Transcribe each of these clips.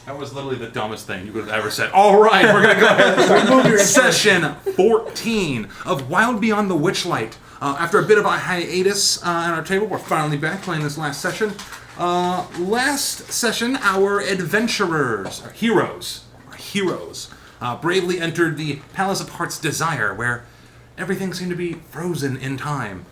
That was literally the dumbest thing you could have ever said. All right, we're going to go ahead and session 14 of Wild Beyond the Witchlight. After a bit of a hiatus on our table, we're finally back playing this last session. Last session, our adventurers, our heroes, bravely entered the Palace of Heart's Desire, where everything seemed to be frozen in time.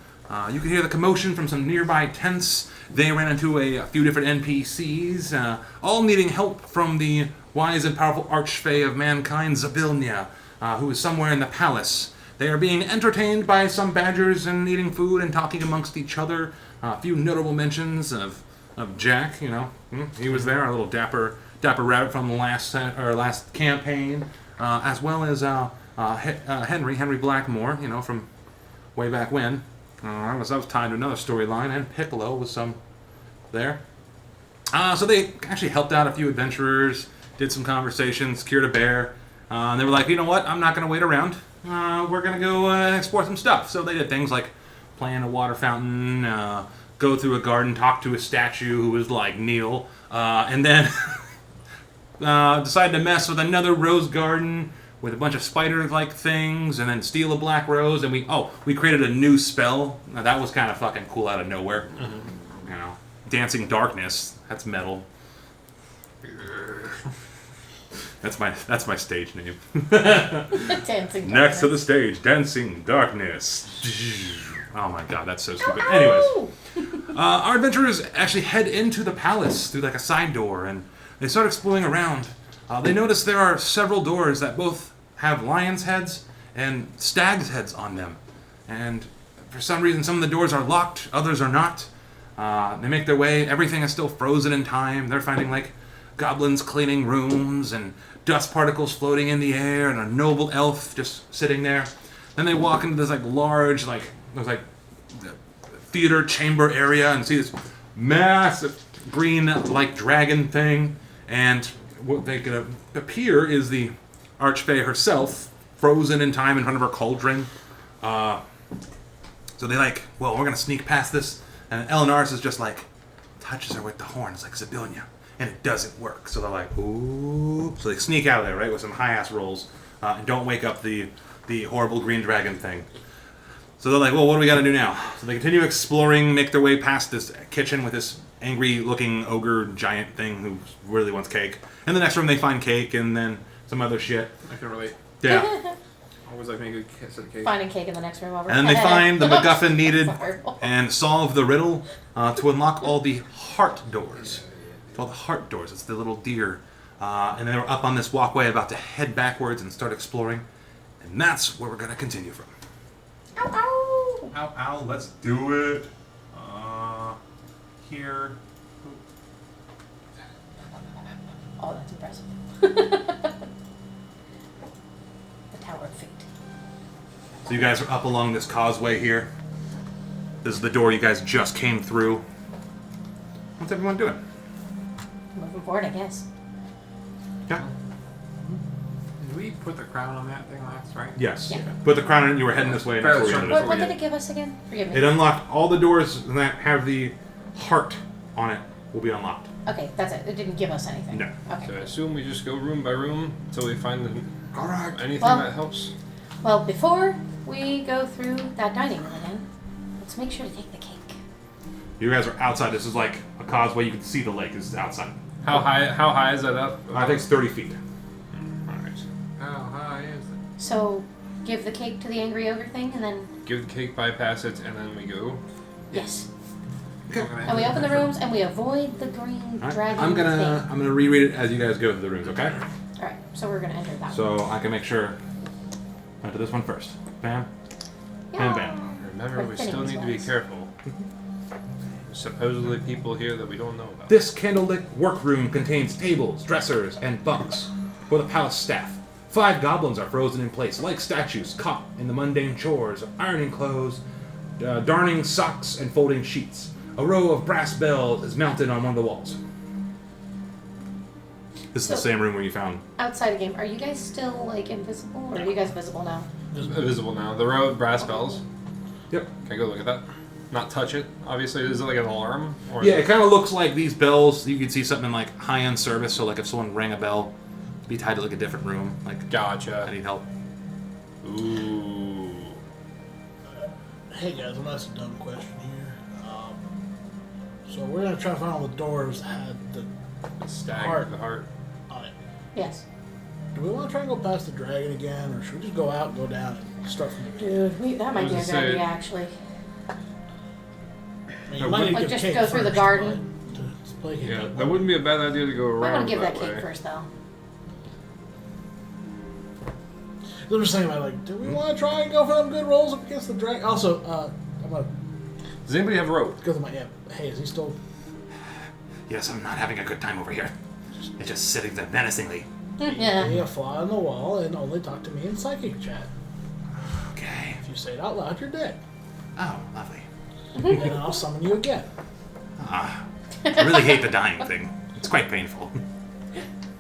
You could hear the commotion from some nearby tents. They ran into a few different NPCs, all needing help from the wise and powerful archfey of mankind, Zabilnia, who is somewhere in the palace. They are being entertained by some badgers and eating food and talking amongst each other. A few notable mentions of Jack, he was there, our little dapper rabbit from the last campaign, as well as Henry Blackmore, from way back when. That was tied to another storyline, and Piccolo was there. So they actually helped out a few adventurers, did some conversations, cured a bear. And they were like, you know what, I'm not going to wait around. We're going to go explore some stuff. So they did things like play in a water fountain, go through a garden, talk to a statue who was like Neil, and then decided to mess with another rose garden with a bunch of spider-like things, and then steal a black rose, and we created a new spell. Now, that was kind of fucking cool out of nowhere. Mm-hmm. Dancing Darkness. That's metal. That's my stage name. Dancing Darkness. Next to the stage, Dancing Darkness. Oh my god, that's so stupid. Anyways, our adventurers actually head into the palace through like a side door, and they start exploring around. They notice there are several doors that both have lions' heads and stags' heads on them. And for some reason, some of the doors are locked, others are not. They make their way, everything is still frozen in time. They're finding like goblins cleaning rooms and dust particles floating in the air and a noble elf just sitting there. Then they walk into this like large, theater chamber area and see this massive green like dragon thing. And what they can appear is the Archfey herself, frozen in time in front of her cauldron. So they we're going to sneak past this. And Elenaris is just touches her with the horns like Zabilnia. And it doesn't work. So they're like, ooh. So they sneak out of there, right, with some high-ass rolls. And don't wake up the horrible green dragon thing. So they're like, well, what do we got to do now? So they continue exploring, make their way past this kitchen with this angry-looking ogre giant thing who really wants cake. In the next room, they find cake and then some other shit. I can relate. Yeah. Always like making a kiss at cake. Finding cake in the next room over. And then they find the MacGuffin needed and solve the riddle to unlock all the heart doors. All the heart doors. It's the little deer. And they were up on this walkway about to head backwards and start exploring. And that's where we're going to continue from. Ow, ow. Ow, ow, let's do it. Here. Oh, that's impressive. The Tower of Fate. So you guys are up along this causeway here. This is the door you guys just came through. What's everyone doing? Moving forward, I guess. Yeah. Did we put the crown on that thing last, right? Yes. Yeah. Put the crown in and you were heading this way. And that's where we ended up. What did it give us again? Forgive me. It unlocked all the doors that have the heart on it will be unlocked. Okay, that's it. It didn't give us anything. No. Okay. So I assume we just go room by room until we find anything Well- that helps. Well, before we go through that dining room again, let's make sure to take the cake. You guys are outside. This is like a causeway. You can see the lake. This is outside. How high is that up? I think it's 30 feet. Alright. How high is it? So, give the cake to the angry ogre thing, and then Give the cake, bypass it, and then we go. yes. Okay. And we open the rooms, and we avoid the green All right. dragon I'm gonna thing. reread it as you guys go through the rooms. Okay. All right, so we're gonna enter that one. So I can make sure. I do this one first. Bam. Yeah. Bam. Bam. Remember, We're we thinning still these need to be ones. careful. Supposedly people here that we don't know about. This candlelit workroom contains tables, dressers, and bunks for the palace staff. 5 goblins are frozen in place, like statues, caught in the mundane chores of ironing clothes, darning socks, and folding sheets. A row of brass bells is mounted on one of the walls. This is the same room where you found. Outside of game, are you guys still invisible, or are you guys visible now? It's visible now. The row of brass bells. Yep. Can I go look at that? not touch it? Obviously, is it like an alarm? Or Yeah, it kind of looks like these bells. You could see something like high-end service. So like if someone rang a bell, it'd be tied to like a different room. Like, I Gotcha. need help. Ooh. Hey guys, I'm gonna ask a dumb question here. So we're gonna try to find all the doors that had the Stag, the heart. on it. Yes. Do we want to try and go past the dragon again, or should we just go out and go down and start from the beginning? Dude, that might be a was good gonna say- idea, actually. I mean, No, you might need to like, give just Kate go through the first, garden. but to play Kate, Yeah, but that wouldn't be a bad idea to go I around want to give that that way. cake first, though. I'm just thinking about like, do we want to try and go for them good rolls up against the dragon? Also, I'm gonna Does anybody have rope? go through my Hey, is he still? Yes, I'm not having a good time over here. It's just sitting there menacingly. Yeah. Be a fly on the wall and only talk to me in psychic chat. Okay. If you say it out loud, you're dead. Oh, lovely. And then I'll summon you again. I really hate the dying thing. It's quite painful.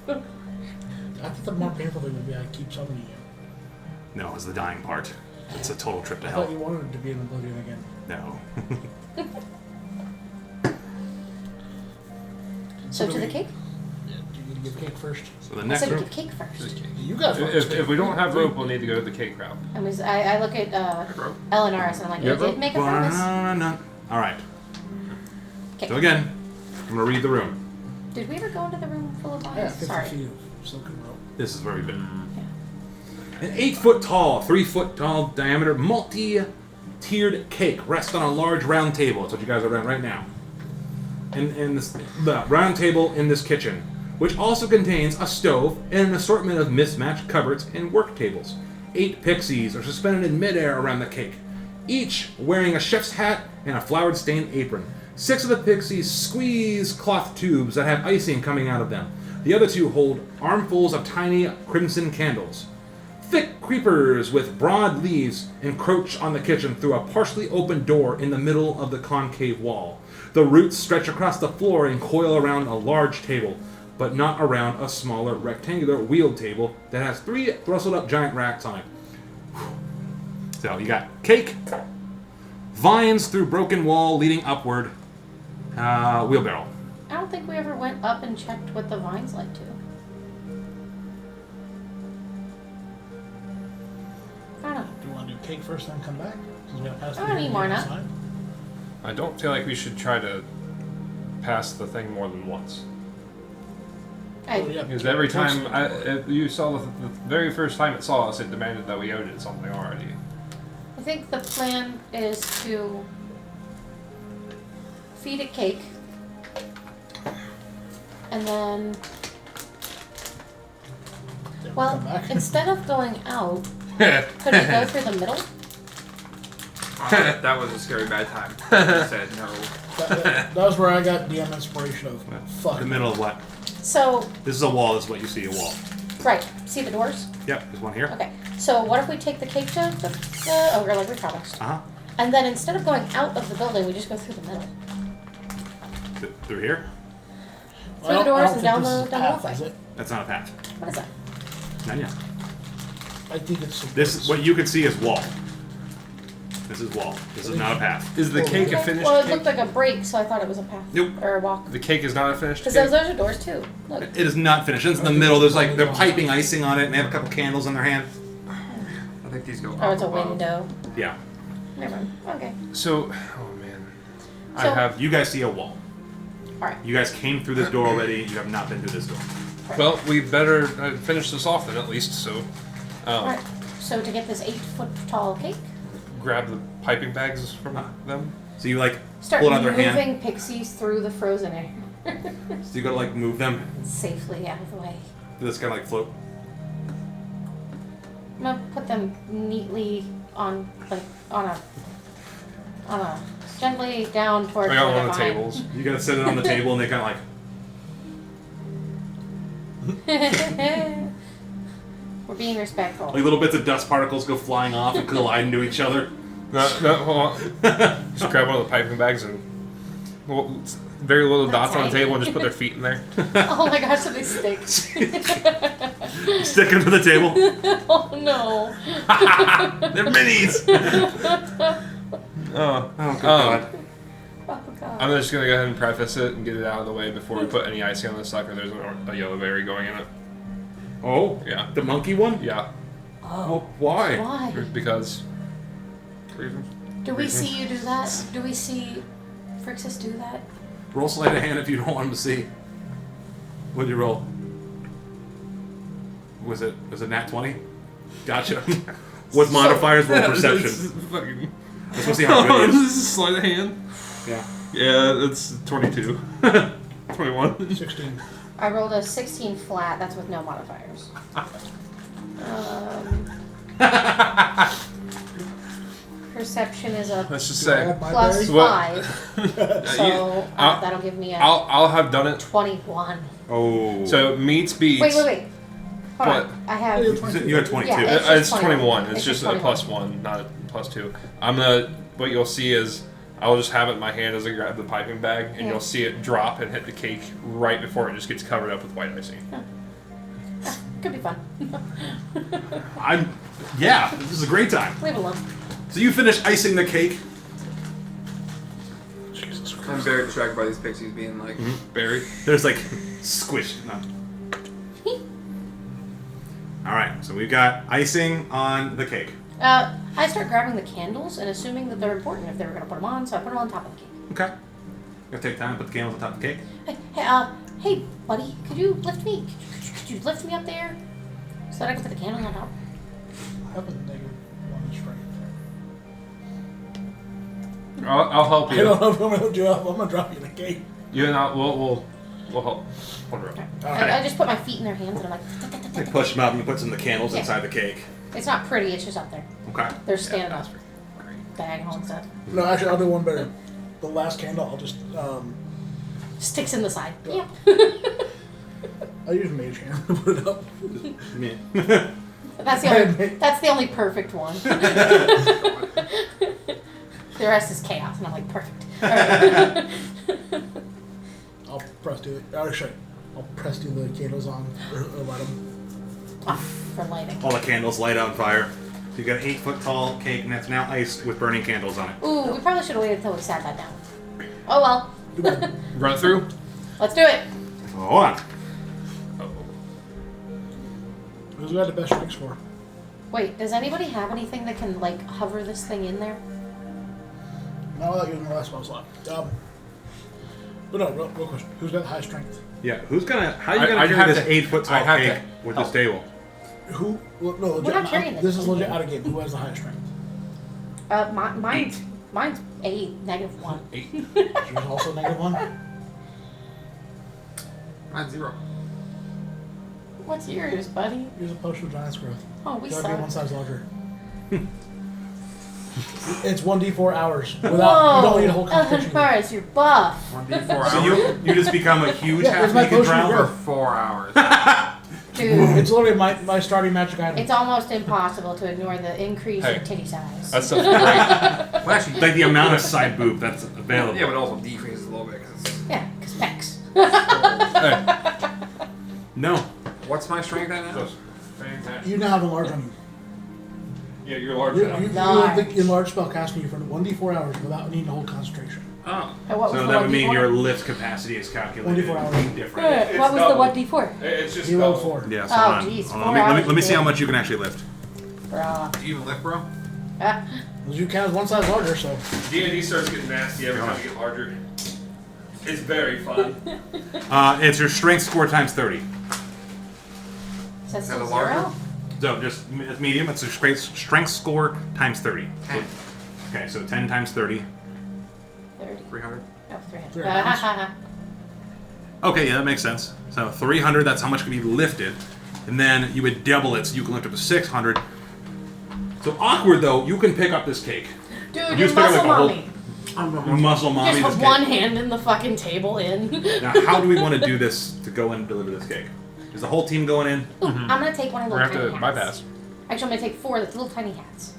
I think the more painful thing would be I keep summoning you. No, it's the dying part. It's a total trip to I thought you hell. wanted to be in Oblivion again. No. So to the cake? Yeah, do you need to give cake first? So the I next said room. give cake first. You guys want If we don't have rope, we'll need to go to the cake route. I look at Eleanor's and I'm like, You have I did rope? make a promise. All right. Okay. So again, I'm gonna read the room. Did we ever go into the room full of Yeah, vines? 50 Sorry. feet of silken rope. This is where we've been. Yeah. An 8-foot tall, 3-foot tall diameter, multi-tiered cake rests on a large round table. That's what you guys are at right now. And the round table in this kitchen, which also contains a stove and an assortment of mismatched cupboards and work tables. 8 pixies are suspended in midair around the cake, each wearing a chef's hat and a flowered-stained apron. 6 of the pixies squeeze cloth tubes that have icing coming out of them. The other 2 hold armfuls of tiny crimson candles. Thick creepers with broad leaves encroach on the kitchen through a partially open door in the middle of the concave wall. The roots stretch across the floor and coil around a large table, but not around a smaller rectangular wheeled table that has 3 thrustled-up giant racks on it. So you got cake, vines through broken wall leading upward, wheelbarrow. I don't think we ever went up and checked what the vines led to. I don't know. Do you want to do cake first and then come back? Since we have passed I don't need more now. side. I don't feel like we should try to pass the thing more than once. I, Oh, yeah, Because every cake's- time you saw the very first time it saw us, it demanded that we owed it something already. I think the plan is to feed it cake, and then, Then well, come back. instead of going out, could we go through the middle? That was a scary bad time. I said no. that was where I got DM inspiration of. Fuck. The middle of what? So, This is a wall. This is what you see, a wall. right, see the doors? Yep, there's one here. Okay, so what if we take the cake to the ogre like we promised? Uh-huh. And then instead of going out of the building, we just go through the middle. Through here? Well, Through the I doors don't and think down this the is a down path, the is walkway. it? That's not a path. What is that? Not yet. I think it's. This, what you can see is wall. This is wall. This is not a path. Is the cake a Okay, finished well, it cake? looked like a break, so I thought it was a path. Nope. Or a walk. The cake is not a finished Because cake? those are doors too. Look. It is not finished. It's in the middle. There's like, they're piping icing on it, and they have a couple candles in their hand. I think these go Oh, it's a up above. window. Yeah. Never mind. Okay. So, oh man. I So- have. You guys see a wall. Alright. You guys came through this door already. You have not been through this door. Well, we better finish this off then at least, so. Alright. So to get this 8-foot tall cake, Grab the piping bags from them. So you like start pull it out their moving hand. pixies through the frozen air. So you gotta like move them. Safely out of the way. This kind of like float. I'm gonna put them neatly on, like, on a, gently down towards I got where one of the they're tables. You gotta set it on the table, and they kind of like fine. We're being respectful. little bits of dust particles go flying off and collide into each other. No, hold on. Just grab one of the piping bags and well, very little dots on the table and just put their feet in there. Oh my gosh, so they stick. Stick them to the table. Oh no. They're minis. Oh. Oh, good God. Oh god. I'm just gonna go ahead and preface it and get it out of the way before we put any icing on this sucker. There's a yellow berry going in it. Oh? Yeah. The monkey one? Yeah. Oh, why? Why? Because reasons. Do we see you do that? Do we see Frixus do that? Roll sleight of hand if you don't want him to see. What'd you roll? Was it nat 20? Gotcha. With modifiers, roll perception. Fucking. Let's go see how good he is. This is sleight of hand. Yeah. Yeah, it's 22. 21. 16. I rolled a 16 flat. That's with no modifiers. Perception is a Let's just Do I say. have my plus berry? What? 5. So I'll- that'll give me a I'll have done it. 21. Oh. So meets beats. Wait. Hold What? on. I have. You had 22. Yeah, It's, It's just 21. 21. It's just a 21. plus 1, not a plus 2. What you'll see is I'll just have it in my hand as I grab the piping bag, and Yeah. you'll see it drop and hit the cake right before it just gets covered up with white icing. Could be fun. Yeah, this is a great time. Leave it alone. So you finish icing the cake. Jesus Christ. I'm very distracted by these pixies being like. Berry. There's like squish. No. All right, so we've got icing on the cake. I start grabbing the candles and assuming that they're important if they were going to put them on, so I put them on top of the cake. Okay. Gonna take time to put the candles on top of the cake. Hey, buddy, could you lift me? Could you lift me up there so that I can put the candles on top? I have a negative 1 strength. I'll help I you. don't know if I'm gonna do it. I'm gonna drop you the cake. You and I, we'll help. Hold her up. I just put my feet in their hands and I'm You like, push them up and you put some of the candles Yeah. inside the cake. it's not pretty, it's just up there. Okay. They're standing that's up, diagonal and stuff. No, actually, I'll do one better. The last candle, I'll just Sticks in the side. Yeah. Yep. I'll use mage hand to put it up. Yeah. That's the only perfect one. The rest is chaos, and I'm like, perfect. All right. I'll press do it. Actually, I'll press do the candles on or light them. For lighting. All the candles light on fire. So you got an 8-foot tall cake, and that's now iced with burning candles on it. Ooh, we probably should have waited until we sat that down. Oh well. Run through. Let's do it. Hold on. Who's got the best strength score? Wait, does anybody have anything that can like hover this thing in there? No, without using the last one slot. But no, real question. Who's got the high strength? Yeah, how are you I gonna have carry this to- 8-foot I tall have cake to with help. this table? Who? Well, no, legit, We're not carrying this this. is legit out of game. Who has the highest strength? Mine's -1. 8. She's also -1. Mine's 0. What's yours, buddy? Here's a potion of giant's growth. Oh, we Gotta be one suck. size larger. It's 1d4 hours. Without, Whoa! you don't need a whole concentration. Paris, you're buff. 1d4 So hours. you just become a huge Yeah, it's my half-naked potion of drow? growth. For 4 hours. Dude, It's literally my starting magic item. it's almost impossible to ignore the increase Hey. in titty size. That's stuff's great. Well, actually, Like the amount of side boob that's available. yeah, but also decreases a little bit. Cause Yeah, because pecs. Hey. No. what's my strength at now? That's fantastic. You now have a large on you. Yeah, you're large You now. have the enlarged spell casting you for 1d4 hours without needing to hold concentration. Oh. And what was So the that would mean 1d4? your lift capacity is calculated 24 hours. different. It's What was double. the 1d4? It's just You rolled double. 4. Yeah, so Oh, hold on. geez, Hold 4 on. Let hours me see is how good. much you can actually lift. Bruh. Do you even lift, bro? Ah, Because you count as one size larger, so. D&D starts getting nasty every time you get larger. It's very fun. It's your strength score times 30. is that Is still that a larger? 0? So just it's medium. It's your strength score times 30. So, 10. okay, so 10 times 30. 30. 300. Oh, 300. 300. Okay, yeah, that makes sense. So 300, that's how much can be lifted. And then you would double it, so you can lift up to 600. So awkward, though, you can pick up this cake. Dude, You you're just pick up, muscle like, a whole- mommy. Muscle mommy Just this put cake. one hand in the fucking table in. Now, how do we want to do this to go and deliver this cake? Is the whole team going in? Ooh, I'm gonna take one of We're those gonna have tiny to hats. bypass. Actually, I'm gonna take 4 of the little tiny hats.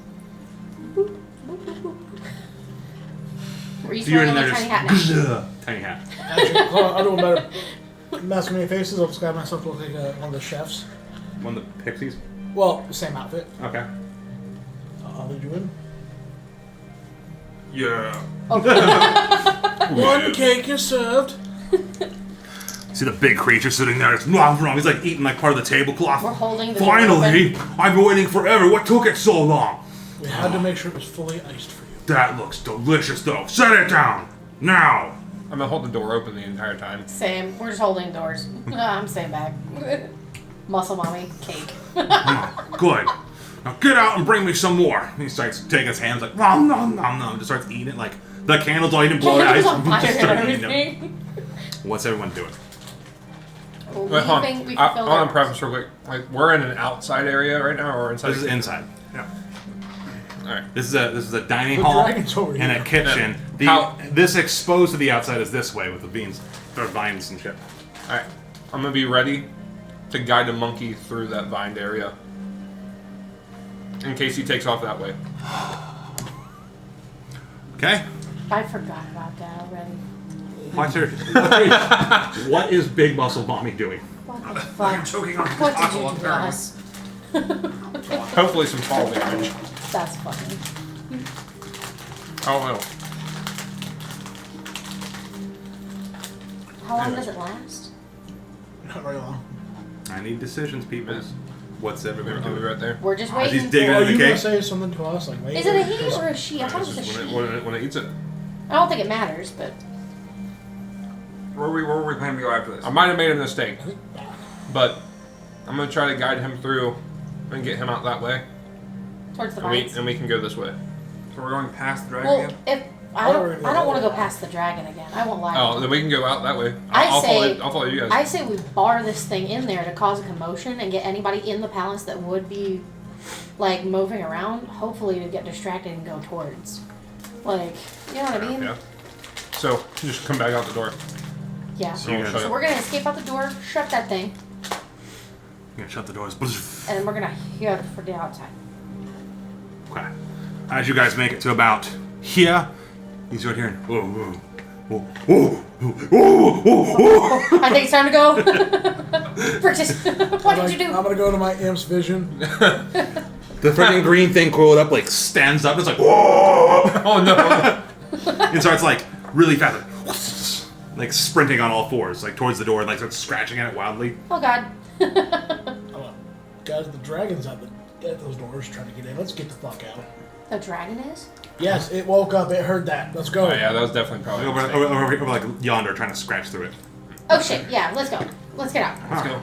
Boop, boop, boop, boop. We're each So you're wearing in a there little just tiny hat now. tiny hat. Actually, hold on, I'll do one better. Mask many faces, I'll just grab myself to look like one of the chefs. One of the pixies. Well, same outfit. Okay. I'll lead you in. Yeah. One cake is served. See the big creature sitting there. It's wrong. He's like eating like part of the tablecloth. We're holding the door Finally! I've been waiting forever. What took it so long? We had to make sure it was fully iced for you. That looks delicious, though. Set it down now. I'm gonna hold the door open the entire time. Same. We're just holding doors. I'm staying back. Muscle mommy cake. Good. Now get out and bring me some more. He starts taking his hands like nom nom nom nom. Just starts eating it like the candles all eating blow Candles ice. on fire Just and start eating them. everything. What's everyone doing? Wait, hold Leaving, on. we I fulfilled want our- to preface real quick. Like, we're in an outside area right now, or inside? This is inside. Yeah. All right. This is a dining The hall dragon's over and here. a kitchen. This exposed to the outside is this way with the beans, or vines and shit. All right. I'm gonna be ready to guide a monkey through that vined area, in case he takes off that way. Okay. I forgot about that already. What is Big Muscle Mommy doing? What the I'm fuck? choking on What did taco you do to apparently. us? Hopefully, some fall damage. That's funny. Oh no. How long does it last? Not very long. I need decisions, people. Yes. What's everyone I'll be doing? right there. We're just As he's waiting. digging Are in the you gonna cake. say something to us? Like, Is it a he or a she? I thought it was a It's she. just when it eats it. I don't think it matters, but Where were we planning to go after this? I might have made a mistake, but I'm gonna try to guide him through and get him out that way, towards the and we vines. can go this way. So we're going past the dragon Well, again? if I don't want to go past the dragon again. I won't lie. Oh, then we can go out that way. I I'll say- I'll follow you guys. I say we bar this thing in there to cause a commotion and get anybody in the palace that would be like moving around, hopefully to get distracted and go towards. Like, you know what I mean? Yeah. So just come back out the door. Yeah. So we'll shut So it. we're gonna escape out the door, shut that thing, I'm gonna shut the doors. and then we're gonna head for the outside. Okay. As you guys make it to about here, you start hearing. Whoa, whoa, whoa, whoa, whoa, whoa, whoa. I think it's time to go. Bridges, what did you do? I'm gonna go to my imp's vision. The freaking green thing coiled up, like stands up. It's like whoa, Oh no! and starts like really fast, like sprinting on all fours, like towards the door, and like starts scratching at it wildly. Oh God. Oh, guys, the dragon's at those doors trying to get in. Let's get the fuck out. The dragon is? Yes, it woke up. It heard that. Let's go. Oh yeah, that was definitely probably. a Over, mistake. over like yonder, trying to scratch through it. Oh shit, yeah, let's go. Let's get out. Let's go.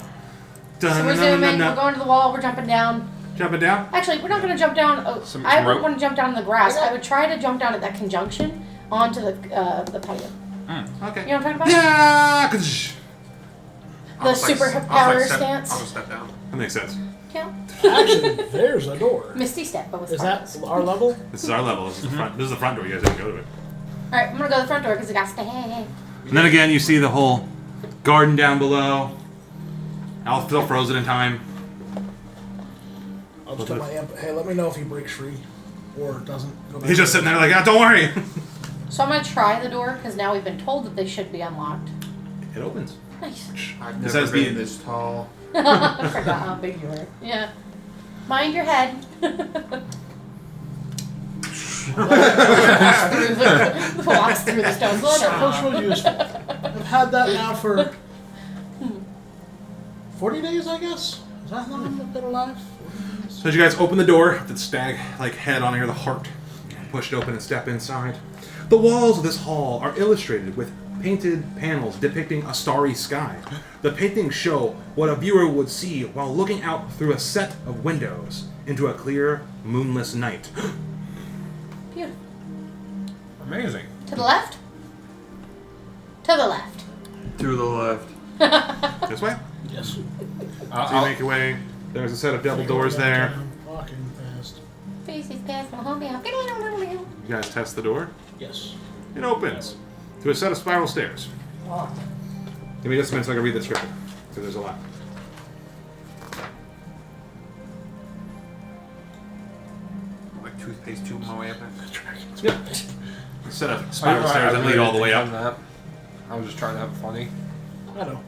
So we're zooming, we're going to the wall, we're jumping down. Jumping down. Actually, we're not going to jump down. Oh, Some I would rope? want to jump down in the grass. I would try to jump down at that conjunction onto the patio. Okay. You know what I'm talking about? Yeah. The I'll just, super I'll power just step- stance. I'll just step down. That makes sense. Yeah. Actually, there's a door. Misty step, but with Is that sparkles. our level? This is our level. This is the front. This is the front door. You guys didn't go to it. All right, I'm gonna go to the front door because I got to stay. And then again, you see the whole garden down below. Al's still frozen in time. I'll just tell my imp, hey, let me know if he breaks free or doesn't. Go back. He's just sitting there like, ah, don't worry. So I'm gonna try the door because now we've been told that they should be unlocked. It opens. Nice. I've This never has the- been this tall. I forgot how big you were. Yeah. Mind your head. Walks through the stones. Social useful. I've had that now for 40 days, I guess. Is that how long I've been alive? 40 days? So as you guys open the door, the stag like head on here, the heart, push it open and step inside. The walls of this hall are illustrated with painted panels depicting a starry sky. The paintings show what a viewer would see while looking out through a set of windows into a clear, moonless night. Beautiful. Amazing. To the left? To the left. To the left. This way. Yes. So you I'll- make your way. There's a set of double doors there. Walking fast. Faces past my home now. You guys test the door. Yes. It opens to a set of spiral stairs. Oh. Give me just a minute so I can read the description, because there's a lot. Like toothpaste tube my way up there. Yep. A set of spiral stairs that lead all the way up. That. I was just trying to have funny. I know.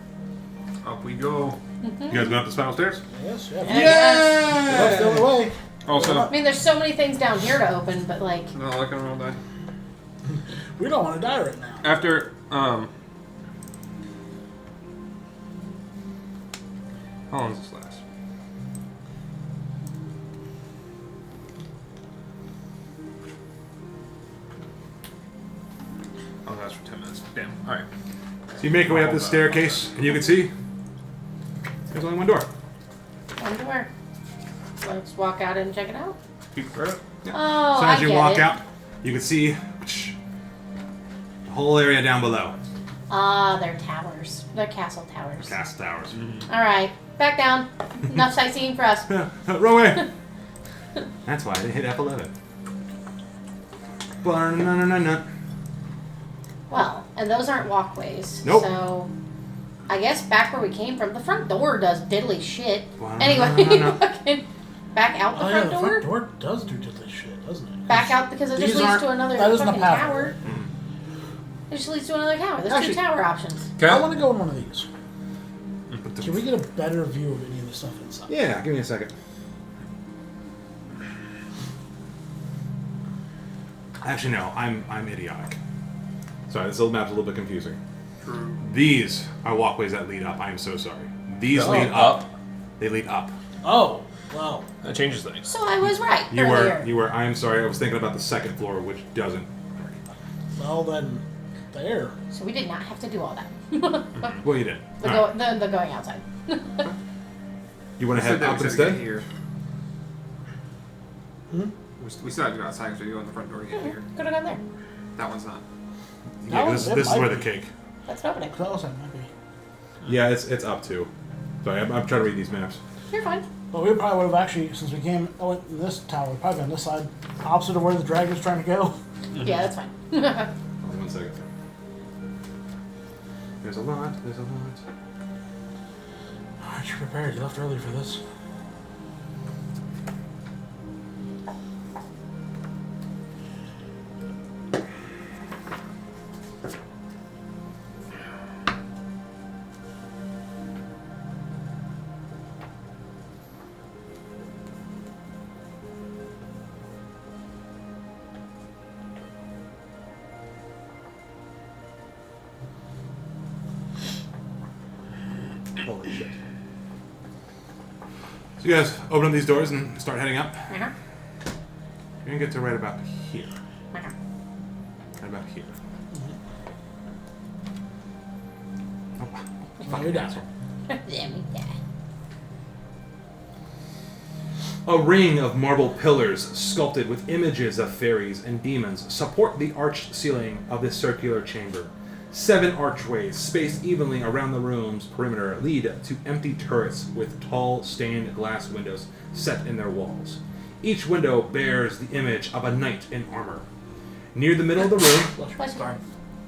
Up we go. You guys going up the spiral stairs? Yes. Yeah. Yes. That's the only way. Also, I mean, there's so many things down here to open, but like, No, looking around that. We don't want to die right now. After how long does this last? Oh, that's for 10 minutes. Damn. All right. So you make your way up this staircase, and you can see there's only one door. One door. Let's walk out and check it out. Keep right up. Oh, So I as you get walk it. out, you can see the whole area down below. Ah, they're towers. They're castle towers. Cast towers. All right, back down. Enough sightseeing for us. Wrong way. That's why they hit F11. No. Well, and those aren't walkways. Nope. So, I guess back where we came from, the front door does diddly shit. Well, Anyway, no. fucking back out the Oh, front yeah, the door. front door does do this shit, doesn't it? Back out because it just These leads aren't- to another that isn't a fucking path. tower. It just leads to another tower. There's Actually- two tower options. Okay. I want to go in one of these. But the- Can we get a better view of any of the stuff inside? Yeah, give me a second. Actually, no, I'm idiotic. Sorry, this little map's a little bit confusing. True. These are walkways that lead up. I am so sorry. These Oh, lead up. They lead up. Oh, well. That changes things. So I was right You earlier. were. I am sorry. I was thinking about the second floor, which doesn't. Well, then, there. So we did not have to do all that. Well, you did. the, All right. the going outside. You want to head We up still have to get instead? here. Hmm? We still have to go outside because we go in the front door to get here. Could have gone there. That one's not. Yeah, No, this it is might where the be. cake. That's an opening. Close, it might be. Yeah, it's up to. Sorry, I'm trying to read these maps. You're fine. But we probably would have actually, since we came went in this tower, we'd probably been on this side, opposite of where the dragon's trying to go. Yeah, that's fine. Hold on 1 second. There's a lot. There's a lot. Alright, you're prepared. You left early for this. Holy shit. So you guys open up these doors and start heading up. Uh-huh. You're gonna get to right about here. Uh-huh. Right about here. Oh, You're down. Yeah, me die. A ring of marble pillars sculpted with images of fairies and demons support the arched ceiling of this circular chamber. 7 archways spaced evenly around the room's perimeter lead to empty turrets with tall stained glass windows set in their walls. Each window bears the image of a knight in armor. Near the middle of the room, Bless you.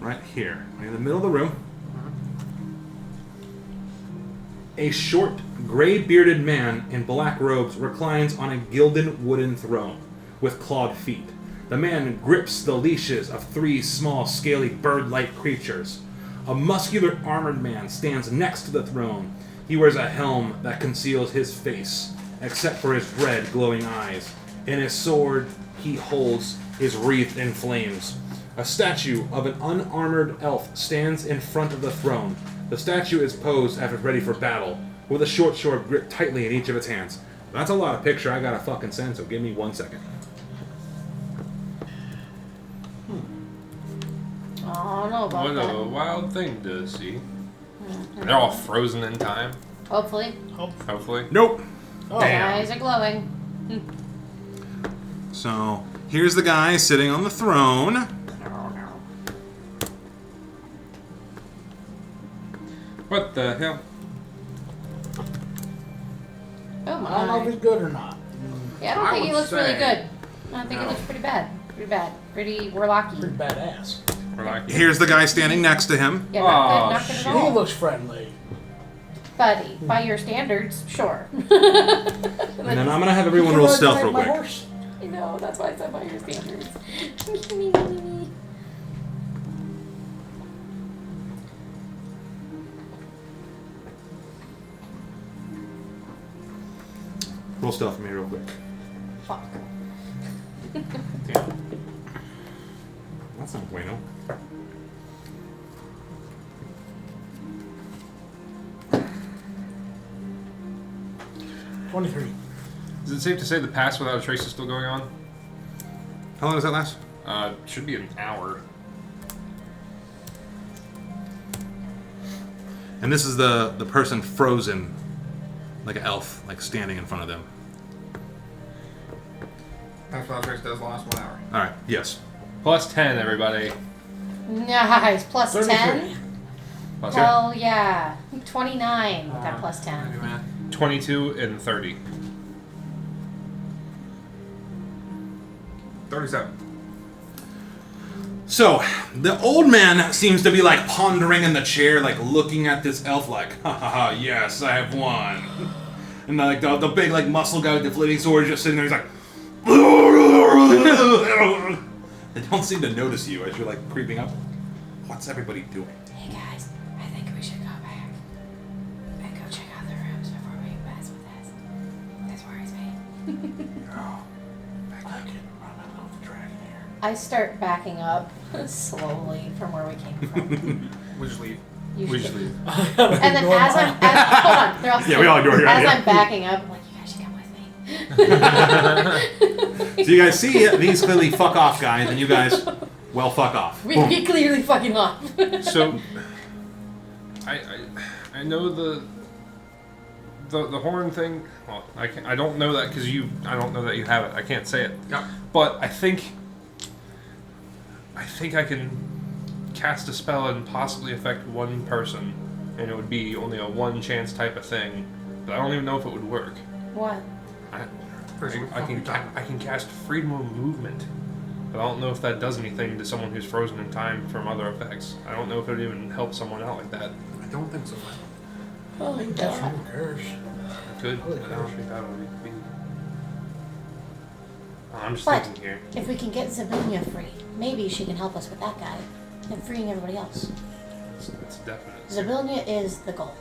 right here, near the middle of the room, a short, gray-bearded man in black robes reclines on a gilded wooden throne with clawed feet. The man grips the leashes of 3 small, scaly, bird-like creatures. A muscular, armored man stands next to the throne. He wears a helm that conceals his face, except for his red, glowing eyes. In his sword, he holds is wreathed in flames. A statue of an unarmored elf stands in front of the throne. The statue is posed as if ready for battle, with a short sword gripped tightly in each of its hands. That's a lot of picture I gotta fucking send, so give me 1 second. I don't know about What a that. wild thing to see. They're all frozen in time, Hopefully. hopefully. Nope. Oh, Damn. Eyes are glowing. So, here's the guy sitting on the throne. What the hell? Oh I don't know if my. he's good or not. Yeah, I don't think he would looks really say good. I think he no. looks pretty bad. Pretty bad. Pretty Pretty warlocky. badass. We're like, Here's the guy standing next to him. Yeah, not Oh, good, not good at shit. He all. looks friendly. Buddy, by your standards, sure. And then I'm gonna have everyone roll stealth real My quick. horse. I know, that's why I said by your standards. Roll stealth for me real quick. Fuck. That's That's not bueno. $23. Is it safe to say the pass without a trace is still going on? How long does that last? Should be an hour. And this is the person frozen, like an elf, like standing in front of them. That's what Trace does last 1 hour. All right. Yes. Plus 10, everybody. Nice. Plus 33. 10? Plus Hell yeah. 29 with that plus 10. 10. 22 and 30. 37. So the old man seems to be like pondering in the chair, like looking at this elf, like, ha ha ha, yes, I have won. And like the big like muscle guy with the flaming sword is just sitting there. He's like, they don't seem to notice you as you're like creeping up. What's everybody doing? Hey guys, I think we should go back and go check out the rooms before we mess with this. This worries me. I start backing up slowly from where we came from. We just leave. We just Usually. leave. And then as I'm, hold on, they're all Yeah, we all ignore you, As yeah. I'm backing up, I'm like, you guys should come with me. So you guys see these clearly fuck off guys, and you guys, well, fuck off. We clearly fucking off. So, I know the horn thing. Well, I don't know that because I don't know that you have it. I can't say it. Yep. But I think I can cast a spell and possibly affect one person, and it would be only a one chance type of thing. But I don't even know if it would work. What? I can cast freedom of movement, but I don't know if that does anything to someone who's frozen in time from other effects. I don't know if it would even help someone out like that. I don't think so. Oh my That's god. who cares. It could. Holy I don't crap. think that would be. I'm just But thinking here. if we can get Zabunya free, maybe she can help us with that guy and freeing everybody else. It's definite. Zabunya is the goal.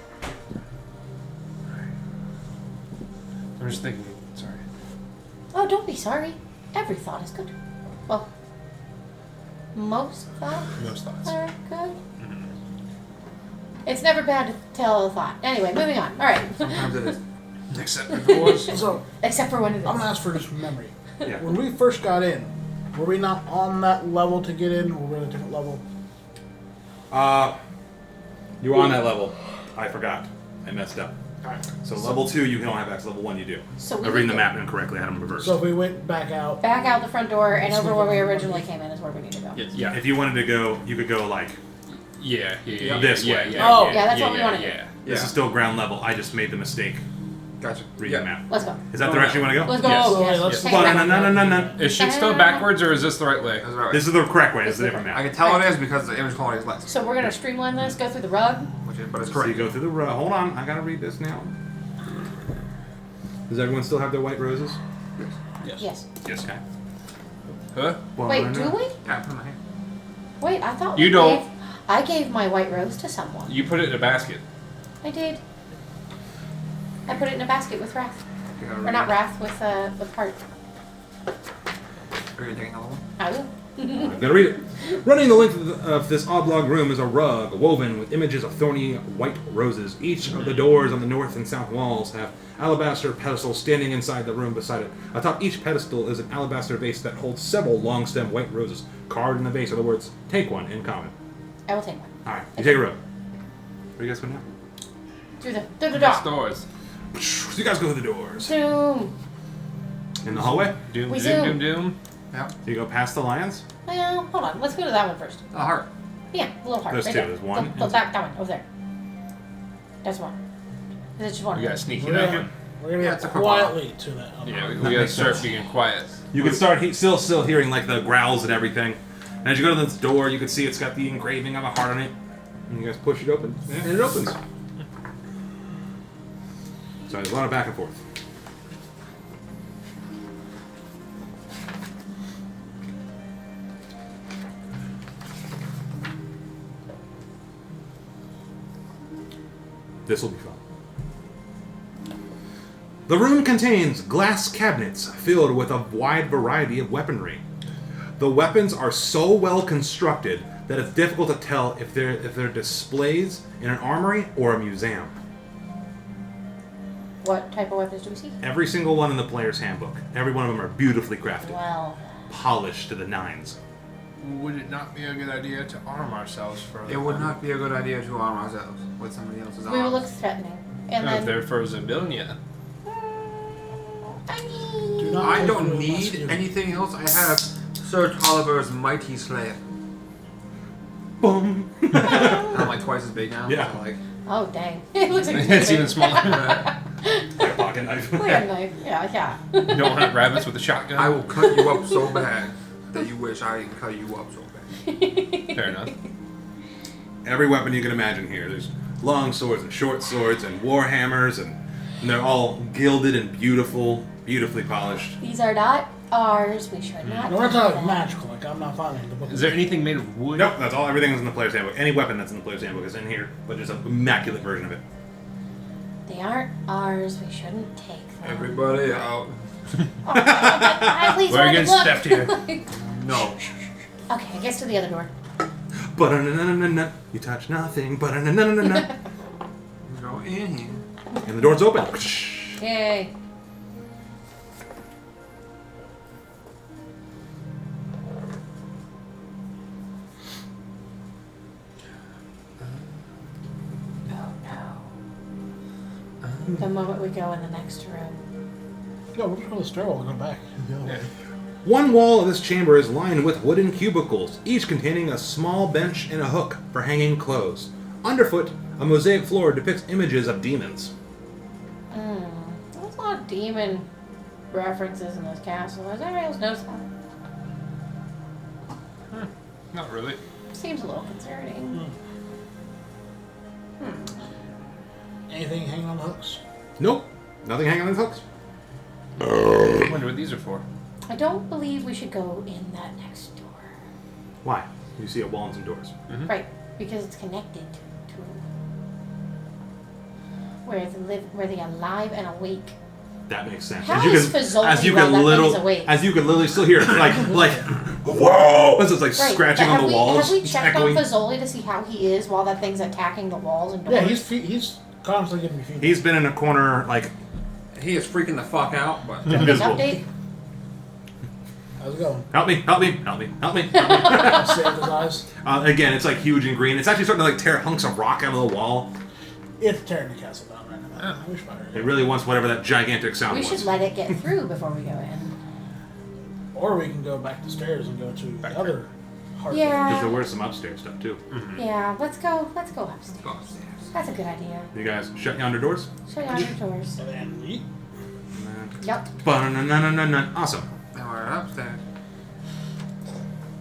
I'm just thinking. Sorry. Oh, don't be sorry. Every thought is good. Well, most thoughts Most thoughts. are good. It's never bad to tell a thought. Anyway, moving on. All right. Sometimes it is. Except for doors. So, Except for when it is. I'm going to ask for just memory. Yeah. When we first got in, were we not on that level to get in? Or were we at a different level? You were on that level. I forgot. I messed up. Alright. So level 2 you can only have access. Level 1 you do. So we I'm reading need the to- map incorrectly. I had them reversed. So if we went back out, Back out the front door and Let's over move where we on. originally came in is where we need to go. Yeah. If you wanted to go, you could go like Yeah. This way. Oh. Yeah, that's what we wanna do. Yeah. this is still ground level. I just made the mistake Gotcha. reading the map. Let's go. Is that the direction you want to go? Let's go. Yes. So, Yes. let's- Take it back. No. Is shit still backwards or is this the right way? That's right. This is the correct way. This is a different I map. can tell it is because the image quality is less. So we're gonna streamline this, go through the rug. But it's So you correct. go through the row. Hold on. I gotta read this now. Does everyone still have their white roses? Yes. Yes. Okay. Huh? Wait, do we? Yeah, put it in my hand. Wait, I thought You we don't. gave- I gave my white rose to someone. You put it in a basket. I did. I put it in a basket with Wrath. You gotta Or read not it. Wrath, with Heart. Are you taking another one? I will. I'm gonna read it. Running the length of this oblong room is a rug woven with images of thorny white roses. Each of the doors on the north and south walls have alabaster pedestals standing inside the room beside it. Atop each pedestal is an alabaster vase that holds several long-stemmed white roses. Carved in the vase are the words "Take one" in common. I will take one. All right, you take a row. Where you guys going now? Through the Next door. doors. So you guys go through the doors. Zoom. In the hallway, Doom, We doom, zoom. doom, doom. Yeah. so you go past the lions. Well, hold on. Let's go to that one first. A heart. Yeah, the little heart. There's right two. there. There's one The, and that one over there. That's one. Is it just one? We gotta sneak we're it up. gonna, we're gonna Yeah, go it's a quick quietly to that. Yeah, we That gotta makes start sense. being quiet. You can start still hearing like the growls and everything. And as you go to this door, you can see it's got the engraving of a heart on it. And you guys push it open, and it opens. So there's a lot of back and forth. This will be fun. The room contains glass cabinets filled with a wide variety of weaponry. The weapons are so well constructed that it's difficult to tell if they're displays in an armory or a museum. What type of weapons do we see? Every single one in the player's handbook. Every one of them are beautifully crafted, Well, polished to the nines. Would it not be a good idea to arm ourselves for? It would not be a good idea to arm ourselves with somebody else's we will arms. look threatening. And If then. they're for Zabilnia. I mean. Do not I take don't your need musket. anything else. I have Sir Tolliver's Mighty Slayer. Boom. I'm like twice as big now. Yeah. So like, Oh, dang. It looks like It's even smaller. Like a pocket knife. Like a knife. Yeah. You don't hunt rabbits with a shotgun. I will cut you up so bad that you wish I didn't cut you up so bad. Fair enough. Every weapon you can imagine here. There's long swords and short swords and war hammers, and they're all gilded and beautifully polished. These are not ours. We should not. No, we're take talking them. magical. Like, I'm not finding the book. Is there anything made of wood? Nope, that's all. Everything is in the player's handbook. Any weapon that's in the player's handbook is in here, but there's an immaculate version of it. They aren't ours. We shouldn't take them. Everybody out. Oh, I please We're want to getting look. stuffed here. No. Okay, I guess to the other door. But you touch nothing. But Go in here. and the door's open. Yay. Oh no. The moment we go in the next room. No, we're just going to the stairwell and go back. The other way. One wall of this chamber is lined with wooden cubicles, each containing a small bench and a hook for hanging clothes. Underfoot, a mosaic floor depicts images of demons. There's a lot of demon references in this castle. Has anybody else noticed that? Not really. Seems a little concerning. Anything hanging on the hooks? Nope, nothing hanging on these hooks. I wonder what these are for. I don't believe we should go in that next door. Why? You see a wall and some doors. Right, because it's connected to where the alive and awake. That makes sense. How is Fazoli while that thing is awake? as you can literally still hear it, like, whoa! This is like Right, scratching but on the walls. Have we It's checked echoing. on Fazoli to see how he is while that thing's attacking the walls and doors? Yeah, he's constantly giving me feedback. He's been in a corner, like, He is freaking the fuck out, but Can we get an invisible. update? How's it going? Help me! I saved his eyes. Again, it's like huge and green. It's actually starting to like tear hunks of rock out of the wall. It's tearing the castle down right now. I wish I It really wants whatever that gigantic sound We was. should let it get through before we go in. Or we can go back the stairs and go to the other hard Yeah. Because there were some upstairs stuff too. Yeah, let's go upstairs. go upstairs. That's a good idea. You guys shut yonder doors. Shut down your doors. And then yeet. Yep. Awesome. Now we're upstairs.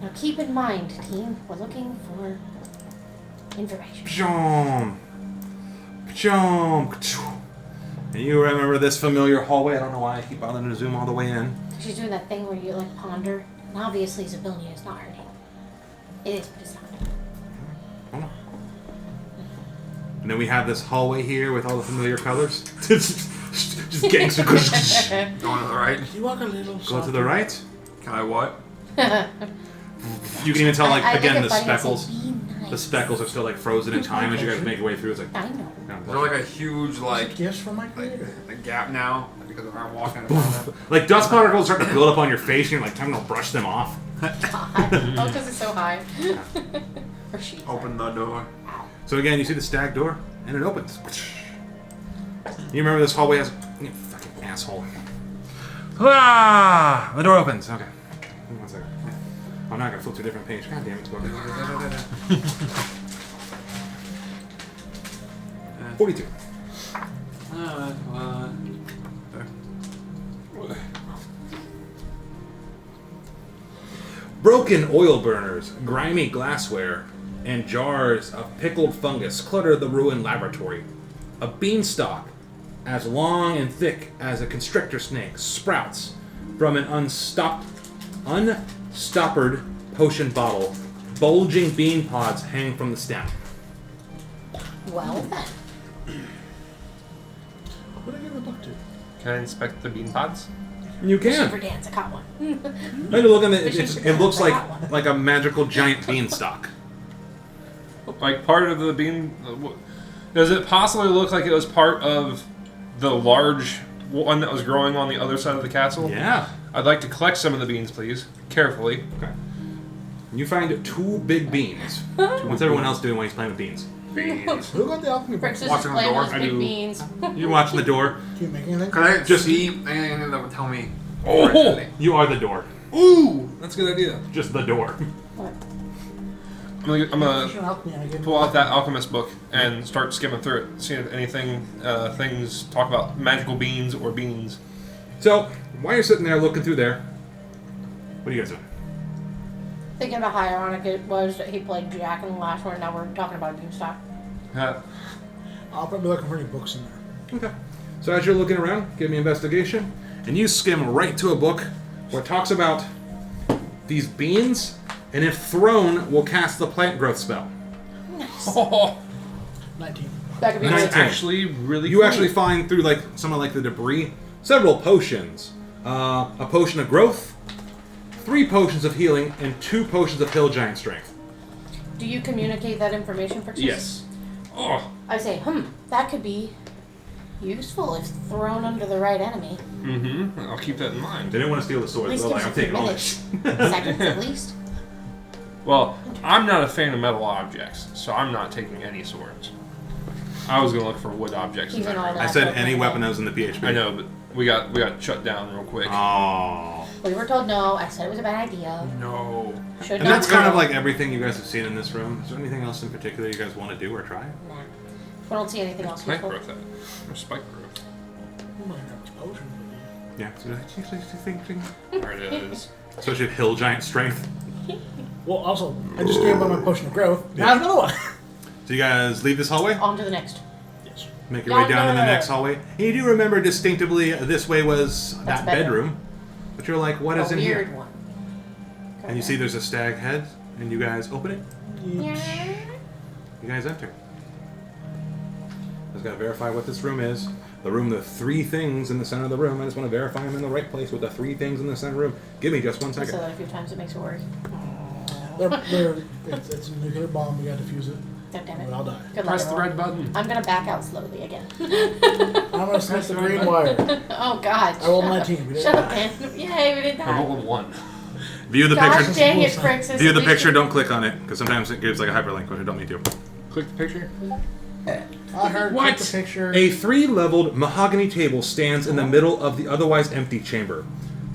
Now keep in mind, team, we're looking for information. Pshom. Pshom. And you remember this familiar hallway? I don't know why I keep bothering to zoom all the way in. She's doing that thing where you like ponder. And obviously Zabilnia is not hurting. It is, but it's not. Hold on. And then we have this hallway here with all the familiar colors. Just gangster. Going to the right. You walk a little Go to the right. Can I what? You can even tell, like, I think again, the it's funny, I say, speckles. "Be nice." The speckles are still like frozen in time as you guys make your way through. It's like, I know. Is there like a huge like Gifts from my creator. a gap now because of how I'm walking around? like dust particles start to build up on your face, and you're like, time to brush them off. God. Oh, because it's so high. Or she. Open the door. So again, you see the stag door, and it opens. You remember this hallway has, you fucking asshole. Ah, the door opens. Okay. 1 second. I'm not gonna flip to a different page. God damn it, it's broken. 42. Broken oil burners, grimy glassware, and jars of pickled fungus clutter the ruined laboratory. A beanstalk, as long and thick as a constrictor snake, sprouts from an unstoppered potion bottle. Bulging bean pods hang from the stem. Well then. What did I give the book to? Can I inspect the bean pods? You You Fishing for can. dance, I caught one. And you're looking at Fishing it. for It dance, looks I got one. like a magical giant beanstalk. Like part of the bean. Does it possibly look like it was part of the large one that was growing on the other side of the castle? Yeah. I'd like to collect some of the beans, please. Carefully. Okay. You find 2 big beans. What's everyone else doing when he's playing with beans? Beans. Who got the alchemy book? Frick's is Watching the playing door. with I big do. beans. You watching the door. Can you make anything? Can I Just- just see anything that would tell me? Oh! You are the door. Ooh! That's a good idea. Just the door. What? I'm gonna Fishing alchemy, and I give pull out that alchemist book and start skimming through it, seeing if anything, things talk about magical beans or beans. So while you're sitting there looking through there, what are you guys doing? Thinking about how ironic it was that he played Jack in the last one, and now we're talking about Beanstalk. I'll probably be looking for any books in there. Okay. So as you're looking around, give me investigation, and you skim right to a book where it talks about these beans, and if thrown, will cast the plant growth spell. Nice. Oh, 19. That could be Nice. great. that's actually really You cool. actually find through like some of like the debris several potions, a potion of growth, 3 potions of healing, and 2 potions of hill giant strength. Do you communicate that information for Yes. Oh. I say, that could be useful if thrown under the right enemy. Mm-hmm. I'll keep that in mind. They didn't want to steal the At sword. least They're give like, us I'm a few taking all minutes. this. Seconds at least. Well, I'm not a fan of metal objects, so I'm not taking any swords. I was gonna look for wood objects. Even all that. I said any weapon that was in the PHP. I know, but we got shut down real quick. Oh. We were told no. I said it was a bad idea. No. Should And not that's kind go. of like everything you guys have seen in this room. Is there anything else in particular you guys want to do or try? Nah. We don't see anything else Spike useful. growth. Or spike growth. I might grab this potion with you. Yeah. So There it is. especially if hill giant strength. Well, also, I just gave up my potion of growth. Now another one. So you guys leave this hallway, On to the next. Yes. make your way down to the Yonder. next hallway. And you do remember distinctively this way was That's that better. bedroom. But you're like, what is a in weird here? one. And you see there's a stag head, and you guys open it. Yeah. You guys enter. Just gotta verify what this room is. The room, the 3 things in the center of the room. I just want to verify I'm in the right place with the 3 things in the center room. Give me just 1 I said second. that a few times. It makes it worse. It's a nuclear bomb. We gotta defuse it. God damn But it. I'll die. Good luck, Press the everyone. red button. I'm gonna back out slowly again. I'm gonna snip the green wire. Oh God. I rolled shut up. 19. We didn't Shut up, die. man. Yay, we didn't I die. rolled a 1. View the Gosh picture. dang it, Frixis. View the At least picture. you- Don't click on it because sometimes it gives like a hyperlink, but I don't need to. Click the picture. I heard What? take the picture. A 3-leveled mahogany table stands in the middle of the otherwise empty chamber.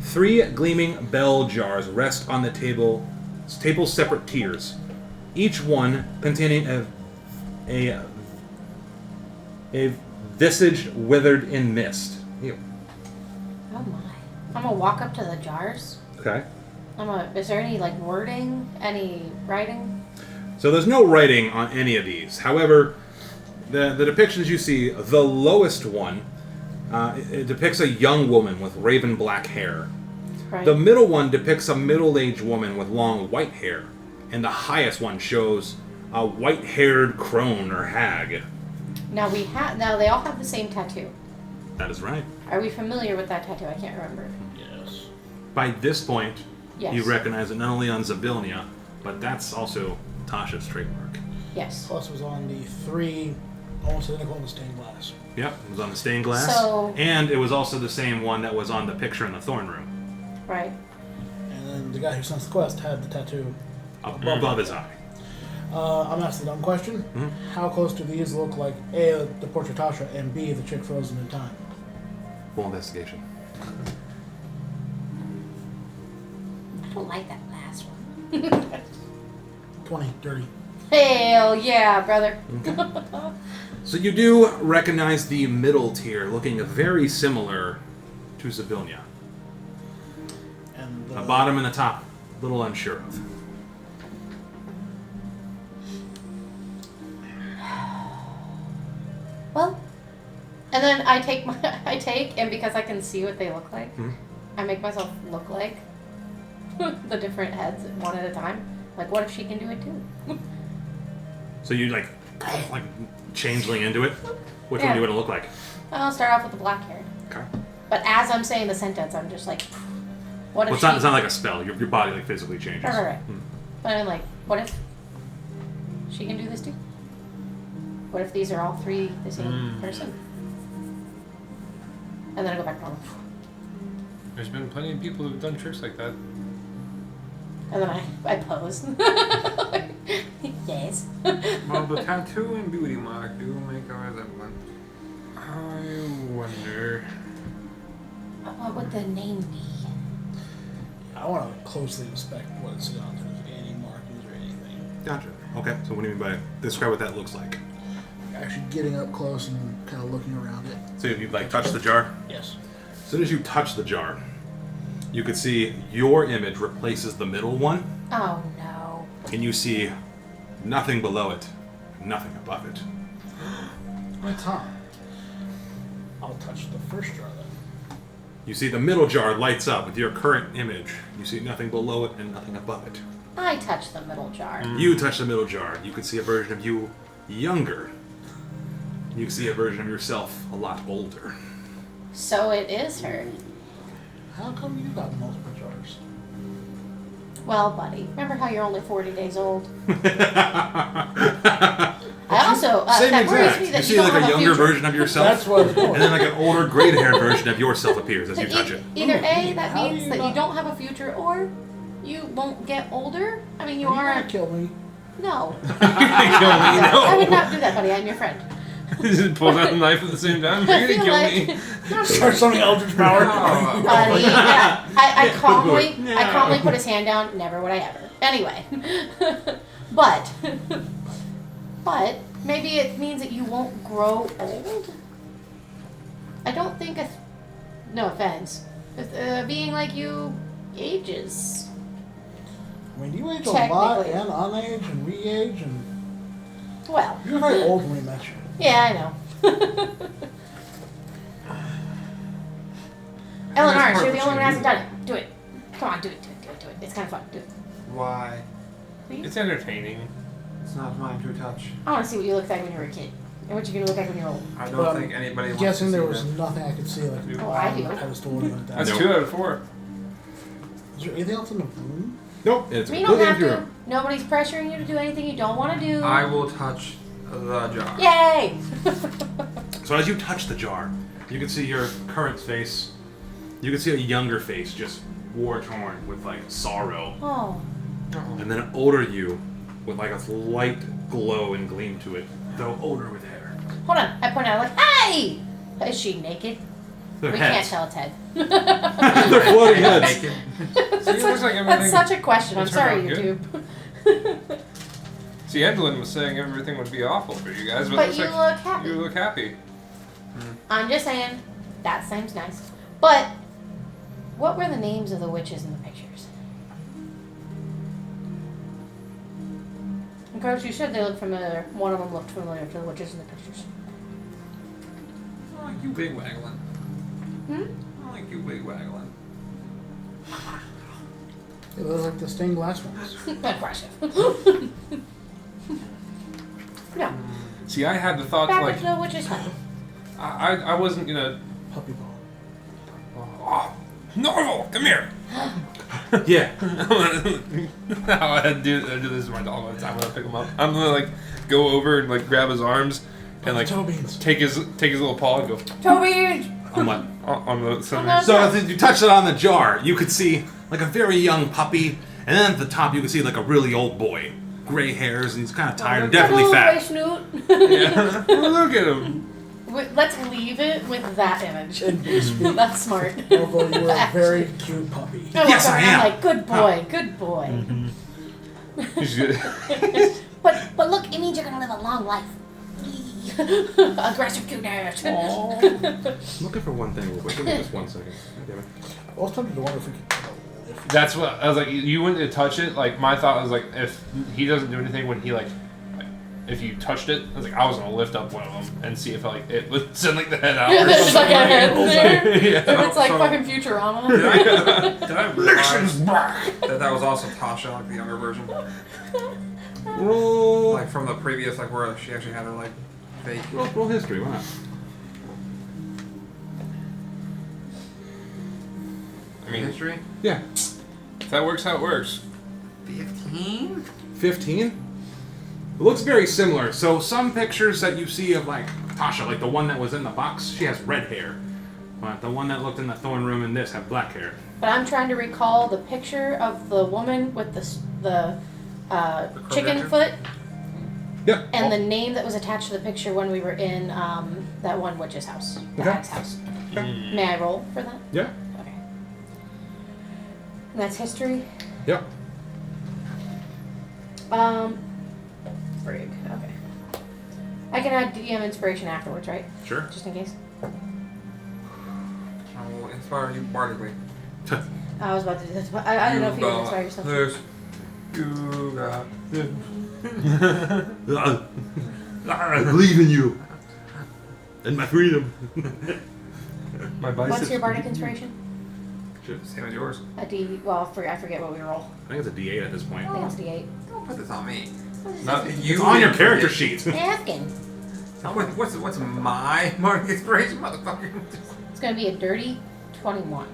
3 gleaming bell jars rest on the table's separate tiers, each one containing a visage withered in mist. Ew. Oh my. I'm gonna walk up to the jars. Okay. Is there any like wording? Any writing? So there's no writing on any of these. However, the depictions you see, the lowest one, it depicts a young woman with raven black hair. Right. The middle one depicts a middle-aged woman with long white hair, and the highest one shows a white-haired crone or hag. Now they all have the same tattoo. That is right. Are we familiar with that tattoo? I can't remember. Yes. By this point, Yes. you recognize it not only on Zabilnia, but that's also Tasha's trademark. Yes. Plus it was on the 3 almost identical in the stained glass. Yep, it was on the stained glass, So- and it was also the same one that was on the picture in the Thorn Room, Right. And then the guy who sent the quest had the tattoo. above his eye. I'm asking the dumb question. How close do these look like A, the portrait of Tasha, and B, the chick frozen in time? Full investigation. I don't like that last one. 20, dirty. Hell yeah, brother. So you do recognize the middle tier, looking very similar to Zabilnia. And The bottom and the top, a little unsure of. Well, and then I take and because I can see what they look like, I make myself look like the different heads one at a time. Like, what if she can do it too? So you like changeling into it. Which one Yeah. do you want to look like? I'll start off with the black hair. Okay. But as I'm saying the sentence, I'm just like, what if Well, it's not like a spell. Your body like physically changes. Right. But I'm like, what if she can do this too? What if these are all three the same person? And then I go back normal. There's been plenty of people who've done tricks like that. And then I pose. Yes. Well, the tattoo and beauty mark do make a resemblance. I wonder. What would the name be? I want to closely inspect what it's on. If there's any markings or anything. Gotcha. Okay. So what do you mean by describe what that looks like? Actually getting up close and kind of looking around it. So if you like touch the jar. Yes. As soon as you touch the jar, you can see your image replaces the middle one, Oh no. and you see nothing below it, nothing above it. My tongue. I'll touch the first jar then. You see the middle jar lights up with your current image. You see nothing below it and nothing above it. I touch the middle jar. You touch the middle jar. You can see a version of you younger. You can see a version of yourself a lot older. So it is her. How come you got multiple jars? Well, buddy, remember how you're only 40 days old? I also, Same that worries exact. me that You you see don't like have a younger future. version of yourself, That's what I was going. and then like an older, gray-haired version of yourself appears as you touch it. Either A, that How do means you that you not- don't have a future, or you won't get older. I mean, you Are you are. gonna kill me? No. Kill me, I would no. not do that, buddy. I'm your friend. Just pulls out the knife at the same time. I You're feel gonna like. kill me. Start summoning Eldritch Power. Oh, Buddy, I calmly, No. I calmly put his hand down. Never would I ever. Anyway, but maybe it means that you won't grow old. I don't think. No offense, being like you ages. I mean, you age a lot Technically. and unage and re-age and Well, you were very old when we met you. yeah, I know. Ellen That's Orange, part you're the of only one who what hasn't you done it. Do it. Come on, do it. It's kind of fun. Do it. Why? Please. It's entertaining. It's not mine to touch. I want to see what you look like when you were a kid, and what you're gonna look like when you're old. I don't But I'm think anybody wants Guessing to there see was that. nothing I could see like Oh, I do. pedestal or anything like that. That's Nope. 2 out of 4. Is there anything else in the room? Nope, it's We don't completely have empty to. room. Nobody's pressuring you to do anything you don't want to do. I will touch the jar. Yay! So as you touch the jar, you can see your current face. You can see a younger face, just war-torn with like sorrow, Oh. and then an older you with like a slight glow and gleam to it, though older with hair. Hold on. I point out like, hey! Is she naked? Their We heads. can't tell it's head. Their floating heads. Naked. that's, See, it looks like that's everything such a question. I'm turned sorry, out good. YouTube. See, Evelyn was saying everything would be awful for you guys, but, But it looks you like look happy. you look happy. I'm just saying, that seems nice. But, what were the names of the witches in the pictures? And Coach, you said they looked familiar. One of them looked familiar to the witches in the pictures. I like you big waggling. Hmm? I like you big waggling. It looks like the stained glass ones. Aggressive. No. See, I had the thought Back like to the witch's hut. I wasn't gonna. Puppy ball. Oh, Norval, come here. Yeah. I do this to my dog all the time when I pick him up. I'm gonna like go over and like grab his arms and like Toe beans. take his little paw and go Toby! I'm like, on the center. On the- so as you touch it on the jar, you could see like a very young puppy, and then at the top you could see like a really old boy, gray hairs, and he's kind of tired, and definitely Little fat. gray snoot. Yeah. Look at him. Let's leave it with that image. And speak, That's smart. although you were a very cute puppy. Yes, I am. I'm like, good boy, good boy. He's good. But look, it means you're gonna live a long life. Aggressive cuteness. I'm looking for one thing real quick. Give me just 1 second. Damn it. I was tempted to wonder if we could. If That's what I was like. You went to touch it. Like my thought was like, if he doesn't do anything when he like, if you touched it, I was like, I was gonna lift up one of them and see if like it would send like the head out. Or There's like a head there. Yeah. It's like So- fucking Futurama. Did I realize that was also Tasha, like the younger version? Roll, Like from the previous, like where she actually had her like fake. roll history. Why not? mean, History? Yeah. if that works, how it works. 15? 15? It looks very similar. So some pictures that you see of like Tasha, like the one that was in the box, she has red hair. But the one that looked in the throne room and this had black hair. But I'm trying to recall the picture of the woman with the chicken Crow foot Yep. and the name that was attached to the picture when we were in that one witch's house, the Okay. hag's house. May I roll for that? Yeah. Okay. And that's history. Yep. Frig. Okay. I can add DM inspiration afterwards, right? Sure. Just in case. I will inspire you bardically. I was about to do this, but I don't know if you would inspire yourself. This. You got this. I believe in you. And my freedom. My biceps. What's your bardic inspiration? Same as yours. A D. Well, I forget what we roll. I think it's a D8 at this point. I think it's a D8. Don't put this on me. Not It's You on your didn't character forget. sheet. Asking. What's my mark inspiration, motherfucker? It's gonna be a dirty 21.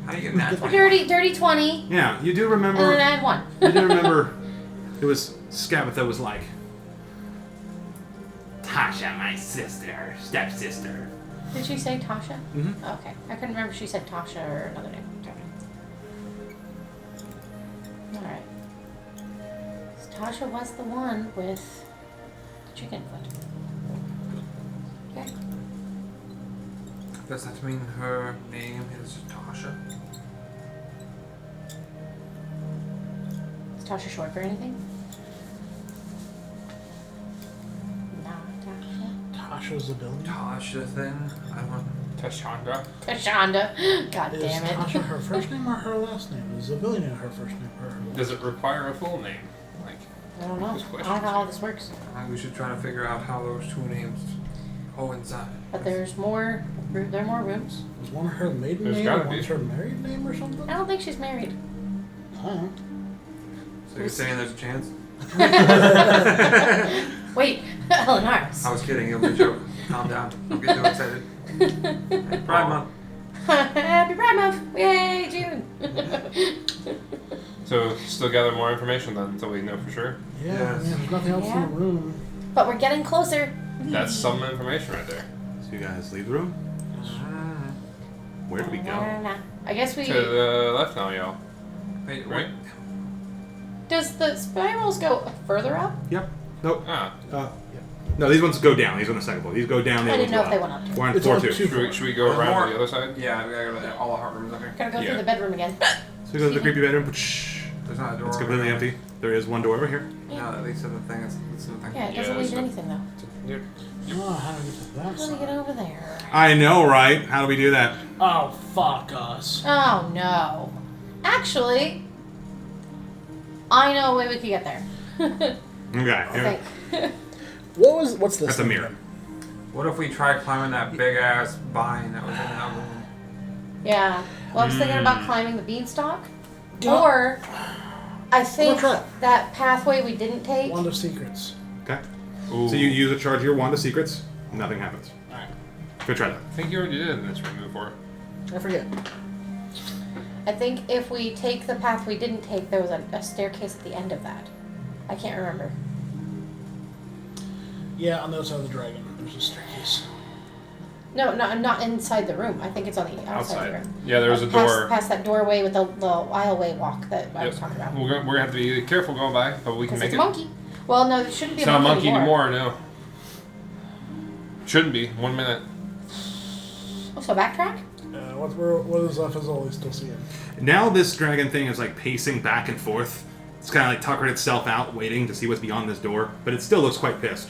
How do you get that? A dirty 20, Yeah, you do and then remember. add 1. You do remember. It was Scabatha was like, Tasha, my sister, stepsister. Did she say Tasha? Mhm. Okay. I couldn't remember if she said Tasha or another name. Alright. So Tasha was the one with the chicken foot. Okay. Does that mean her name is Tasha? Is Tasha short for anything? No, Tasha. Tasha's ability. Tasha then? I don't. Tashanga. Tashonda. God Is damn it. Tasha her first name or her last name? Is the ability name her first name or her last Does it require a full name? Like, I don't know. Those I don't know questions. how all this works. We should try to figure out how those two names coincide. But there's more. There are more rooms. Is one her maiden There's name gotta and be. one's her married name or something? I don't think she's married. I don't know. So you're saying there's a chance? Wait, Eleanor's. I was kidding. It was a joke. Calm down. Don't get too excited. Hey, Pride Month. Happy Pride Month! Yay, June! so still gather more information then until we know for sure. Yeah, Yes. there's nothing else in Yeah. the room. But we're getting closer. That's some information right there. So you guys leave the room. Where do we go? I guess we. To the left now, y'all. Wait, Right? Does the spirals go further up? Yep. Nope. Ah. No, these ones go down. These are on the second floor. These go down. I These didn't know ones if they go went up. up. We're on It's floor on 2. two. Should we go There's around more. to the other side? Yeah, we gotta go to all the heart rooms. Okay. Gotta go Yeah. through the bedroom again. So we go to the creepy bedroom. Shh. There's not a door. It's over completely there. empty. There is one door over here. No, at least in the thing. It's in the thing. Yeah, it Yeah, doesn't lead to so- anything though. Yep. Oh, how do we get to that How do we get side? over there? I know, right? How do we do that? Oh, fuck us. Oh no. Actually, I know a way we could get there. Okay. I Here. think. What's this? That's a thing mirror. then? What if we try climbing that big ass vine that was in that room? Yeah. Well, I was thinking about climbing the beanstalk. Yeah. Or, I think try it. that pathway we didn't take. Wand of Secrets. Okay. Ooh. So you use a charge of your wand of secrets. Nothing happens. Alright. Go try that. I think you already did in this room before. I forget. I think if we take the path we didn't take, there was a staircase at the end of that. I can't remember. Yeah, on the other side of the dragon. There's a staircase. No, not inside the room. I think it's on the outside of the room. Yeah, there was a Past- door. Past that doorway with the aisleway walk that I was Yep. talking about. We're gonna have to be careful going by, but we can Because make it's it. a monkey. Well, no, it shouldn't be It's a not a monkey monkey anymore, no. Shouldn't be. 1 minute. Oh, so backtrack? What is Fazoli still seeing? Now this dragon thing is like pacing back and forth. It's kind of like tuckered itself out, waiting to see what's beyond this door, but it still looks quite pissed.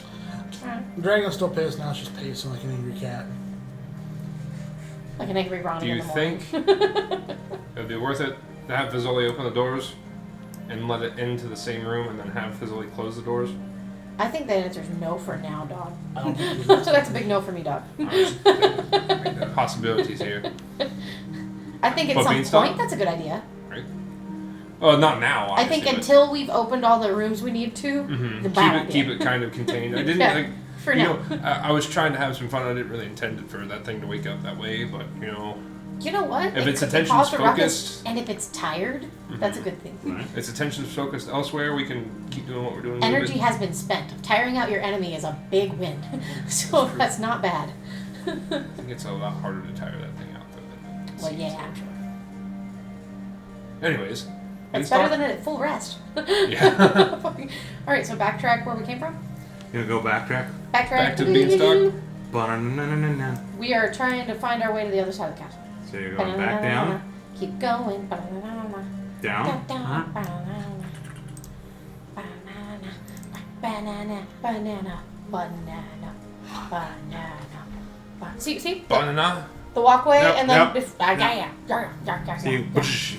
The dragon's still pissed, now it's just pacing like an angry cat. Like an angry Ronnie Do in you the morning. think it'd be worth it to have Fazoli open the doors and let it into the same room and then have Fazoli close the doors? I think the answer's no for now, dog. I don't think So that's a big no for me, dog. Possibilities here, I think at But some Beanstalk? point that's a good idea. right? Well, not now. I think obviously, until we've opened all the rooms we need to, but, the mhm. bad keep idea. it kind of contained. I didn't Yeah, like. for you now. know, I was trying to have some fun. I didn't really intend it for that thing to wake up that way, but you know, You know what? If its could attention's cause a ruckus, focused- and if it's tired, that's a good thing. Right. Its attention's focused elsewhere. We can keep doing what we're doing. a little Energy bit. has been spent. Tiring out your enemy is a big win, so that's not bad. I think it's a lot harder to tire that thing out though. Than it Well, seems. yeah. Anyways. It's Beanstalk? better than a full rest. Yeah. Alright, so backtrack where we came from? You gonna go backtrack? Backtrack. Back to the beanstalk. Ba-na-na-na-na-na. We are trying to find our way to the other side of the castle. So you're going back down, Keep going. down. Banana. See? Banana. The walkway Yep, and then yep. So you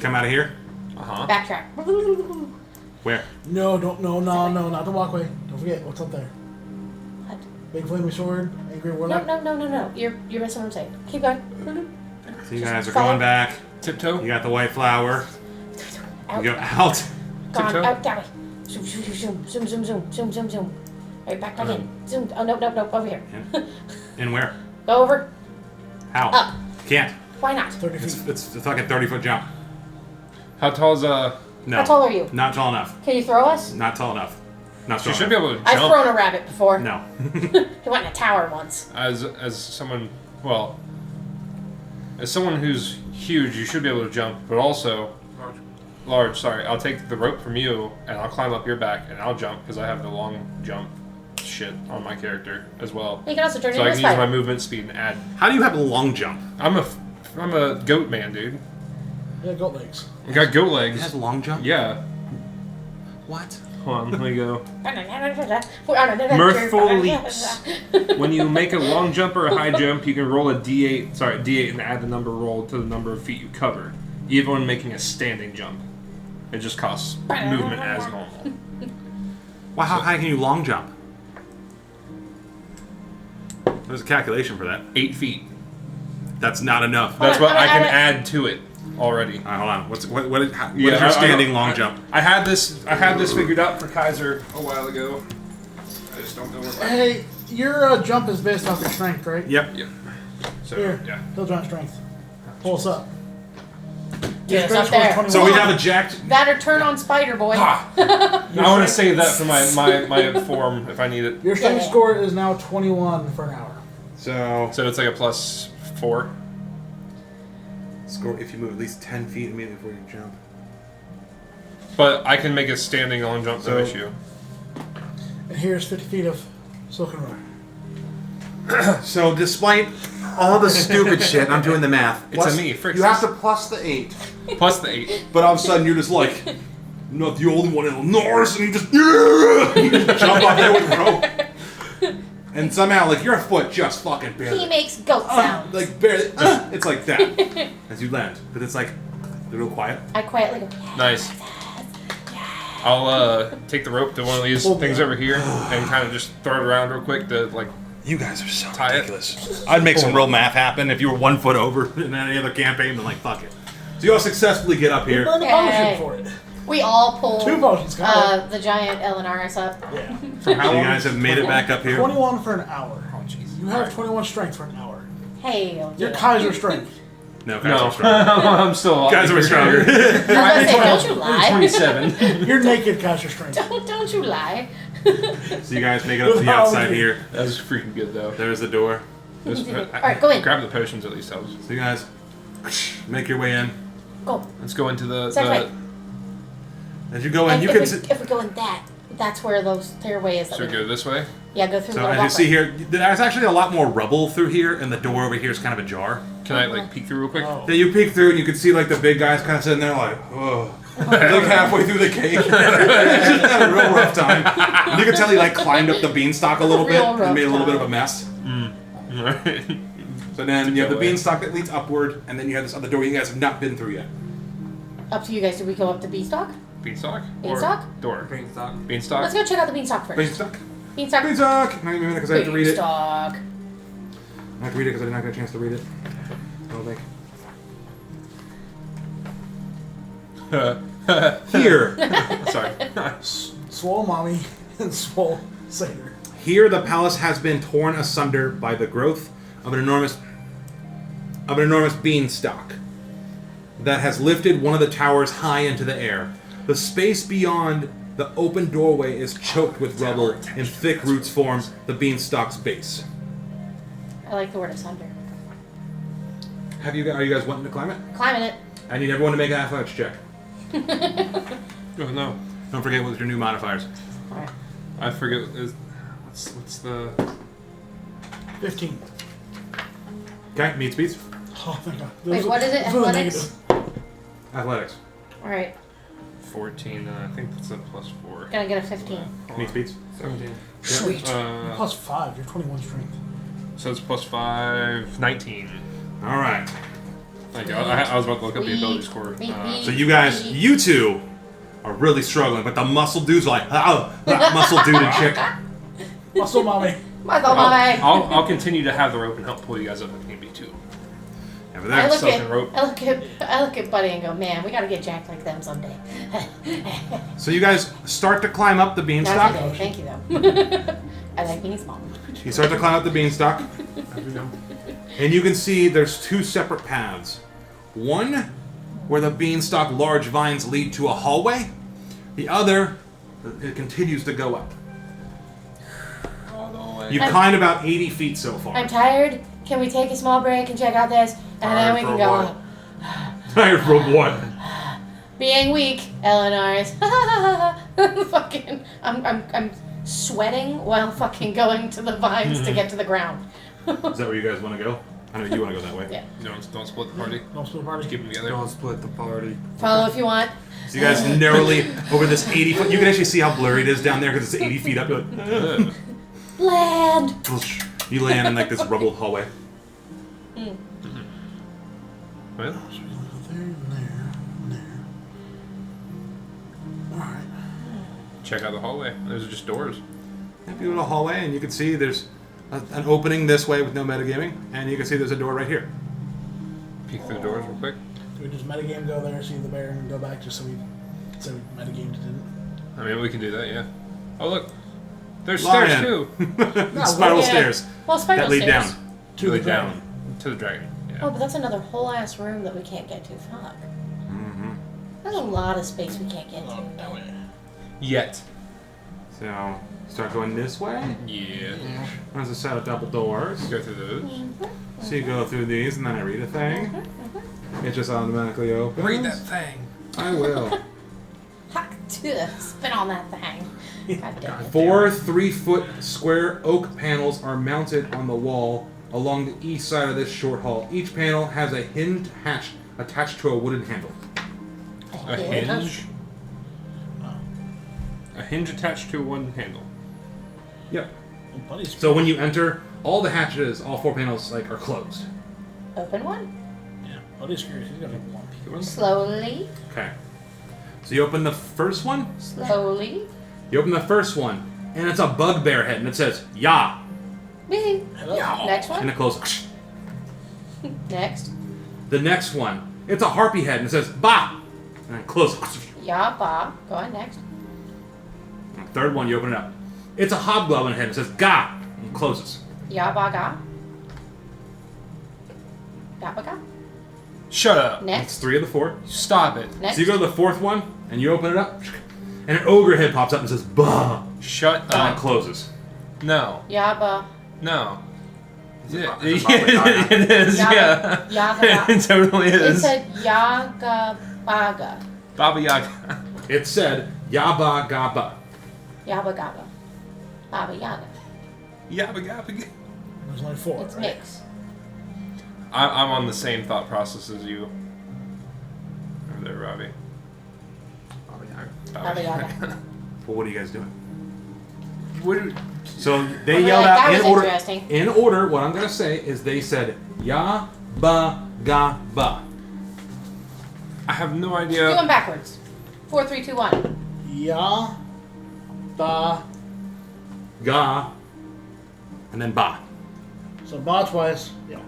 come out of here. backtrack. Where? No, not the walkway. Don't forget what's up there. What? Big flaming sword, angry No, warlock. no. You're missing what I'm saying. Keep going. So you guys are follow. going back. Tiptoe. You got the white flower. Out. You go out. Gone. Tiptoe. Out that way. Zoom. Alright, back in. Zoom. Oh, no. Over here. And where? Go over. How? Up. Can't. Why not? 30 feet. It's a fucking 30-foot jump. How tall is No. How tall are you? Not tall enough. Can you throw us? Not tall enough. Not She tall should be enough. able to I've jump. thrown a rabbit before. No. He went in a tower once. As someone, well, as someone who's huge, you should be able to jump, but also large. Sorry, I'll take the rope from you and I'll climb up your back and I'll jump because I have the long jump shit on my character as well. You can also turn So into I a can use my spider. movement speed and add. How do you have a long jump? I'm a goat man, dude. Yeah, goat legs. I got goat It has legs. a long jump? Yeah. What? Hold on, let me go. Mirthful Mirthful leaps. When you make a long jump or a high jump, you can roll a d8 and add the number rolled to the number of feet you cover, even when making a standing jump. It just costs movement as normal. Well, how high can you long jump? There's a calculation for that. 8 feet. That's not enough. That's Hold what on, I can I- add to it already. Alright, hold on. What is Yeah, your standing long jump? I had this figured out for Kaiser a while ago. I just don't know where. Hey, your jump is based off your strength, right? Yep. Yeah. So Here, yeah. build your own strength. Pull us up. Yes, Your up strength there. score is So we 21. have a jacked. That or turn on Spider Boy. I want to save that for my form if I need it. Your strength Yeah. score is now 21 for an hour. So So it's like a +4. score if you move at least 10 feet immediately before you jump. But I can make a standing long jump, no So- issue. And here's 50 feet of silken rope. So despite all the stupid shit, I'm doing the math. It's a me, Fricks. You have to plus the 8. Plus the 8. But all of a sudden you're just like, I'm not the only one in the Norse, and you just, you just jump up there with rope. And somehow, like, your foot just fucking He barely, makes goat sounds. like, barely, it's like that as you land. But it's like, real quiet. I quietly go, Nice. I'll take the rope to one of these things over here and kind of just throw it around real quick to like. You guys are so Tie it. ridiculous. I'd make some real math happen if you were 1 foot over in any other campaign, then like, fuck it. So you all successfully get up You here. burned a Yay. potion for it. we all pull 2 potions, Kyle. the giant Elinaris up. Yeah. From how So you long? guys have made it back up here. 21 for an hour. Oh jeez. You have 21 strength for an hour. Hey, Your Kaiser strength. No, guys No, are stronger. I'm still. Guys are stronger. I was gonna say, don't you lie. 27. You're naked Kaiser strength. don't you lie. So you guys make it up to the outside here. That was freaking good though. There's the door. Alright, go in. Grab the potions at least helps. So you guys make your way in. Go. Let's go into the. That's right. As you go in, And you if, can we, see. if we go in that's where those stairway is. That Should we go this way? Yeah, go through So the as little you see walkway. here, there's actually a lot more rubble through here, and the door over here is kind of ajar. Can I like peek through real quick? Oh. Then you peek through, and you can see like the big guys kind of sitting there, like, oh, like halfway through the cake. Just had a real rough time. And you can tell he like climbed up the beanstalk a little bit Real and rough made a little bit of a time. mess. Alright. So then you have the away. beanstalk that leads upward, and then you have this other door you guys have not been through yet. Up to you guys. Did we go up to Beanstalk? Beanstalk? Beanstalk? Or door? Beanstalk. Beanstalk? Let's go check out the Beanstalk first. Beanstalk. Beanstalk. Beanstalk. Not gonna be a minute because I have to read it. Beanstalk. I have to read it because I did not get a chance to read it. I don't think. Here. Sorry. Swole mommy and swole satyr. Here the palace has been torn asunder by the growth of an enormous of an enormous beanstalk that has lifted one of the towers high into the air. The space beyond the open doorway is choked with rubble, and thick roots form the beanstalk's base. I like the word asunder. Are you guys wanting to climb it? Climbing it. I need everyone to make an athletics check. Oh no. Don't forget what your new modifiers. Alright. I forget. What's the. 15. Okay, meet speeds. Oh my god. Wait, what is it? Athletics? Athletics. Alright. 14, I think that's a +4. Gonna get a 15. Meet speeds. 17. Sweet. Uh, Plus 5. You're 21 strength. So it's +5, 19. All right. Thank you. I was about to look up the ability score. So you two are really struggling, but the muscle dudes are like, muscle dude and chick. Muscle mommy. Muscle mommy. I'll continue to have the rope and help pull you guys up if need be too. Over I there. look at Buddy and go, man, we gotta get jacked like them someday. So you guys start to climb up the beanstalk. That's okay. Thank you though. I like being small. You start to climb up the beanstalk, and you can see there's two separate paths. One where the beanstalk large vines lead to a hallway. The other, it continues to go up. You've climbed about 80 feet so far. I'm tired. Can we take a small break and check out this? And then we can go up. Tired for what? Being weak, Eleanor's. Fucking, I'm sweating while fucking going to the vines to get to the ground. Is that where you guys want to go? I know you want to go that way. Yeah. Don't split the party. Don't split the party. Just keep them together. Don't split the party. Follow if you want. So you guys narrowly over this 80 foot. You can actually see how blurry it is down there because it's 80 feet up. You're like, Ugh. Land. you land in like this rubbled hallway. Well, So we go there, and there, and there. Alright. check out the hallway. Those are just doors. If you go to the hallway, and you can see there's an opening this way with no metagaming, and you can see there's a door right here. Peek through the doors real quick. Do we just metagame go there, see the bear, and go back just so we metagamed didn't? I mean, we can do that, yeah. Oh, look. There's Lion. stairs, too. Spiral Yeah. stairs Well, spiral that lead stairs. down. To the Lead dragon. down to the dragon. Yeah. Oh, but that's another whole ass room that we can't get to. Fuck. Mm-hmm. There's a lot of space we can't get to. Oh, no way. Yet. So start going this way. Yeah. There's a set of double doors. Go through those. So you go through these, and then I read a thing. It just automatically opens. Read that thing. I will. Ha! Spin on that thing. God damn it. 4 3-foot square oak panels are mounted on the wall along the east side of this short hall. Each panel has a hinged hatch attached to a wooden handle. A hinge. A hinge attached to one handle. Yep. Well, buddy's So when you enter, all the hatches, all 4 panels, are closed. Open one. yeah, buddy's curious. He's got a one piece. Slowly. Okay. So you open the first one. Slowly. You open the first one, and it's a bugbear head, and it says "Ya," Wee. Hello. Next and one. it closes. Next. The next one, it's a harpy head, and it says "Ba," and it closes. Ya ba. Go on next. Third one, you open it up. It's a hobgoblin head, and it says "Ga," and it closes. Ya ba ga. Ya ba ga. Shut up. It's Next. 3 of the 4. Stop it. Next. So you go to the 4th one, and you open it up, and an ogre head pops up and says "Ba," Shut and it up. closes. No. Ya ba. No. Yeah, It's a Baba Yaga. it is, Yaga- yeah. Yaga. It totally It is. said Yaga Baga. Baba Yaga. It said "Yaba Gaba." Yabba Gabba. Baba Yaga. Yabba Gabba. There's only 4, It's right? mix. I'm on the same thought process as you. Over there, Robbie. Baba Yaga. Well, what are you guys doing? What do- So they Well, yelled that out was in order. interesting. In order, what I'm going to say is they said "Ya ba ga ba." I have no Do idea. them backwards. 4, 3, 2, 1. Ya. Ba. Ga, and then ba. So ba twice. Yeah.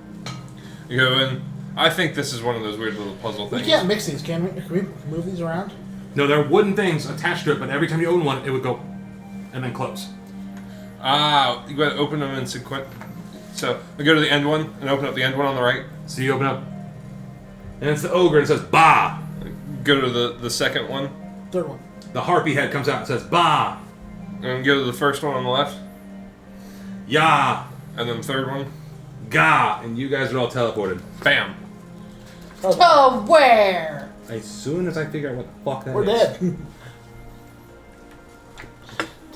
You go in. I think this is one of those weird little puzzle We things. can't mix these, can we? Can we move these around? No, there are wooden things attached to it, but every time you open one, it would go and then close. Ah, you gotta open them in sequence. So we go to the end one and open up the end one on the right. So you open up, and it's the ogre, and it says, Bah! Go to the second one, Third one. The harpy head comes out and says, Bah! and go to the first one on the left, Ya! and then the third one. Ga! And you guys are all teleported. Bam. To where? As soon as I figure out what the fuck that We're is. dead.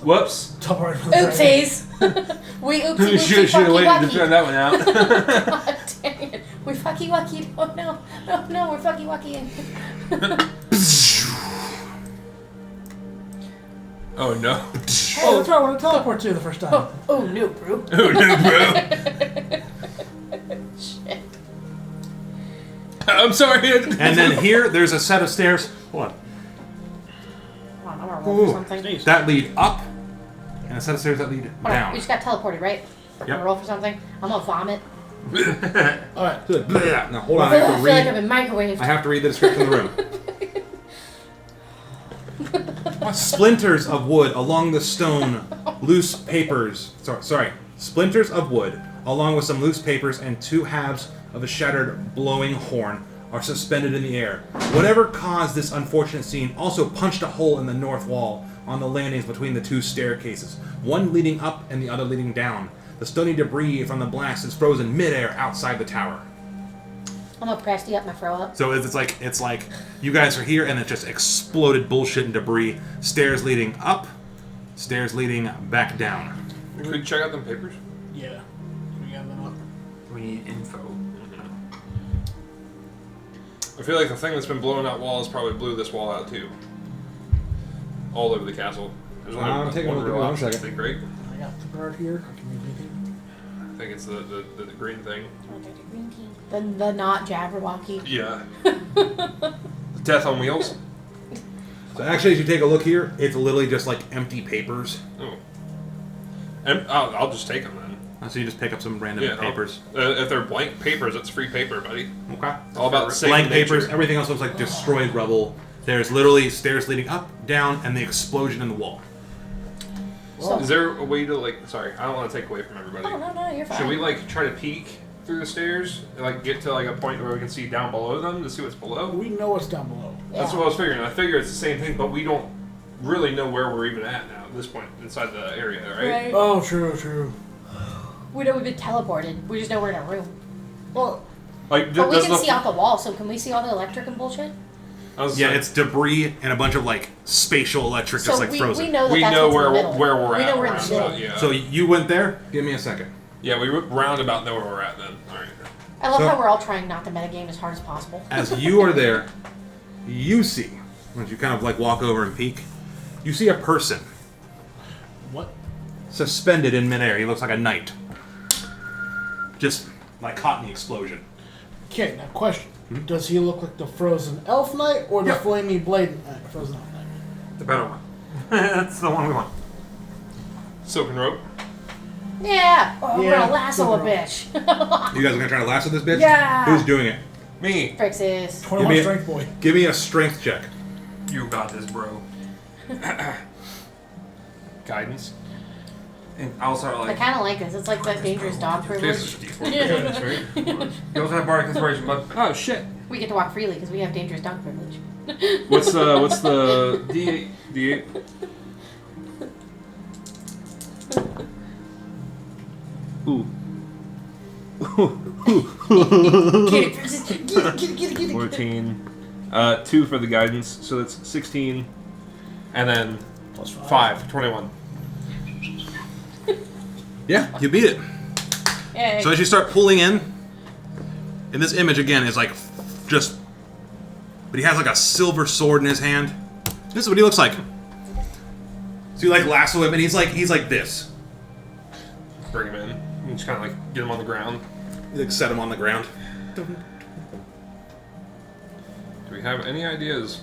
Whoops. Top right from the dragon. Oopsies. We oopsie Should oopsie have fucky waited to wucky. try that one out. God dang it. We're fucky wucky. Oh no. Oh no, we're fucky wuckying. Oh no. Oh, that's right. I want to teleport to you the first time. Oh no, bro. Oh no, bro. Shit. I'm sorry. And then here, there's a set of stairs. Hold on. Hold on, I'm gonna roll Ooh. for something. Jeez. That lead up, and a set of stairs that lead Hold on, down. we just got teleported, right? I'm gonna roll for something. I'm gonna vomit. All right. Good. Now hold on, I I have feel to like I've read. been microwaved. I have to read the description of the room. Splinters of wood along the stone, loose papers. Sorry, splinters of wood, along with some loose papers and 2 halves of a shattered blowing horn, are suspended in the air. Whatever caused this unfortunate scene also punched a hole in the north wall on the landings between the 2 staircases, one leading up and the other leading down. The stony debris from the blast is frozen midair outside the tower. I'm gonna press you up my throw up. So it's like you guys are here and it just exploded bullshit and debris. Stairs leading up, stairs leading back down. Could we check out them papers? Yeah. We got them up. We need info. I feel like the thing that's been blowing out walls probably blew this wall out too. All over the castle. There's only I'm taking a look at it. real 1 option. second. Be great. I got the guard here. I can move anything. I think it's the green thing. The not Jabberwocky. Yeah. Death on wheels. So actually, as you take a look here, it's literally just like empty papers. Oh. And I'll just take them then. So you just pick up some random Yeah, papers. If they're blank papers, it's free paper, buddy. Okay. All about saving Blank nature. papers. Everything else looks like destroyed rubble. There's literally stairs leading up, down, and the explosion in the wall. So, Is there a way to sorry, I don't want to take away from everybody. oh no, you're fine. Should we try to peek through the stairs and get to a point where we can see down below them to see what's below? We know what's down below. That's what I was figuring. I figure it's the same thing, but we don't really know where we're even at now at this point inside the area, right? Right. Oh, true. We know we've been teleported. We just know we're in a room. Well, But we does can see out the wall, so can we see all the electric and bullshit? Yeah, it's debris and a bunch of spatial electric So just frozen. we know that we that's know what's in the middle. where we're we at. know we're in the around middle. that, yeah. So you went there? Give me a second. Yeah, we roundabout know where we're at then. All right. I love So- how we're all trying not to metagame as hard as possible. As you are there, you see, once you kind of walk over and peek, you see a person what? suspended in midair. He looks like a knight. Just caught in the explosion. Okay, now question. Does he look like the frozen elf knight or the Yep. flamey blade frozen elf knight? The better one. That's the one we want. Silken rope. Yeah! Oh, we're Yeah, gonna lasso a so- bitch. You guys are gonna try to lasso this bitch? Yeah. Who's doing it? Me. Frixis. 21 me a- strength boy. Give me a strength check. You got this, bro. Guidance. And I also I kind of like this. It's like that dangerous dog privilege. This is D4 guidance, right? You also have bardic inspiration, but oh shit. We get to walk freely because we have dangerous dog privilege. What's the D8? D8. Ooh. Get it, Frixis. Get it. 14. 2 for the guidance, so that's 16. And then Plus 5, 21. Yeah, you beat it. Yay. So as you start pulling in, and this image again is just, but he has a silver sword in his hand. This is what he looks like. So you lasso him, and he's like this. Bring him in. And just kind of get him on the ground. You set him on the ground. Do we have any ideas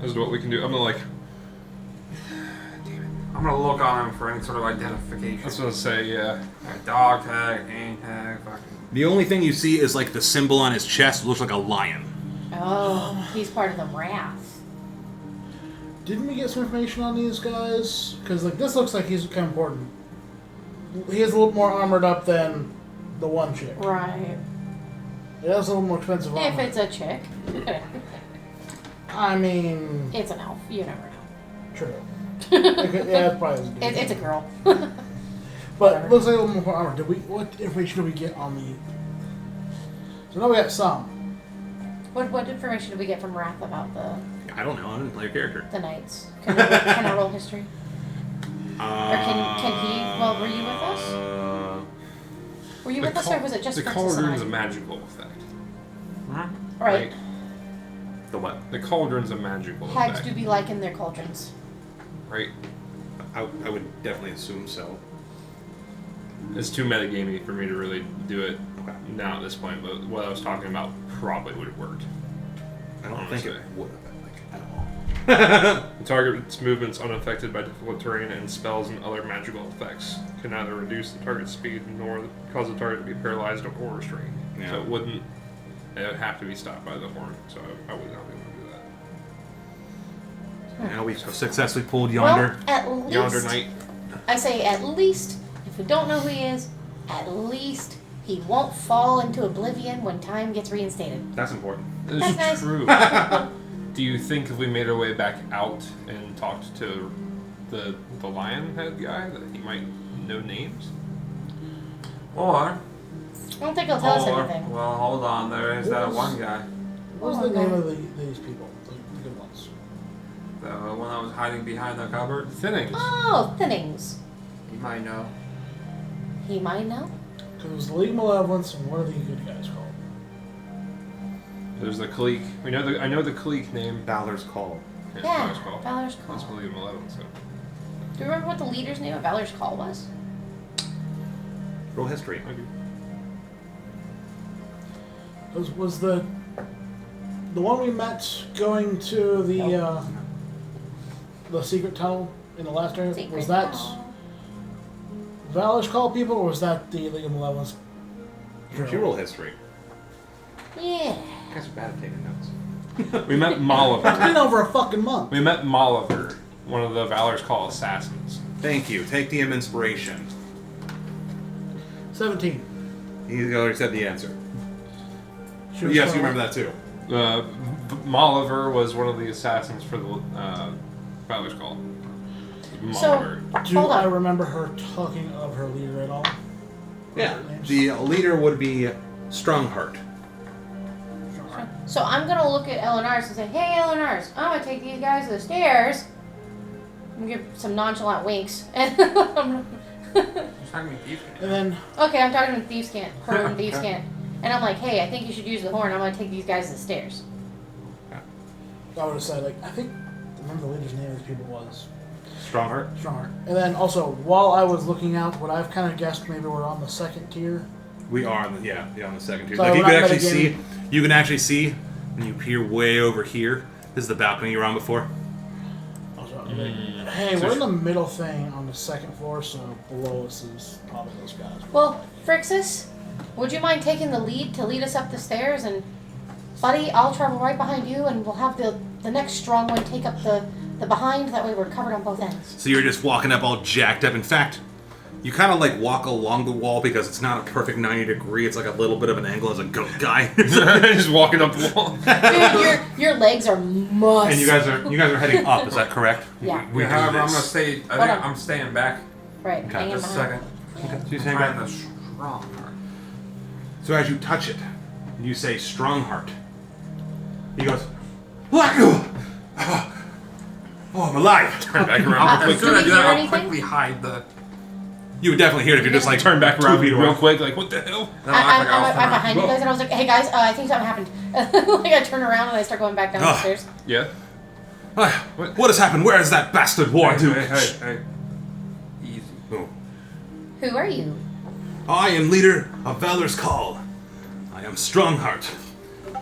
as to what we can do? I'm gonna I'm gonna look on him for any sort of identification. That's what I was say, yeah. Dog tag, name tag, fucking. The only thing you see is the symbol on his chest looks like a lion. Oh, he's part of the wrath. Didn't we get some information on these guys? Because this looks like he's kind of important. He is a little more armored up than the one chick. Right. It is a little more expensive If armor. it's a chick. I mean, It's an elf. You never know. true. Yeah, it probably is. It's a girl. But it looks like a little more armor. What information did we get on the? So now we got some. What information did we get from Wrath about I don't know. I didn't play your character. the knights? Can I roll history? Or can he? Well, were you with us? Were you with us, or was it just the Princess and cauldron's a I? magical effect? Right. The what? The cauldron's a magical Hags effect, do be like in their cauldrons. right? I would definitely assume so. It's too metagamey for me to really do it Okay. now at this point, but what I was talking about probably would have worked. I don't think it would have been like at all. The target's movement's unaffected by difficult terrain, and spells and other magical effects can neither reduce the target's speed nor cause the target to be paralyzed or restrained. Yeah. So it would have to be stopped by the horn, so I would not be able to do that. Now we've successfully pulled Yonder. Well, at least Yonder Knight. I say at least if we don't know who he is, at least he won't fall into oblivion when time gets reinstated. That's important. This That's is nice. true. Do you think if we made our way back out and talked to the lion head guy that he might know names? Or, I don't think he'll tell us anything. well, hold on. There is that one guy. What's Oh, the name okay. of these people? The good ones. The one that was hiding behind the cupboard. Thinnings. Oh, Thinnings. You might know. He might know. Because it was the League of Malevolence and what are the good guys called? There's the Kalik. I know the Kalik name. Valor's Call. Yeah, Valor's Call. Valor's That's Call. League of Malevolence. So. Do you remember what the leader's name of Valor's Call was? Roll history. I do. Was the one we met going to the secret tunnel in the last area? Secret Was that Call. Valor's Call people, or was that the League of Malevolence? You roll history. Yeah. You guys are bad at taking notes. We met It's Molliver. been over a fucking month. We met Molliver, one of the Valor's Call assassins. Thank you. Take the inspiration. 17. He already said the answer. She was Yes, from- you remember that too. Molliver was one of the assassins for the Valor's Call. So- Molliver. Do Hold on. I remember her talking of her leader at all? Yeah. Names? The leader would be Strongheart. So I'm gonna look at Elinars and say, "Hey, Elinars, I'm gonna take these guys to the stairs." I'm gonna give some nonchalant winks, and You're talking to Thief. And then okay, I'm talking to Thieves Cant, her and Thieves Cant, and I'm like, "Hey, I think you should use the horn. I'm gonna take these guys to the stairs." I would have said, like, I think, remember the leader's name of these people was Strongheart? Strongheart. And then also, while I was looking out, what I've kind of guessed maybe we're on the second tier. We are, on the, on the second tier. So Like you we're can not actually see, metagaming. you can actually see, when you peer way over here. This is the balcony you were on before. I was like, hey, we're in the middle thing on the second floor, so below us is probably those guys. Well, Frixus, would you mind taking the lead to lead us up the stairs? And, buddy, I'll travel right behind you, and we'll have the next strong one take up the behind. That way we're covered on both ends. So you're just walking up all jacked up. In fact, you kind of like walk along the wall because it's not a perfect 90 degree. It's like a little bit of an angle as a goat guy. Just walking up the wall. Dude, your legs are must. And you guys are heading up. Is that correct? Yeah. We do However, I'm this. gonna stay. I Hold think on. I'm staying back. right. Okay. Hanging Just a behind. second. Okay, so you I'm say trying back. the strong part. So as you touch it, you say Strongheart. He goes, "What? Oh, I'm alive." Turn back around real As quick. soon as I do hear that, I'll anything? quickly hide the. You would definitely hear it if you're just like Turn back 2 around feet real away. quick, like, what the hell? No, I I'm behind you guys, and I was like, "Hey guys, I think something happened." Like I turn around and I start going back down the Ugh. stairs. Yeah. Ah, what has happened? Where is that bastard war Hey, dude? hey. Easy. Oh. Who are you? I am leader of Valor's Call. I am Strongheart,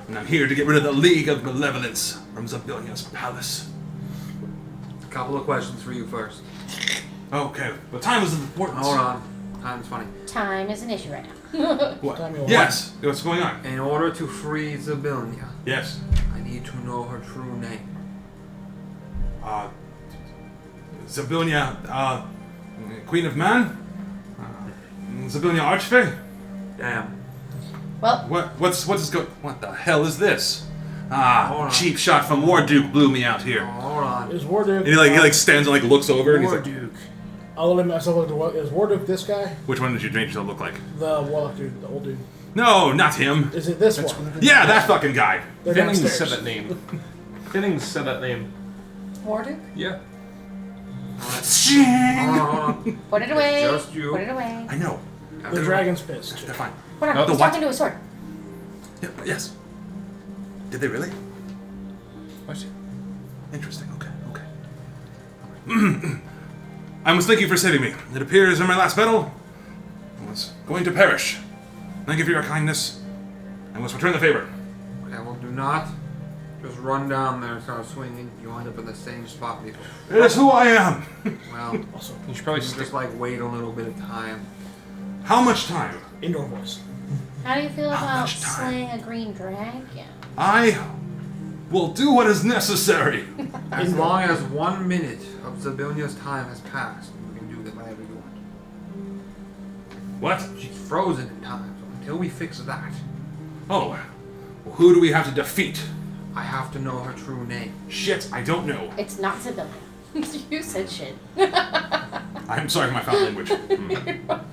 and I'm here to get rid of the League of Malevolence from Zabillion's palace. A couple of questions for you first. Okay, but time is of importance. Hold on. Time's funny. Time is an issue right now. What? Time you Yes. What's going on? In order to free Zabilnia, Yes. I need to know her true name. Zabillia, Queen of Man? Zabillia Archfey? Damn. Well, What's this go? What the hell is this? Hold Ah, on. cheap shot from Warduke blew me out Oh, here. hold on. Is Warduke? And he like stands and like looks over and he's like, Duke. I'll let myself look to what is Warduke. This guy, which one did you make yourself look like? the warlock dude, the old dude. No, not him. Is it this one? Yeah, that fucking guy. They're Finnings downstairs. said that name. Finnings said that name. Warduke? Yeah. Hold on. Put it away. Just you. Put it away. I know. The dragon's pissed. They're fine. Whatever. No, He's the what? talking to a sword. Yeah, yes. Did they really? What? Interesting. Okay. I must thank you for saving me. It appears in my last battle, I was going to perish. Thank you for your kindness. I must return the favor. Okay, well, do not just run down there and start swinging. You'll end up in the same spot before. It is who I am. Well, Also, You should probably you stick. just like wait a little bit of time. How much time? indoor voice. How do you feel How about much time? slaying a green dragon? I will do what is necessary. As long as 1 minute of Zabillion's time has passed, you can do whatever you want. What? She's frozen in time, so until we fix that, Oh. Well, who do we have to defeat? I have to know her true name. Shit, I don't know. It's not Sibylla. You said shit. I'm sorry for my foul language.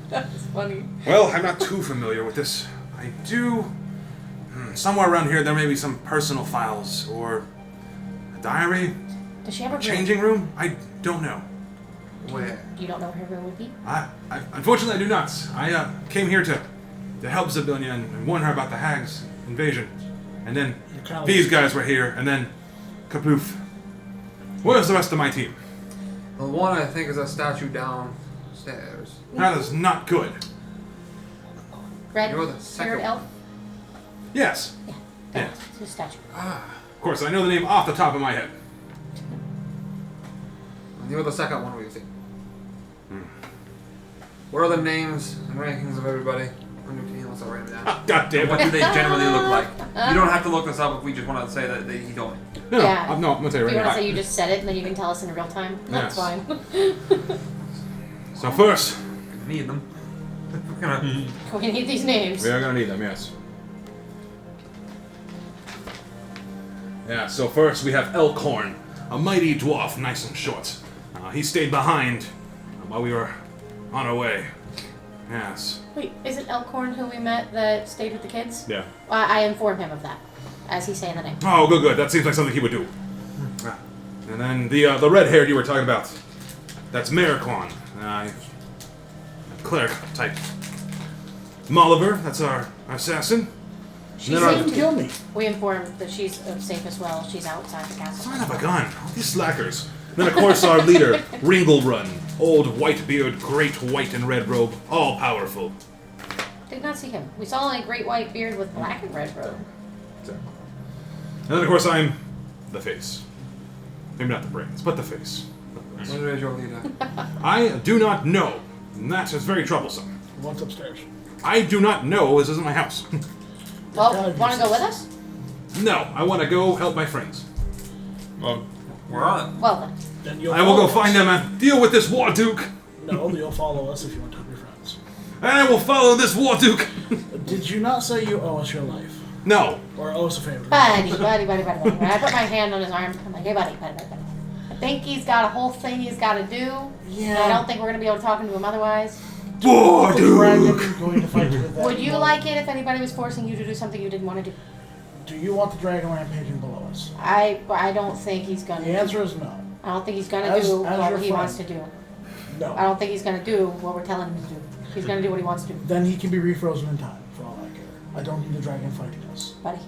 That's funny. Well, I'm not too familiar with this. I do. Somewhere around here, there may be some personal files or a diary, Does she have a room? changing room. I don't know. Where? You don't know where her room would be? I unfortunately, I do not. I came here to help Zabilia and warn her about the Hags invasion, and then You're kinda these like- guys were here, and then kapoof. Where's the rest of my team? The one I think is a statue downstairs. That is not good. Red You're the haired second elf? Yes, Yeah. Yeah. It's his statue. of course, I know the name off the top of my head. And you're the second one we've seen. What are the names and rankings of everybody on your team? Let's write them down. God damn What it! do they generally look like? You don't have to look this up if we just want to say that he told me. No, Yeah. no, I'm gonna tell you If you right want to now. say you just said it and then you can tell us in real time, that's Yes. fine. So first, Need them. We're gonna. We need these names. we are gonna need them. Yes. Yeah. So first we have Elkhorn, a mighty dwarf, nice and short. He stayed behind while we were on our way. Yes. Wait, is it Elkhorn who we met that stayed with the kids? Yeah. I informed him of that as he's saying the name. Oh, good, good. That seems like something he would do. Ah. And then the red-haired you were talking about. That's Mariquan, a cleric type. Molliver, that's our assassin. She's then our- safe You too. kill me. We informed that she's safe as well. She's outside the castle. Son of a gun. All these slackers. Then, of course, our leader, Ringlrun. Old white beard, great white and red robe, all powerful. Did not see him. We saw only a great white beard with black and red robe. And then, of course, I'm the face. Maybe not the brains, but the face. Where is your leader? I do not know. And that is very troublesome. One's upstairs. I do not know. This isn't my house. Well, God, want to you go with us? No, I want to go help my friends. Well, We're on it. Well then. Then you'll I will go follow find us. them and deal with this Warduke. No, you'll follow us if you want to help your friends. And I will follow this Warduke. Did you not say you owe us your life? No. Or owe us a favor? Buddy. I put my hand on his arm. I'm like, hey, buddy. I think he's got a whole thing he's got to do. And I don't think we're going to be able to talk to him otherwise. The Warduke. dragon going to fight you with that. Would you moment. like it if anybody was forcing you to do something you didn't want to do? Do you want the dragon rampaging below us? I don't think he's going The to. answer is no. I don't think he's going to As- do as what your he friend. wants to do. I No. don't think he's going to do what we're telling him to do. He's going to do what he wants to do. Then he can be refrozen in time, for all I care. I don't need the dragon fighting us. Buddy.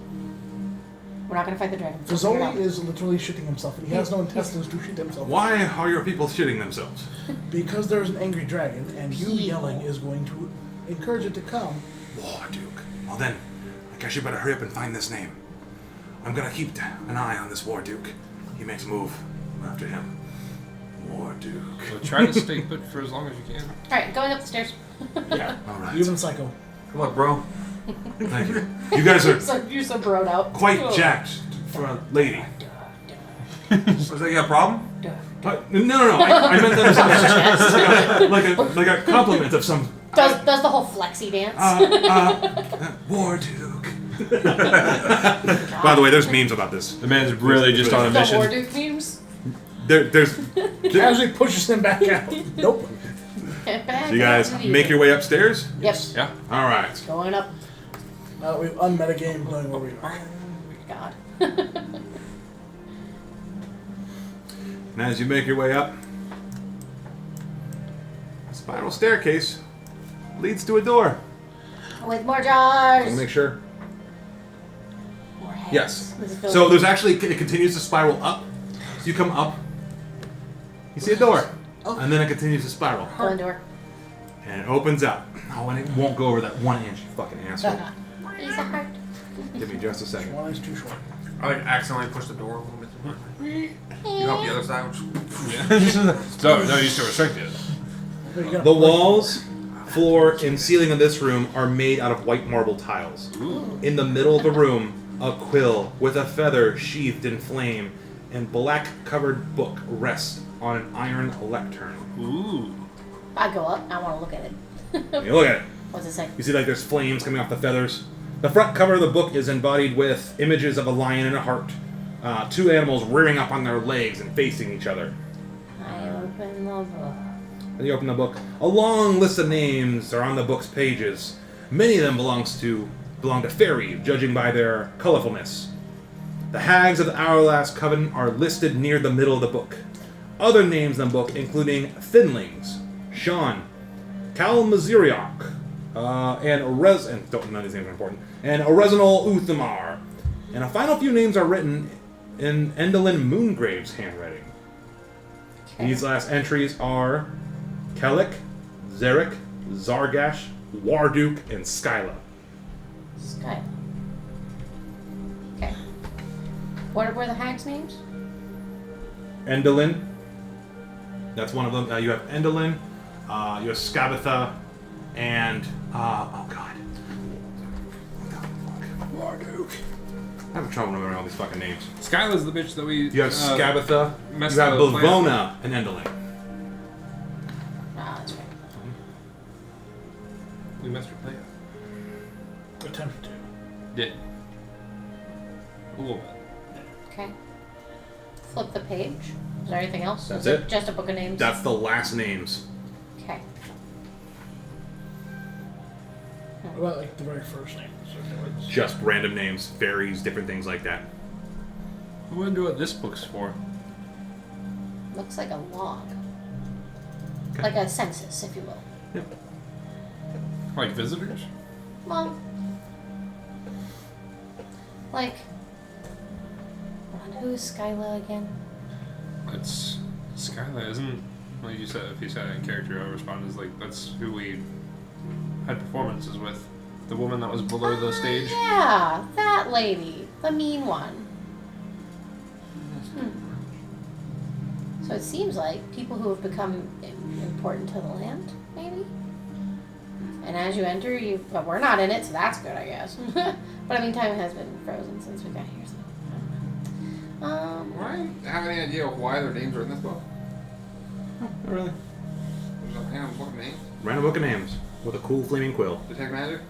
We're not going to fight the dragon. We'll figure it out. Fazoli is literally shitting himself, and he has no intestines to shit himself. Why are your people shitting themselves? Because there's an angry dragon, and you People. yelling is going to encourage it to come. Warduke. Well then, I guess you better hurry up and find this name. I'm gonna keep an eye on this Warduke. He makes a move. I'm after him. Warduke. so try to stay put for as long as you can. Alright, going up the stairs. Yeah. All right. Even Psycho. Good luck, bro. Thank you. You guys are You're so broed out. quite jacked for a lady. Was that you got a problem? No. I meant that as like a compliment of some Does the whole flexi dance? War Duke. By the way, there's memes about this. The man's really just on a the mission. War Duke memes. There's. Casually pushes them back out. Nope. You guys make your way upstairs. Yes. Yeah. All right. Going up. Now that we've unmeta game knowing where we are. God. And as you make your way up, a spiral staircase leads to a door. With more jars. Make sure. More heads. Yes. Does it feel So like- there's actually, it continues to spiral up. So you come up, you see a door, and then it continues to spiral. Open door. And it opens up. Oh, and it won't go over that 1 inch, you fucking asshole. He's a heart. Give me just a second. One is too short. I like accidentally pushed the door a little bit too much. You help the other side. So, no, you still restricted. There you go. The walls, floor, and ceiling of this room are made out of white marble tiles. Ooh. In the middle of the room, a quill with a feather sheathed in flame and black-covered book rests on an iron lectern. Ooh. I go up. I want to look at it. You look at it. What's it say? You see like there's flames coming off the feathers. The front cover of the book is embodied with images of a lion and a hart. Two animals rearing up on their legs and facing each other. I open the book. When you open the book, a long list of names are on the book's pages. Many of them belong to fairies, judging by their colorfulness. The hags of the Hourglass Coven are listed near the middle of the book. Other names in the book, including Finlings, Sean, Kalmaziriok, and none of these names are important, and Orezinal Uthamar. And a final few names are written in Endolin Moongrave's handwriting. Okay. These last entries are Kellic, Zarek, Zargash, Warduke, and Skyla. Sky. Okay. What were the hags' names? Endolin, that's one of them. You have Endolin, you have Skabatha, and oh god, Warduke. I'm having trouble remembering all these fucking names. Skyla's the bitch that we. You have Skabatha, you messed have the plan. Bavona, and Endolin. Ah, that's right. We messed her play up. Attempted to. Did. A little bit. Okay. Flip the page. Is there anything else? That's Is it. Just a book of names? That's the last names. Okay. What about like the very first name? Just random names, fairies, different things like that. I wonder what this book's for. Looks like a log. Okay. Like a census, if you will. Yep. Like visitors? Well, like, who is Skyla again? It's Skyla, isn't like you said? If you said it in character, I respond is like that's who we had performances with. The woman that was below the stage. Yeah, that lady, the mean one. So it seems like people who have become important to the land, maybe. And as you enter, well, we're not in it, so that's good, I guess. But I mean, time has been frozen since we got here, so I don't know. Right? Have any idea why their names are in this book? Not really. There's a random book of names. Random book of names with a cool flaming quill. Detect magic?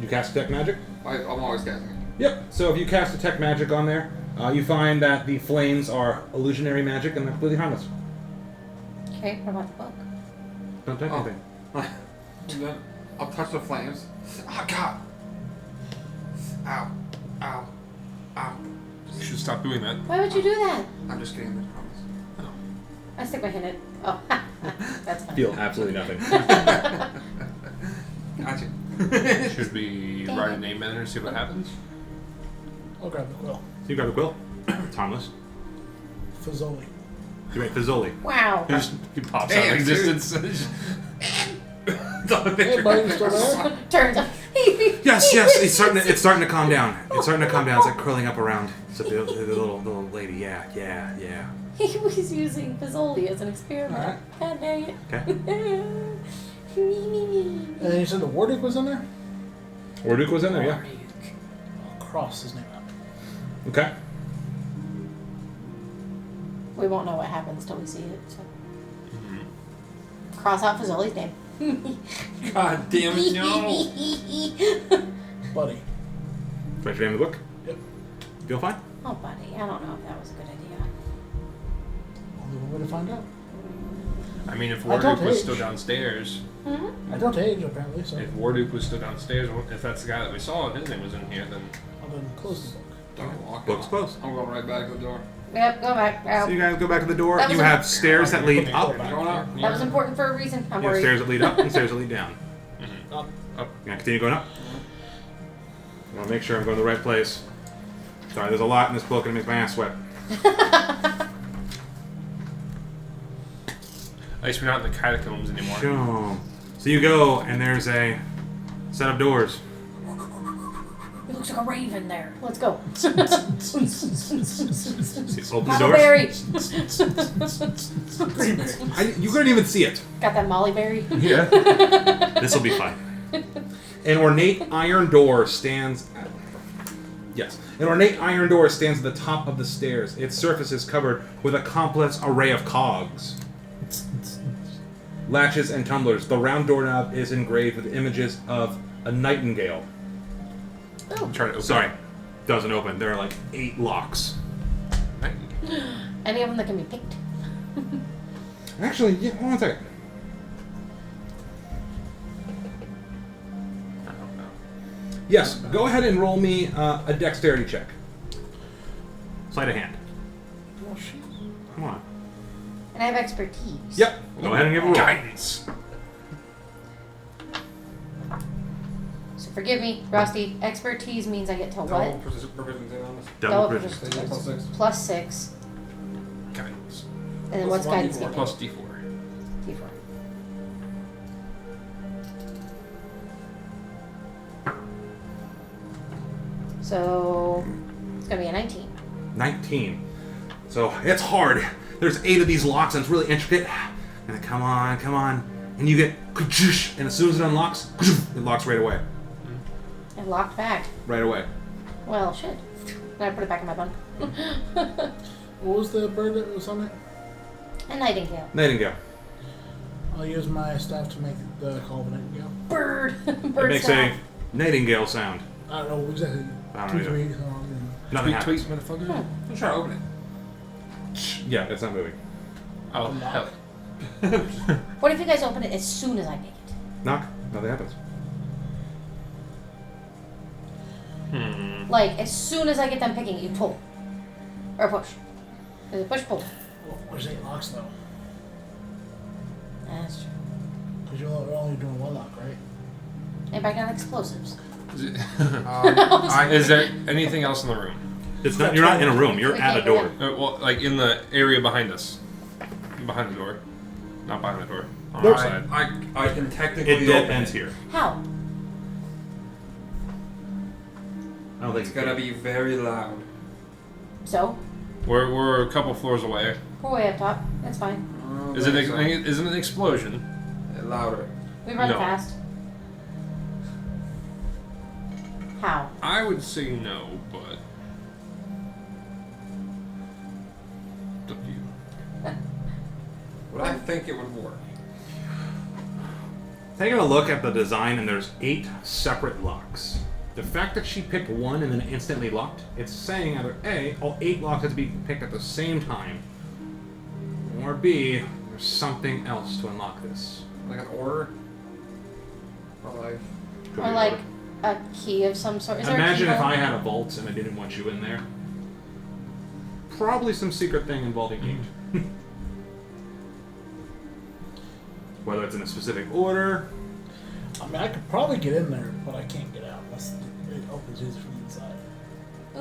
You cast Detect Magic? I'm always casting it. Yep. So if you cast Detect Magic on there, you find that the flames are illusionary magic and they're completely harmless. Okay, what about the book? Don't touch Oh. anything. And then I'll touch the flames. Oh god! Ow. Ow. Ow. You should stop doing that. Why would you do that? I'm just kidding, I promise. I stick my hand in. Oh, that's fine. Feel absolutely nothing. Gotcha. Should we write a name in there and see what happens? I'll grab the quill. So you grab the quill. It's harmless. Fazoli. You make Fazoli. Wow. He just he pops Damn, out of dude. existence. Hey, buddy, you still there? Turns out. Yes. It's starting to calm down. It's starting to calm down. It's like curling up around. So the little lady. Yeah. He was using Fazoli as an experiment. Alright. God dang it. Okay. And then you said the Warduke was in there? Warduke was in there. Yeah. I'll cross his name out. Okay. We won't know what happens till we see it. So. Cross out Fazoli's name. God damn it, no. Buddy. Write your name in the book. Yep. Feel fine? Oh, buddy, I don't know if that was a good idea. Only one way to find out. I mean, if I don't Warduke was age. still downstairs, Mm-hmm. I don't age, apparently, so if Warduke was still downstairs, if that's the guy that we saw and his name was in here, then I'll then close the book. Don't walk Book's out. closed. I'm going right back to the door. Yep, go back. Out. So you guys go back to the door. That was You a- have stairs that lead up. Going up. That was important for a reason. I'm You have worried. stairs that lead up and stairs that lead down. Up. Up. You gonna continue going up? I want to make sure I'm going to the right place. Sorry, there's a lot in this book and it makes my ass sweat. at least we're not in the catacombs anymore. Sure. So you go and there's a set of doors. It looks like a raven there. Let's go. So you open the door. Berry. You couldn't even see it. Got that Molly berry. Yeah. This will be fun. An ornate iron door stands. Yes. An ornate iron door stands at the top of the stairs. Its surface is covered with a complex array of cogs, latches, and tumblers. The round doorknob is engraved with images of a nightingale. Oh. Try to open Sorry, doesn't open. There are like 8 locks. it. Any of them that can be picked. Actually, yeah, hold on a second. I don't know. Yes, go ahead and roll me a dexterity check. Sleight of hand. Oh, shit. Come on. And I have expertise. Yep. Go ahead and give a roll. Guidance. So forgive me, Rusty. Expertise means I get to Double what? proficiency on this. Double Double proficiency. So you get +6. Plus 6. Guidance. And then Plus what's one guidance D4 give me? Plus D4. D4. So it's gonna be a 19. 19. So it's hard. There's 8 of these locks and it's really intricate. And then, come on, come on. And you get, and as soon as it unlocks, it locks right away. It locked back. Right away. Well, shit. Then I put it back in my bunk. What was the bird that was on it? A nightingale. Nightingale. I'll use my staff to make the call of a nightingale. Bird. It Bird makes staff. a nightingale sound. I don't know exactly. I don't know. Tweet, Nothing Tweet, happens. motherfucker. I'm trying to open it. Yeah, it's not moving. Oh, Unlock. hell. What if you guys open it as soon as I make it? Knock. Nothing happens. Like, as soon as I get them picking, you pull. Or push. Is it push, pull? Well, there's 8 locks though. That's true. Because you're only doing 1 lock, right? And back on explosives. Is, it- I is there anything else in the room? It's not. You're not in a room. You're We at a can't go door. in. Well, like in the area behind us. Behind the door. Not behind the door. On our side. I can technically It dead open ends it. here. How? I don't think It's gonna be very loud. So? We're a couple floors away. We're way up top. That's fine. Is it isn't it an explosion? Louder? We run No. fast. How? I would say no, but it's up to you. Would I think it would work? Taking a look at the design, and there's 8 separate locks. The fact that she picked one and then instantly locked, it's saying either A, all 8 locks have to be picked at the same time, or B, there's something else to unlock this. Like an order? Or like... Could be Or an like order. a key of some sort. Is there Imagine a key if hole? I had a vault and I didn't want you in there. Probably some secret thing involving gate. Whether it's in a specific order. I mean, I could probably get in there, but I can't get out. It opens easy from the inside.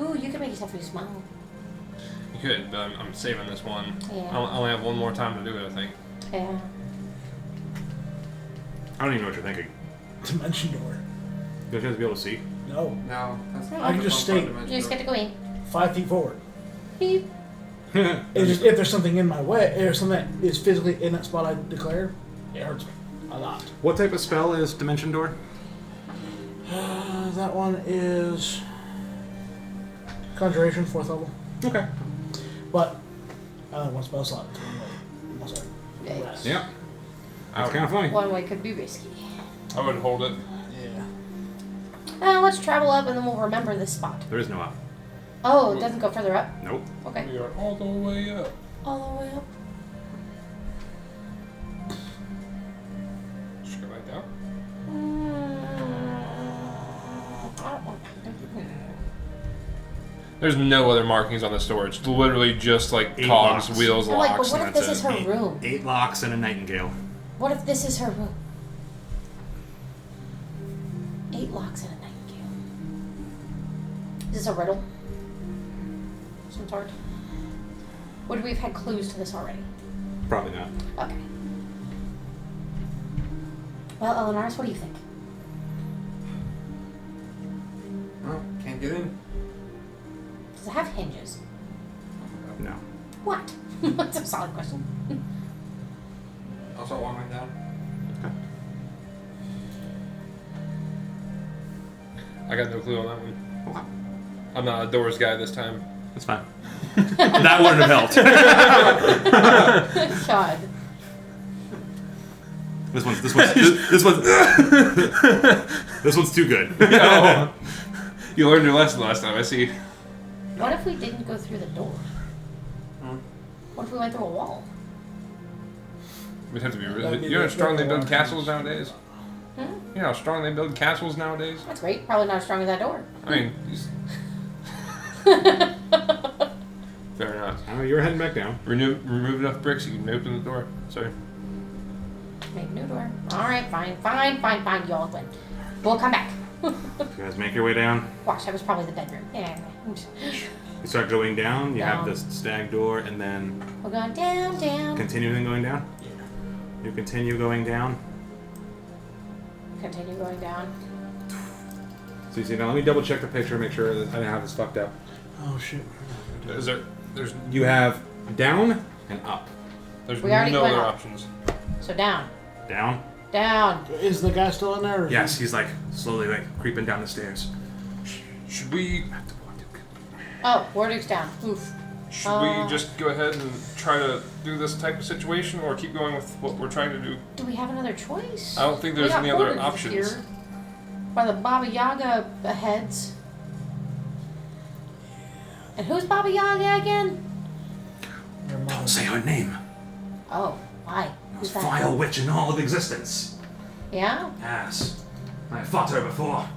Ooh, you can make yourself really small. You could, but I'm saving this one. Yeah. I only have one more time to do it, I think. Yeah. I don't even know what you're thinking. Dimension door. You guys be able to see? No. No, that's I can just stay- You just get to go in. 5 feet forward. Beep. It's just if there's something in my way, or something that is physically in that spot I declared, it hurts me a lot. What type of spell is Dimension Door? That one is Conjuration, 4th level. Okay. But I only have 1 spell slot. So I'm like, Yeah. rest. Yeah. That's kind of funny. One way could be risky. I would hold it. Yeah. Let's travel up and then we'll remember this spot. There is no up. Oh, it doesn't go further up? Nope. Okay. We are all the way up. All the way up. Just go back down. There's no other markings on this door. It's literally just like 8 cogs, locks. wheels, I'm like, but locks, what and if that's this is it. her room? 8 locks and a nightingale. What if this is her room? 8 locks and a nightingale. Is this a riddle? Some sort? Would we have had clues to this already? Probably not. Okay. Well, Elenaris, what do you think? Well, can't get in. Does it have hinges? No. What? That's a solid question. I'll start walking down. Okay. I got no clue on that one. Okay. I'm not a doors guy this time. That's fine. That wouldn't have helped. God. This one's this one's too good. Oh. You learned your lesson last time, I see. What if we didn't go through the door? Hmm? What if we went through a wall? We'd have to be That'd really. be You know how the- strong they build the- castles nowadays? Hmm? You know how strong they build castles nowadays? That's great. Probably not as strong as that door. I mean, fair enough. Oh, you're heading back down. Remove enough bricks, you can open the door. Sorry. Make a new door. Alright, fine. Y'all win. We'll come back. You guys make your way down. Watch, that was probably the bedroom. Yeah. You start going down. You have Down. this stag door, and then We're going down. continuing going down. You continue going down. Continue going down. So you see now. Let me double check the picture, make sure that I didn't have this fucked up. Oh shit. There's You have down and up. there's We already no went other up. options. So down. Down. Down. Is the guy still in there? Or is Yes, he's like slowly like creeping down the stairs. Should we Oh, Warduke's down. Oof. we just go ahead and try to do this type of situation, or keep going with what we're trying to do? Do we have another choice? I don't think there's We got any other Warduke options. Here by the Baba Yaga heads. And who's Baba Yaga again? Your mother? Don't say her name. Oh, why? Most Who's that? vile witch in all of existence. Yeah? Yes. I fought her before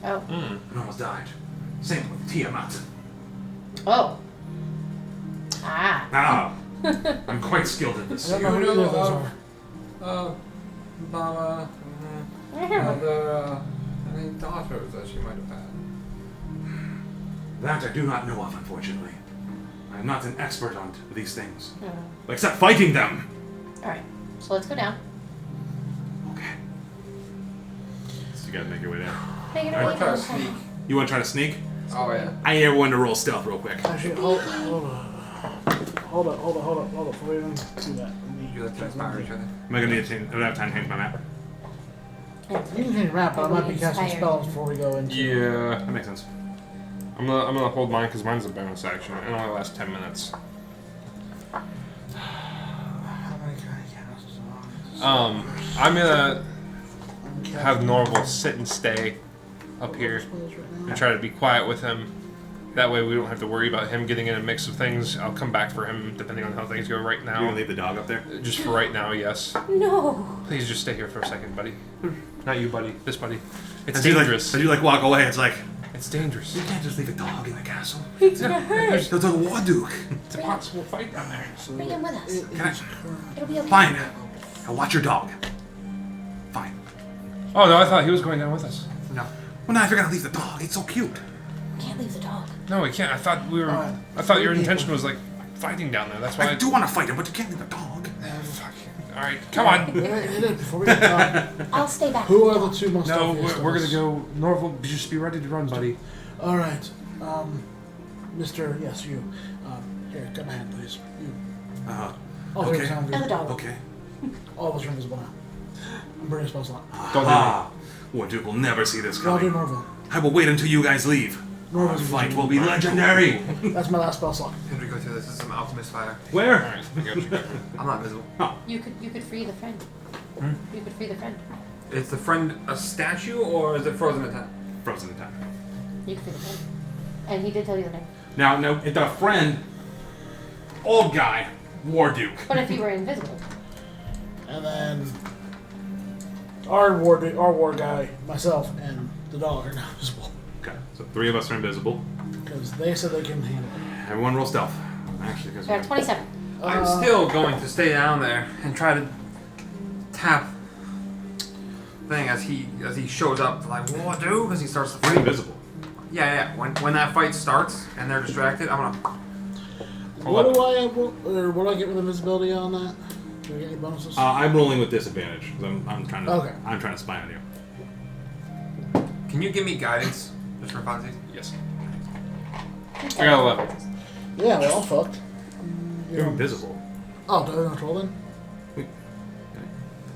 Oh. and almost died. Same with Tiamat. Oh. Ah. Now, I'm quite skilled at this. I don't know who You either know, of those are. Mama, other, any daughters that she might have had. That I do not know of, unfortunately. I'm not an expert on these things. Hmm. Except fighting them. Alright. So let's go down. Okay. So you gotta make your way down. Make it Alright. away Try to from sneak. You wanna try to sneak? Oh yeah. I need everyone to roll stealth real quick. Actually, hold on. Hold up. Before we even do that. You like to inspire each other. Am I gonna need to change? I don't have time to change my map. You can change wrap, but I might be casting Inspired. spells before we go into. Yeah, That makes sense. I'm gonna hold mine because mine's a bonus action. It only lasts 10 minutes. How many can I cast? I'm gonna I'm casting have Norval sit and stay up here spells right now. and try to be quiet with him. That way we don't have to worry about him getting in a mix of things. I'll come back for him depending on how things go right You're gonna now. leave the dog up there? Just for right now, yes. No. Please just stay here for a second, buddy. Not you, buddy. This buddy. It's As you, dangerous. as you walk away, it's like, It's dangerous. you can't just leave a dog in the castle. He's gonna hurt. There's a Warduke. It's a possible fight down there. Bring him with us. It Can I- is current. It'll be okay. Fine. Now watch your dog. Fine. Oh no, I thought he was going down with us. No. Well, now if you're gonna leave the dog, it's so cute. Can't leave the dog. No, we can't. I thought we were. Alright. I thought your Three intention people. was like fighting down there. That's why. I do want to fight him, but you can't leave the dog. Fuck. All right, come on. Before we get done, I'll stay back. who with are the dog. two most No, stealthiest we're of gonna us? go. Norval, just be ready to run, buddy. All right, Mr. Yes, you. Here, cut my hand, please. You. All three of us are And the invisible. dog. Okay. All of us are invisible now. I'm burning spell slot. Don't do Ah, Warduke will never see this I'll do coming. Norval. I will wait until you guys leave. Our Norval's fight invisible. will be legendary. That's my last spell slot. Henry, go to this. This is some alchemist fire. Where? Alright, I got you. I'm not visible. You could free the friend. You could free the friend. Is the friend a statue or is it frozen in time? Frozen in time. You could free the friend. And he did tell you the name. Now, no, the friend, old guy, War Duke. But if you were invisible. And then our war guy, myself, and the dog are now invisible. Okay, so 3 of us are invisible. Because they said they can handle it. Everyone roll stealth. Actually, because We got 27. I'm still going to stay down there and try to tap thing as he shows up. Like, what do? Because he starts to you're fight. invisible. Yeah. When that fight starts and they're distracted, I'm gonna. What do I get with invisibility on that? Do I get any bonuses? I'm rolling with disadvantage because I'm trying to. Okay. I'm trying to spy on you. Can you give me guidance just for funsies? Yes. I got 11. Yeah, we're all fucked. You're invisible. Oh, do I not roll then?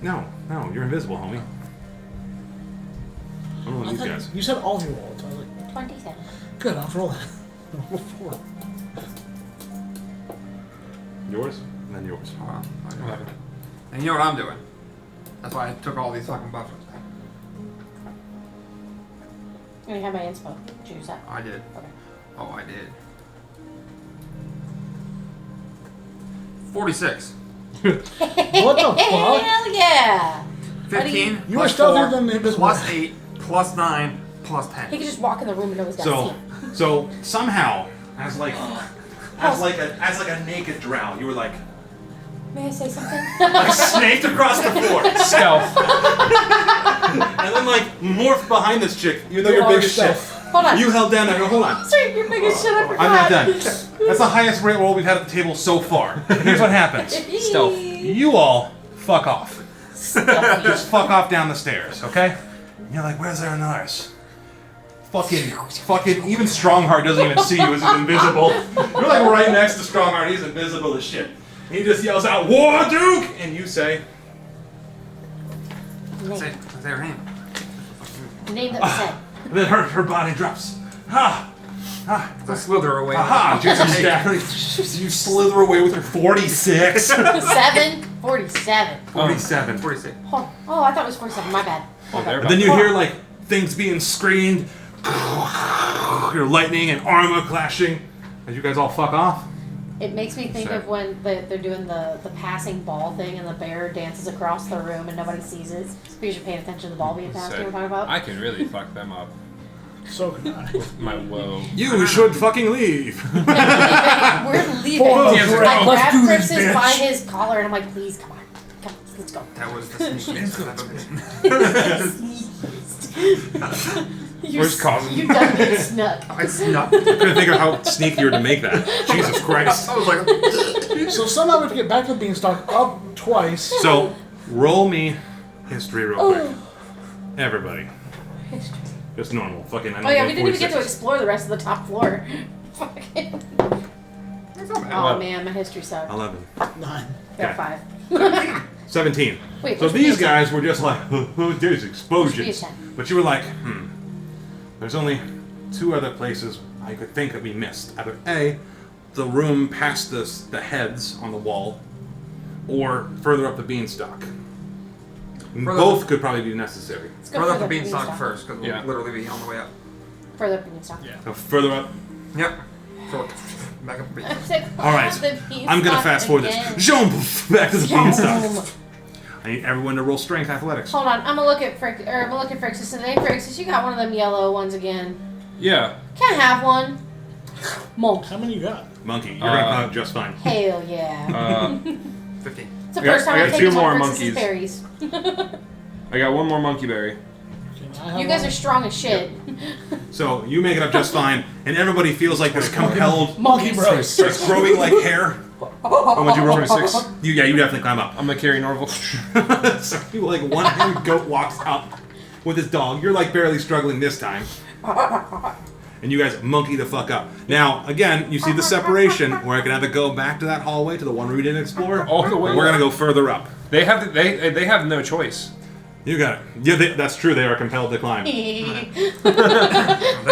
No, you're invisible, homie. I'm rolling these guys. You said all of you rolled, so I was like, 27. good, I'll roll that. Roll 4. Yours, and then yours. Hold on. 11. And you know what I'm doing? That's why I took all these fucking buffers. And you have my inspo. Did you use that? I did. Okay. Oh, I did. 46. What the fuck? Hell yeah! 15. You were plus stealthier 4, than invisible. plus 8, plus 9, plus 10. He could just walk in the room and no one's got So, to see. so somehow, as like a naked drow, you were like May I say something? snaked across the floor, Stealth. and then like morphed behind this chick, even though you're big as shit. Hold on. You held down there. Hold on. Sorry, you're big as shit. I forgot. I'm not done. That's the highest rate roll we've had at the table so far. And here's what happens. Stealth. You all fuck off. Stealthy. Just fuck off down the stairs, okay? And you're like, where's Aranars? Fucking, even Strongheart doesn't even see you as he's invisible. You're like right next to Strongheart, he's invisible as shit. And he just yells out, War Duke! And you say, Say her name. Name that was said. and then her body drops. So slither away. Aha! You slither away with your 46. 7? 47. 47. 46. Oh, I thought it was 47. My bad. Oh, they're And about then you to- hear like things being screamed, your lightning and armor clashing as you guys all fuck off. It makes me think of when they're doing the passing ball thing and the bear dances across the room and nobody sees it because you're paying attention to the ball being passed. You know what I'm talking about? I can really fuck them up. So can I. My woe. You should fucking leave. We're leaving. Oh, Yes, I let's grab do this, Cripsis by bitch. his collar and I'm like, please, come on, let's go. That was the sneakiest I've ever been. Where's Cosmo? You done been snuck. I snuck. I'm trying to think of how sneaky you were to make that. Jesus Christ. I was like, So somehow we have to get back to the beanstalk up twice. So, roll me history real quick. Everybody. History. Just normal. Fucking, I Oh yeah, we didn't even get to 46. explore the rest of the top floor. Fucking. that's not bad. Oh man, my history sucked. 11. 9. Got Okay. 5. 17. Wait, So which these one is guys were just like, there's explosions. Which one is 10? But you were like, there's only 2 other places I could think that we missed. Either A, the room past the heads on the wall, or further up the beanstalk. Both could probably be necessary. Let's go Further up further the beanstalk first, because Yeah. we'll literally be on the way up. Further up the beanstalk. Yeah. So further up. Yep. So, back up the beanstalk. All right, I'm gonna fast forward this. Jump back to the beanstalk. I need everyone to roll strength athletics. Hold on, I'm gonna look at Frixis today. Frixis, you got one of them yellow ones again. Yeah. Can't have one. Monkey. How many you got? Monkey, you're gonna come out just fine. Hell yeah. 15. It's the I got- first time I got I've 2 taken more one of Frixis' monkeys. berries. I got 1 more monkey berry. Can I have You guys one? are strong as shit. So you make it up just fine, and everybody feels like this compelled. Monkey bros. Starts growing like hair. How much you roll? 26. You definitely climb up. I'm gonna carry Norval. So you like one goat walks up with his dog. You're like barely struggling this time. And you guys monkey the fuck up. Now, again, you see the separation where I can either go back to that hallway to the one we didn't explore, All the way or we're up. gonna go further up. They have they have no choice. You got it. Yeah, that's true. They are compelled to climb. They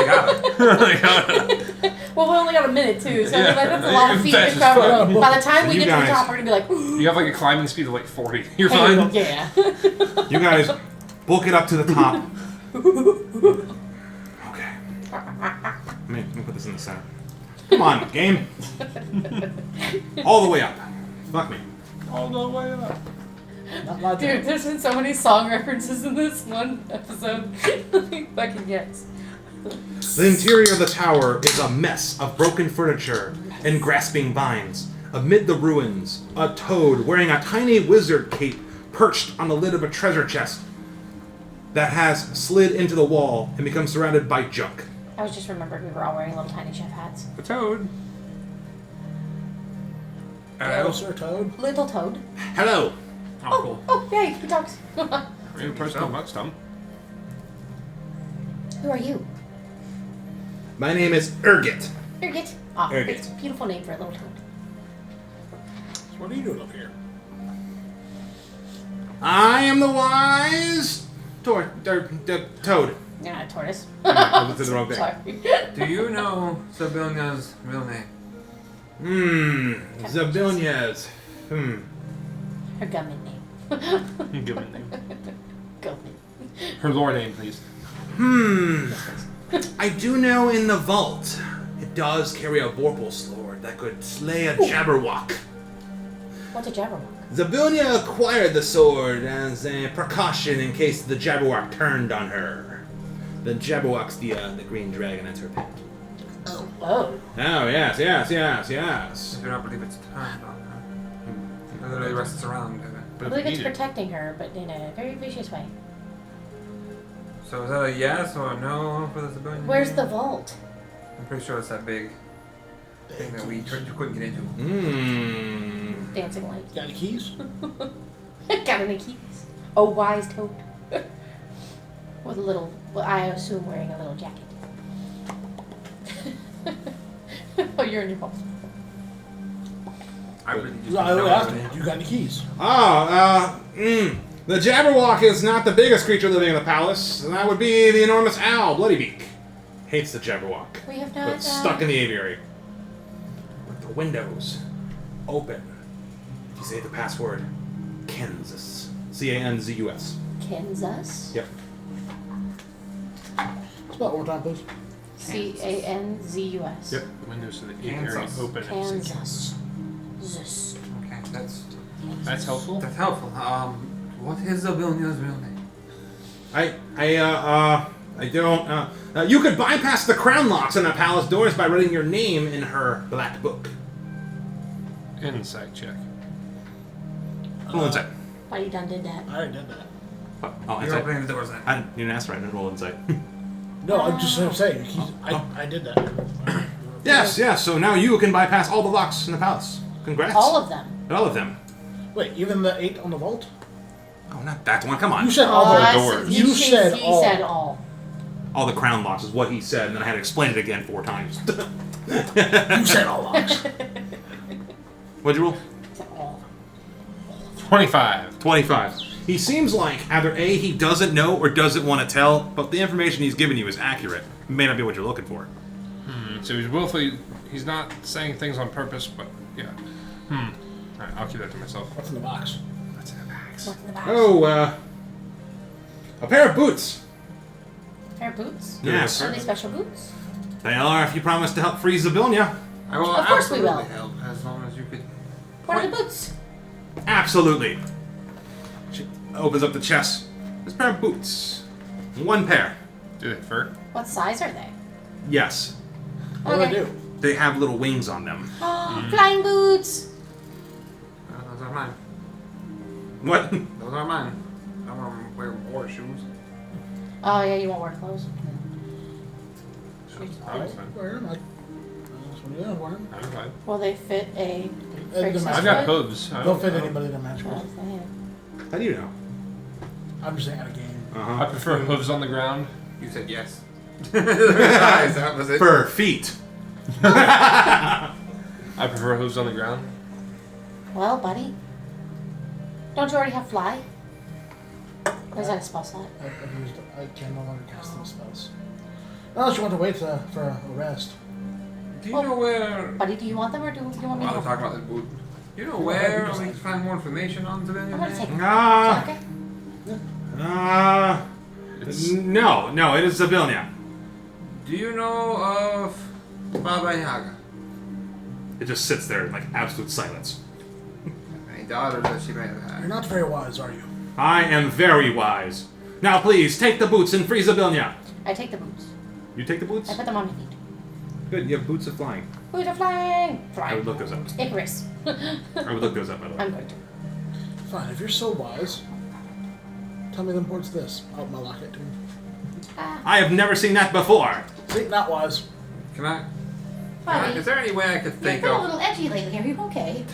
got it. Well, we only got a minute too, so I mean, like, that's a lot of feet That's to just cover. fun. By the time So we you get to the guys- top, we're gonna be like, You have like a climbing speed of like 40. You're hey, fine. yeah. You guys book it up to the top. Okay. Let me put this in the center. Come on, game. All the way up. Fuck me. All the way up. Not my Dude, turn. there's been so many song references in this one episode. Fucking yes. The interior of the tower is a mess of broken furniture and grasping vines. Amid the ruins, a toad wearing a tiny wizard cape perched on the lid of a treasure chest that has slid into the wall and become surrounded by junk. I was just remembered we were all wearing little tiny chef hats. The toad. Hello, Sir Toad. Little toad. Hello. Oh, cool. Oh, yay, he talks. Real personal bucks, Tom. Who are you? My name is Urgit. Urgit. Ah, Urgit. it's a beautiful name for a little toad. So what are you doing up here? I am the wise toad. You're not a tortoise. I looked at the wrong thing. Sorry. Do you know Sabina's real name? Zabilnias. Her government name. Given name. Government. Her lore name, please. I do know in the vault, it does carry a Vorpal sword that could slay a Jabberwock. What's a jabberwock? Zabilnia acquired the sword as a precaution in case the Jabberwock turned on her. The Jabberwock's the green dragon at her pet. Oh. Oh, yes. I do not believe it's turned on her. It literally rests around. I believe it's protecting her, but in a very vicious way. So is that a yes or a no for the Sabina? Where's the vault? I'm pretty sure it's that big thing that we couldn't get into. Dancing lights. Got any keys? Got any keys? Oh, wise toad. With a little, well, I assume wearing a little jacket. Oh, you're in your vault. I really just No, I don't know asked what it him. is. You got any keys? The Jabberwock is not the biggest creature living in the palace. And that would be the enormous owl, Bloodybeak. Hates the Jabberwock. We have But not. stuck in the aviary. With the windows open. If you say the password, Kansas. Canzus. Kansas. Yep. Spell it one more time, please. Canzus. Yep. The windows to the Kansas. aviary open. Kansas. Zus. Okay, That's helpful. that's helpful. What is Sabina's real name? I don't, you could bypass the crown locks on the palace doors by writing your name in her black book. Insight check. Roll insight. Why you done did that? I already did that. Oh, You're insight. opening the doors then. I didn't ask right. I didn't roll insight. No, I'm just saying. I did that. Yes. So now you can bypass all the locks in the palace. Congrats. All of them. All of them. Wait, even the 8 on the vault? Oh, not that one. Come on. You said all Oh, the I doors. see. You said he all. said all. All the crown locks is what he said, and then I had to explain it again 4 times. You said all locks. What'd you roll? He said all. 25. 25. He seems like either A, he doesn't know or doesn't want to tell, but the information he's giving you is accurate. It may not be what you're looking for. So he's willfully. He's not saying things on purpose, but yeah. Alright, I'll keep that to myself. What's in the box? What's in the box? What's in the box? Oh, a pair of boots. Pair of boots? Yes. Are they special boots? They are if you promise to help free Zabilnia. I will Of course we absolutely will. help as long as you could. What are the boots? Absolutely. She opens up the chest. This pair of boots. 1 pair. Do they fur? What size are they? Yes. What do I do? They have little wings on them. Oh, flying boots! Those are mine. What? Those are mine. I want to wear war shoes. Oh, yeah, you won't wear clothes. I'm fine. Wear them. Yeah, wear them. I'm fine. Will they fit a the Frank's match- I've got foot? hooves. I Don't fit I anybody to match Oh, with. yeah. How do you know? I'm just saying out of game. I prefer hooves on the ground. You said yes. Size, that was it. For feet. I prefer hooves on the ground. Well, buddy. Don't you already have fly? Or is that a spell slot? I can no longer cast those spells. Unless you want to wait for a rest. Do you know where? Buddy, do you want them or do you want me While to? we're talking about this boot, do you know where we can find more information on the I'm gonna take man? it. Ah, Okay. no, it is Zabilnia. Do you know of Baba Yaga? It just sits there in like absolute silence. Any daughters that she may have You're had? not very wise, are you? I am very wise. Now please, take the boots and free Zabilnia. I take the boots. You take the boots? I put them on your feet. Good, you have boots of flying. Boots are flying. I Flying. would look those up. Icarus. I would look those up, by the way. I'm going to. Fine, if you're so wise, tell me the importance of this. I'll lock it to him. I have never seen that before. See, not wise. Can I? Buddy, Is there any way I could you've think been a of little edgy lately. Are you okay?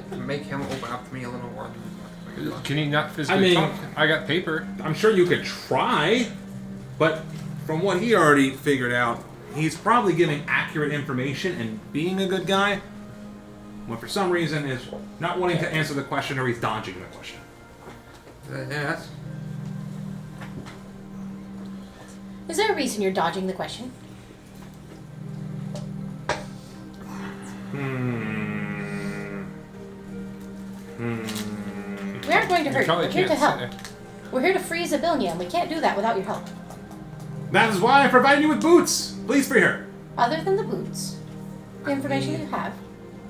to make him open up to me a little more? Can you not physically I mean- talk? I got paper. I'm sure you could try, but from what he already figured out, he's probably giving accurate information and being a good guy, when for some reason is not wanting to answer the question or he's dodging the question. Yes. Is there a reason you're dodging the question? We aren't going to You hurt you. probably We're here to can't help. say. We're here to free Zabilnia, and we can't do that without your help. That is why I provided you with boots. Please free her. Other than the boots, the information that you have.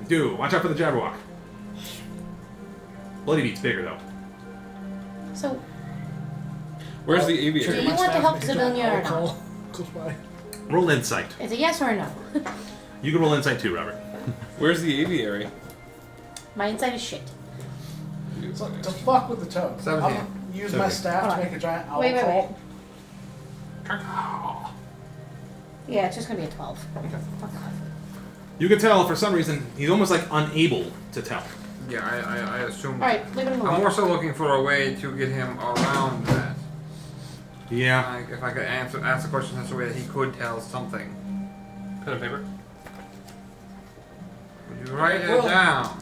Do watch out for the Jabberwock. Bloody Beat's bigger though. So, Where's the Do aviary? you want to help Zabilnia or not? Close by. Roll insight. it's a yes or a no. You can roll insight too, Robert. Where's the aviary? My insight is shit. So, to fuck with the toad. 17. I'll use my staff Hold to on. make a giant owl Wait. crawl. Yeah, it's just gonna be a 12. Fuck off. You can tell for some reason he's almost like unable to tell. Yeah, I assume. Alright, leave it I'm alone. more so looking for a way to get him around that. Yeah. Like, if I could ask the question in such a way that he could tell something. Pen and paper. Would you write it Well- down?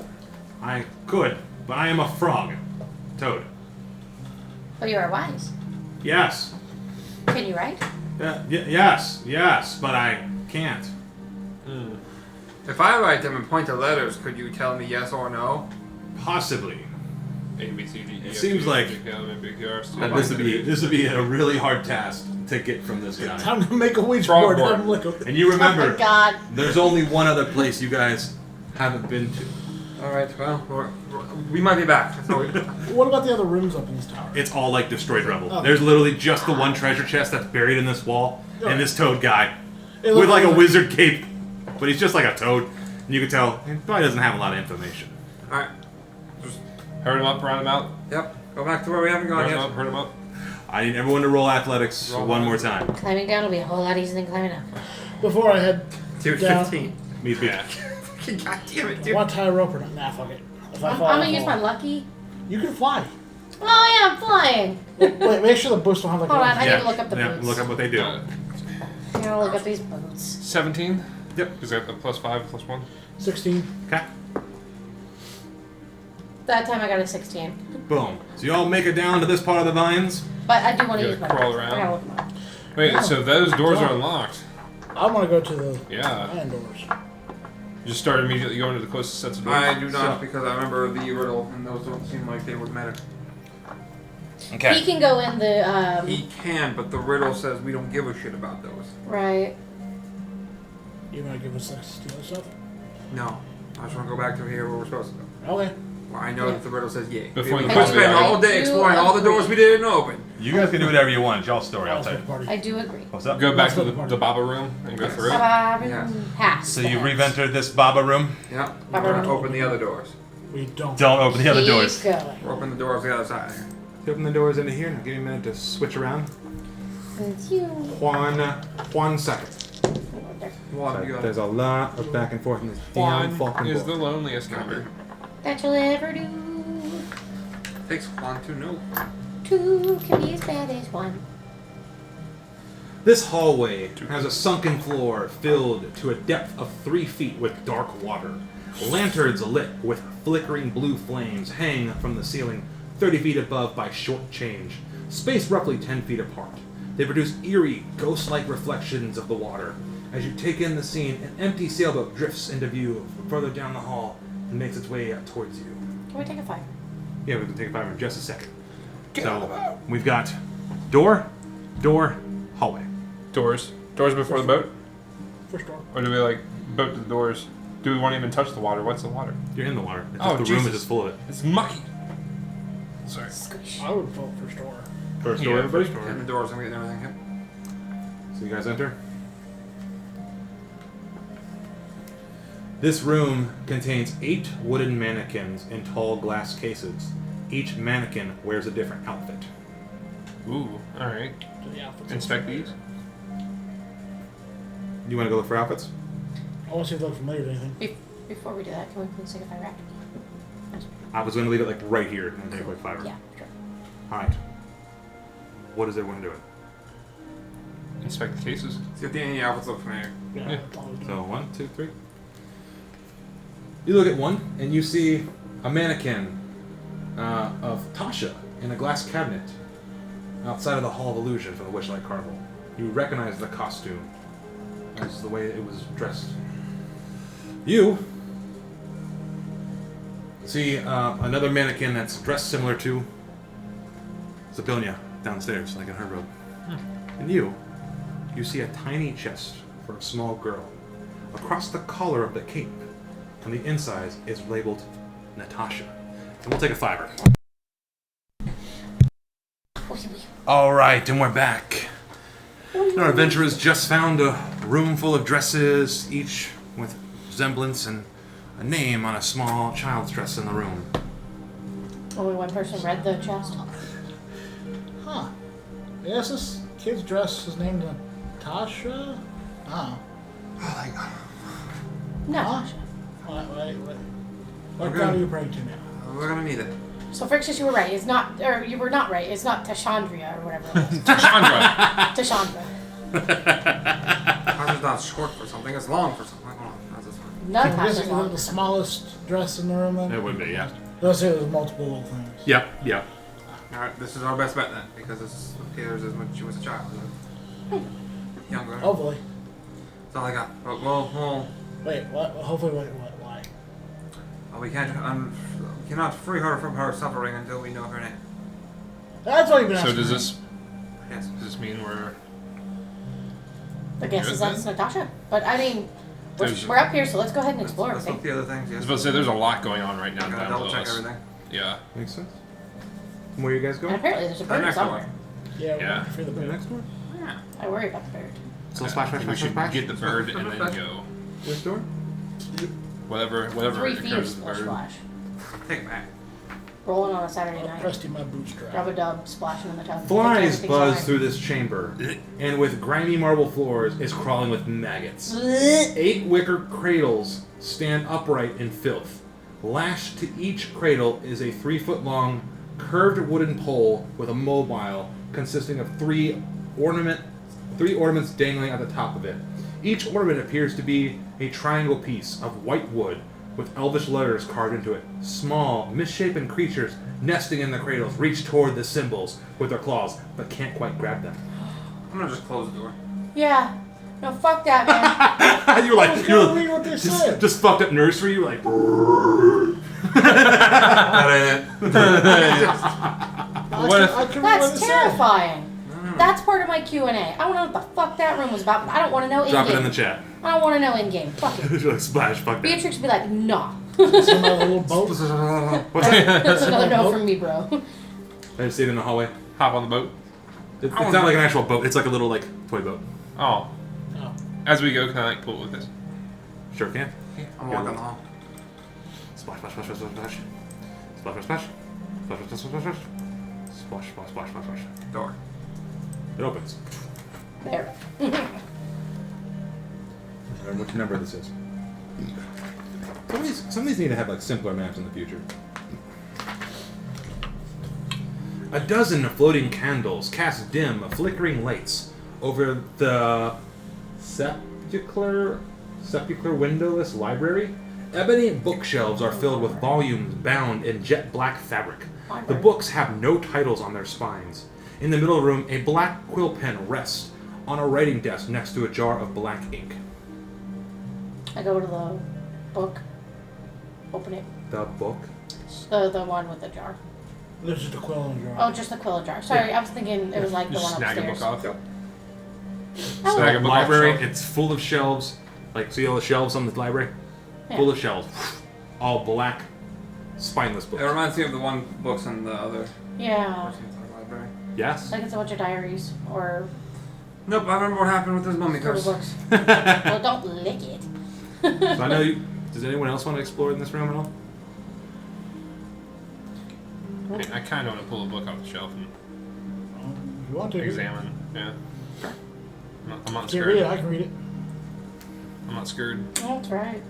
I could, but I am a frog. Toad. But you are wise. Yes. Can you write? Yes, but I can't. If I write them and point to letters, could you tell me yes or no? Possibly. A, B, C, D, E, It F, seems G, like- H, I, J, K, L, M, N, P, Q, R, S, T, And U, this would be a really hard task to get from this guy. Time to make a Ouija Frog board. board. Have him lick it. And you Oh remember, my god. there's only one other place you guys haven't been to. Alright, well, we might be back. That's all we What about the other rooms up in this tower? It's all like destroyed rubble. Oh. There's literally just the one treasure chest that's buried in this wall, and this toad guy It with looks like a wizard cape, but he's just like a toad. And you can tell he probably doesn't have a lot of information. Alright. Just, Hurt him up, round him out. yep. Go back to where we haven't gone Round him yet. up, hurt him up. I need everyone to roll athletics Roll one one. more time. Climbing down will be a whole lot easier than climbing up. Before I head Dude, down, 15. Me too. Yeah. God damn it, I dude. want to tie a rope or not? Nah, fuck it. If I I'm fall, gonna I use my fall. lucky. You can fly. Oh yeah, I'm flying. Wait, make sure the boots don't have like. Hold on, wings. I need to look up the boots. Look up what they do. Uh, I'm gonna look up these boots. 17? Yep. Because I have the +5, +1. 16. Okay. That time I got a 16. Boom. So you all make it down to this part of the vines. But I do want to You use my crawl boots. around. I gotta look them up. Wait, so those doors are unlocked. I want to go to the Yeah. iron doors. You just start immediately going to the closest sets of doors. I do not So- because I remember the riddle and those don't seem like they would matter. He can go in the He can, but the riddle says we don't give a shit about those. right. You want to give us access to the other stuff? No. I just want to go back to here where we're supposed to go. Okay. Well, I know that the riddle says yay. Before we you could go spend there. all day I do exploring all the doors we agree. didn't open. You guys can do whatever you want. It's y'all's story. I'll tell you. Party. I do agree. What's up? Go back Let's to go to the the Baba room and go Yes. through it. Yes. Pass. So you that. re-entered this Baba room. Yeah. We're going to open the other doors. We don't. Don't open the other Keep doors. going. We're open the doors the other side here. You open the doors into here. Now give me a minute to switch around. Since you. One second. One, you got There's it. a lot of back and forth in this damn Juan fucking is book. the loneliest number. That you'll ever do. Takes one to know. Two can be as bad as one. This hallway has a sunken floor filled to a depth of 3 feet with dark water. Lanterns lit with flickering blue flames hang from the ceiling 30 feet above by short change, spaced roughly 10 feet apart. They produce eerie, ghost-like reflections of the water, As you take in the scene, an empty sailboat drifts into view further down the hall and makes its way towards you. Can we take a 5? Yeah, we can take a 5 in just a second. So we've got door, hallway. Doors before the boat, First door. or do we like boat to the doors? Do we want to even touch the water? What's the water? You're in the water. It's Oh, just the room Jesus. is just full of it. It's mucky. Sorry. Squish. I would vote first door. First door, Yeah, everybody. first door. Getting the doors, I'm getting everything. Yep. So you guys enter. This room contains 8 wooden mannequins in tall glass cases. Each mannequin wears a different outfit. Ooh. All right. Do the outfits Inspect look these. You want to go look for outfits? familiar? I want to see if they look familiar to anything. Before we do that, can we please take a 5 after? I was going to leave it like right here and take like 5. Yeah, sure. All right. What is everyone doing? Inspect the cases. See if any outfits look familiar. Yeah. Yeah. that's all we do. So 1, 2, 3. You look at one and you see a mannequin of Tasha in a glass cabinet outside of the Hall of Illusion for the Witchlight Carnival. You recognize the costume as the way it was dressed. You see another mannequin that's dressed similar to Zapilia downstairs, like in her robe. And you see a tiny chest for a small girl. Across the collar of the cape, on the inside, is labeled Natasha. And we'll take a 5. All right, and we're back. Our adventurers just found a room full of dresses, each with resemblance and a name on a small child's dress in the room. Only one person read the chest. Huh. Yes, this kid's dress is named Tasha? Oh. No. Huh? Wait. What god are you praying to now? We're gonna need it. So Frixus, you were right. It's not, or you were not right. It's not Tashandria or whatever it is. Chandra. Tashandra. Ours is not short for something, it's long for something. Hold on, that's this one. Not I'm guessing it was Tashandra. the smallest dress in the room then? It would be, yeah. Let's say there's multiple little things. Yep. Alright, this is our best bet then, because this appears as when she was a child. Younger. Hopefully. That's all I got. But we'll Wait, what? Hopefully, why? we cannot free her from her suffering until we know her name. That's what you've been So asking. does this Yes. mean we're The guess is that's Natasha. But I mean, There's- we're up here, so let's go ahead and explore Let's look everything. the other things. I Yes. was about to say there's a lot going on right now I'm gonna down double below check us. everything. Yeah. Makes sense. Where you guys And going? apparently there's a The bird next door. somewhere. Yeah, we're Yeah. for the The bird. next door? Yeah. I worry about the bird. So I splash, think splash, we should splash, get the bird and then go. Which door? Whatever 3 feet occurs of with the bird. splash. Take it back. Rolling on a Saturday Oh, night. Presty, my boots dry. Rub a dub, splashing in the tub. Flies Everything's buzz fine. through this chamber, and with grimy marble floors is crawling with maggots. Blech. 8 wicker cradles stand upright in filth. Lashed to each cradle is a 3-foot-long, curved wooden pole with a mobile consisting of 3 ornaments dangling at the top of it. Each ornament appears to be a triangle piece of white wood with elvish letters carved into it. Small, misshapen creatures nesting in the cradles reach toward the symbols with their claws, but can't quite grab them. I'm gonna just close the door. Yeah. No, fuck that, man. You're like, gonna read what they said. just fucked up nursery. You're like, That ain't What if- I can read what That's it said. terrifying. That's part of my Q&A. I don't know what the fuck that room was about, but I don't want to know in-game. drop it in the chat. I don't want to know in-game. Fuck it. You're like, splash, fuck that. Beatrix would be like, nah. Some other little boat. What's That's another no from me, bro. I just see it in the hallway. Hop on the boat. It's not like an actual boat. It's like a little like toy boat. Oh. Oh. As we go, can I like pull it with this? Sure can. I'm walking the hall. Splash, splash, splash, splash, splash. Splash, splash, splash. Splash, splash, splash, splash. Splash, splash, splash, splash, splash. Door. It opens. There. Which number this is? Some of these need to have like simpler maps in the future. A dozen floating candles cast dim, flickering lights over the sepulchral windowless library. Ebony bookshelves are filled with volumes bound in jet black fabric. The books have no titles on their spines. In the middle of the room, a black quill pen rests on a writing desk next to a jar of black ink. I go to the book. Open it. The book? The one with the jar. There's just a quill in the jar. Oh, just the quill jar. Sorry, I was thinking it was like the Just one snag a upstairs. book off. Yep. Oh, Snag a book off Library, shelf. it's full of shelves. Like, see all the shelves on the library? Yeah. Full of shelves. All black, spineless It books. reminds me of the one books in the other Yeah. person's library. Yes? Like it's a bunch of diaries or Nope, I remember what happened with his mummy school curse. books. Well, don't lick it. So I know you. Does anyone else want to explore in this room at all? I kind of want to pull a book off the shelf and If you want to. examine. Yeah. I'm not Can't read it. scared. I can read it. I'm not scared. Oh, that's right.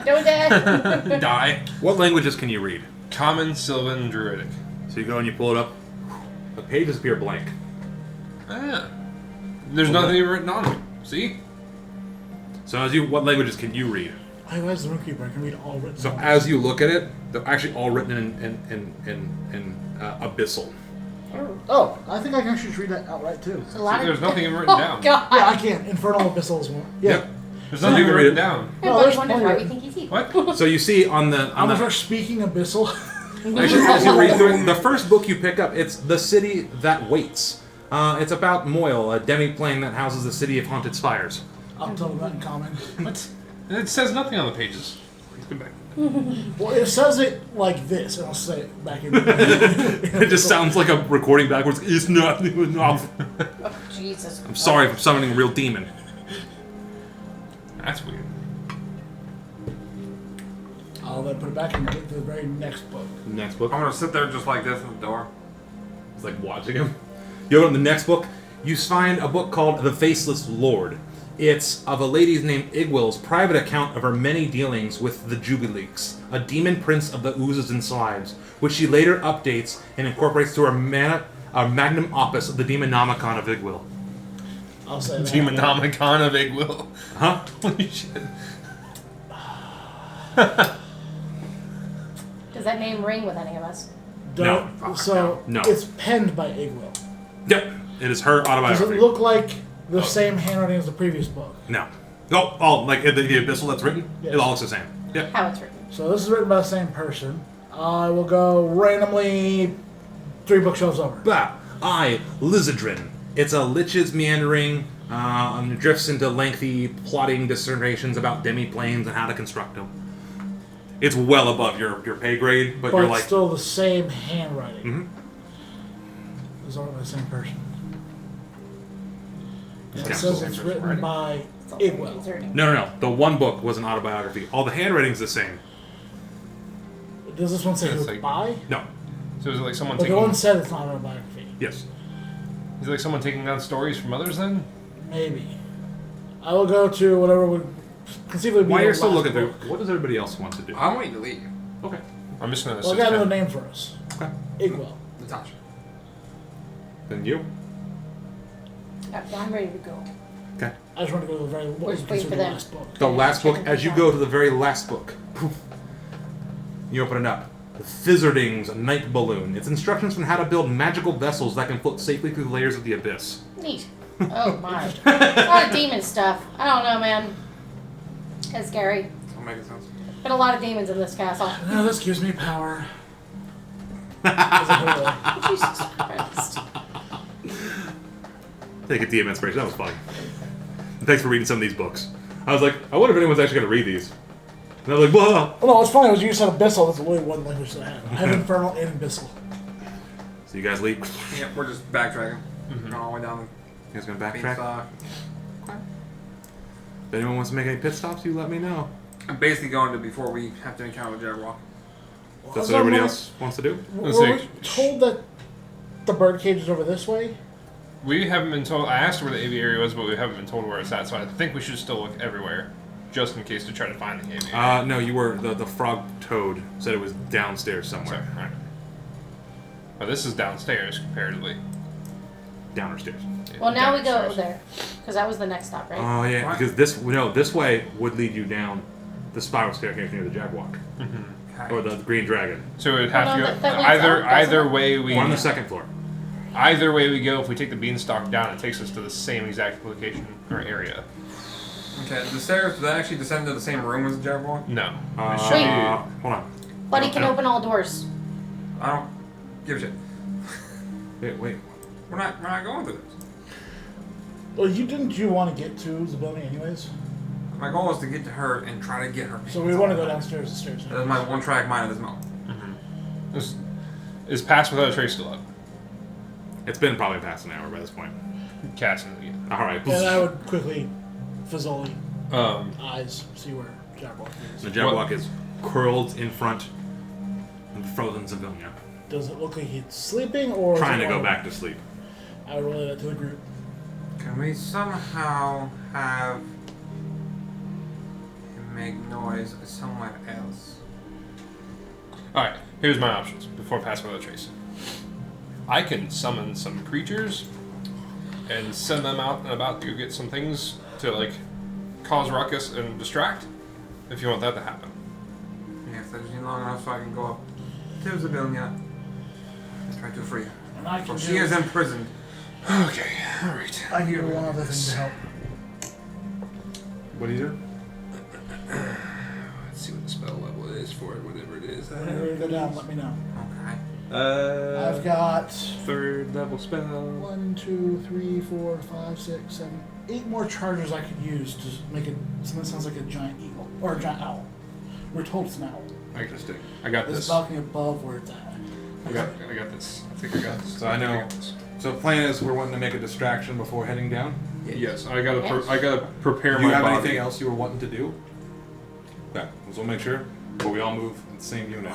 Don't die. Die. What languages can you read? Common, Sylvan, and Druidic. So you go and you pull it up. The pages appear blank. Ah. There's nothing even written on them. See? So as you, what languages can you read? I was the roomkeeper. I can read all written. So down. as you look at it, they're actually all written in abyssal. Oh, I think I can actually read that outright too. It's a lot See, of... there's nothing even written Oh, down. God. Yeah, I can. Infernal Abyssal is one. Yeah. Yep. There's nothing even You can read written it. down. No, Everybody there's wonders plenty why of- we think he's evil. What? So you see on the I'm gonna start speaking Abyssal. actually as you read through the first book you pick up, it's The City That Waits. It's about Moyle, a demi-plane that houses the city of haunted spires. I'll tell them that in common. What? It says nothing on the pages. Please come back. Well, it says it like this, and I'll say it back in. It just sounds like a recording backwards. It's not enough. Oh, Jesus. I'm sorry if I'm summoning a real demon. That's weird. I'll then put it back and get to the very next book. Next book. I'm gonna sit there just like this at the door. It's like watching him. You open the next book, you find a book called The Faceless Lord. It's of a lady named Igwil's private account of her many dealings with the Jubileeks, a demon prince of the oozes and slimes, which she later updates and incorporates to her magnum opus of the Demonomicon of Igwil. I'll say that. Demonomicon of Igwil. Huh? Holy shit. Does that name ring with any of us? No. So No. it's penned by Igwil. Yep. It is her Does autobiography. it look like the same handwriting as the previous book? No. Oh, like the abyssal that's written? Yes. It all looks the same. Yep. How it's written. So this is written by the same person. I will go randomly 3 bookshelves over. Bah, Lizardrin. It's a lich's meandering, and drifts into lengthy plotting dissertations about demi-planes and how to construct them. It's well above your pay grade, but But you're it's like, still the same handwriting. Mhm. It's all by the same person. And Yeah. it says Same it's person written writing. by It's all very Igwil. deserting. no. The one book was an autobiography. All the handwriting's the same. Does this one say It's who's like- by? No. So is it like someone But the taking? one said it's not an autobiography. Yes. Is it like someone taking down stories from others? Then Maybe. I will go to whatever would conceivably be While the you're still last looking through, book. what does everybody else want to do? I'm waiting to leave. Okay. I'm just gonna. Well, I got another name for us. Okay. Igwil. Natasha. Then you. I'm ready to go. Okay. I just want to go to the very what We're was just waiting considered for the them. last book. The last book, as you go to the very last book, poof, you open it up. The Fizzarding's Night Balloon. It's instructions on how to build magical vessels that can float safely through the layers of the abyss. Neat. Oh my. A lot of demon stuff. I don't know, man. It's scary. Don't make it sense. Been a lot of demons in this castle. No, this gives me power. As a whole. Jesus Christ. Take a DM inspiration. That was funny. And thanks for reading some of these books. I was like, I wonder if anyone's actually going to read these. And I was like, whoa. Well, no, it's funny. Was you said Abyssal. That's the only one language that I have. I have Infernal and Abyssal. So you guys leave. Yep, we're just backtracking. Going all the way down You guys going to the backtrack? If anyone wants to make any pit stops, you let me know. I'm basically going to before we have to encounter the Jaguar. That's what everybody else wants to do. Were Let's we see. told that the birdcage is over this way? We haven't been told. I asked where the aviary was, but we haven't been told where it's at. So I think we should still look everywhere, just in case to try to find the aviary. No, you were, the frog toad said it was downstairs So, somewhere. alright. But this is downstairs comparatively. Down or stairs. Well, now we go Downstairs. there. Because that was the next stop, right? Oh, yeah, What? because this way would lead you down the spiral staircase near the Jagwalk. Okay. Okay. or the green dragon. So it would Well, have no, to that go leads either up, doesn't either it? way we We're on the second floor. either way we go. If we take the beanstalk down, it takes us to the same exact location or area. Okay, the stairs, do they actually descend to the same room as the Jabberwock? No. Uh, should be- hold on. But he can open all doors. I don't give a shit. Wait. We're not going through this. Well, you want to get to the building anyways? My goal is to get to her and try to get her. So we want to go downstairs the stairs. That is my one-track mind at this moment. Is Pass Without a Trace still up? It's been probably past an hour by this point. Casting it again. All right. And I would quickly Fazoli Um, eyes, see where Jabberwock is. The Jabberwock is curled in front of the frozen civilian, Does it look like he's sleeping or is trying it to go one- back to sleep. I would relay that to the group. Can we somehow have him make noise somewhere else? Alright, here's my options before Pass Without a Trace. I can summon some creatures and send them out and about to go get some things to, like, cause ruckus and distract, if you want that to happen. Yes, I just need long enough so I can go up to Zabilnia and try to free her. And I For can she do, is imprisoned. Okay, alright. I can do one other thing to help. What do you do? Let's see what the spell level is for it, whatever it is. Whenever you go down, let me know. Okay. I've got Third level spell. 1, 2, 3, 4, 5, 6, 7, 8 more charges I could use to make it something that sounds like a giant eagle or a giant owl. We're told it's an owl. Interesting. I got This this. balcony above where it's at. I got this. I think I got this. So I know- got this. So the plan is we're wanting to make a distraction before heading down. Yes, I gotta. Yes. I gotta prepare Do you my have body. anything else you were wanting to do? Okay, so we'll make sure. But we all move in the same unit.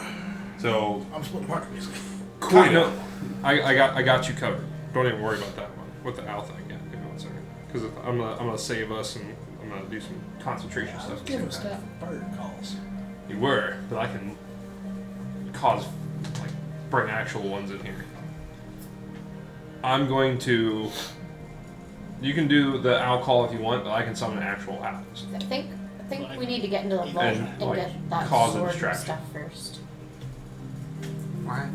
So I'm splitting apart basically. kind No, of. I got you covered. Don't even worry about that one. With the owl thing, yeah. Give me 1 second. Because I'm gonna save us and I'm gonna do some concentration stuff. at the Give same a time. staff bird calls. You were, but I can cause bring actual ones in here. I'm going to. You can do the owl call if you want, but I can summon actual owls. I think we need to get into the vault And, and like, get that cause a sword and distraction. stuff first. Why?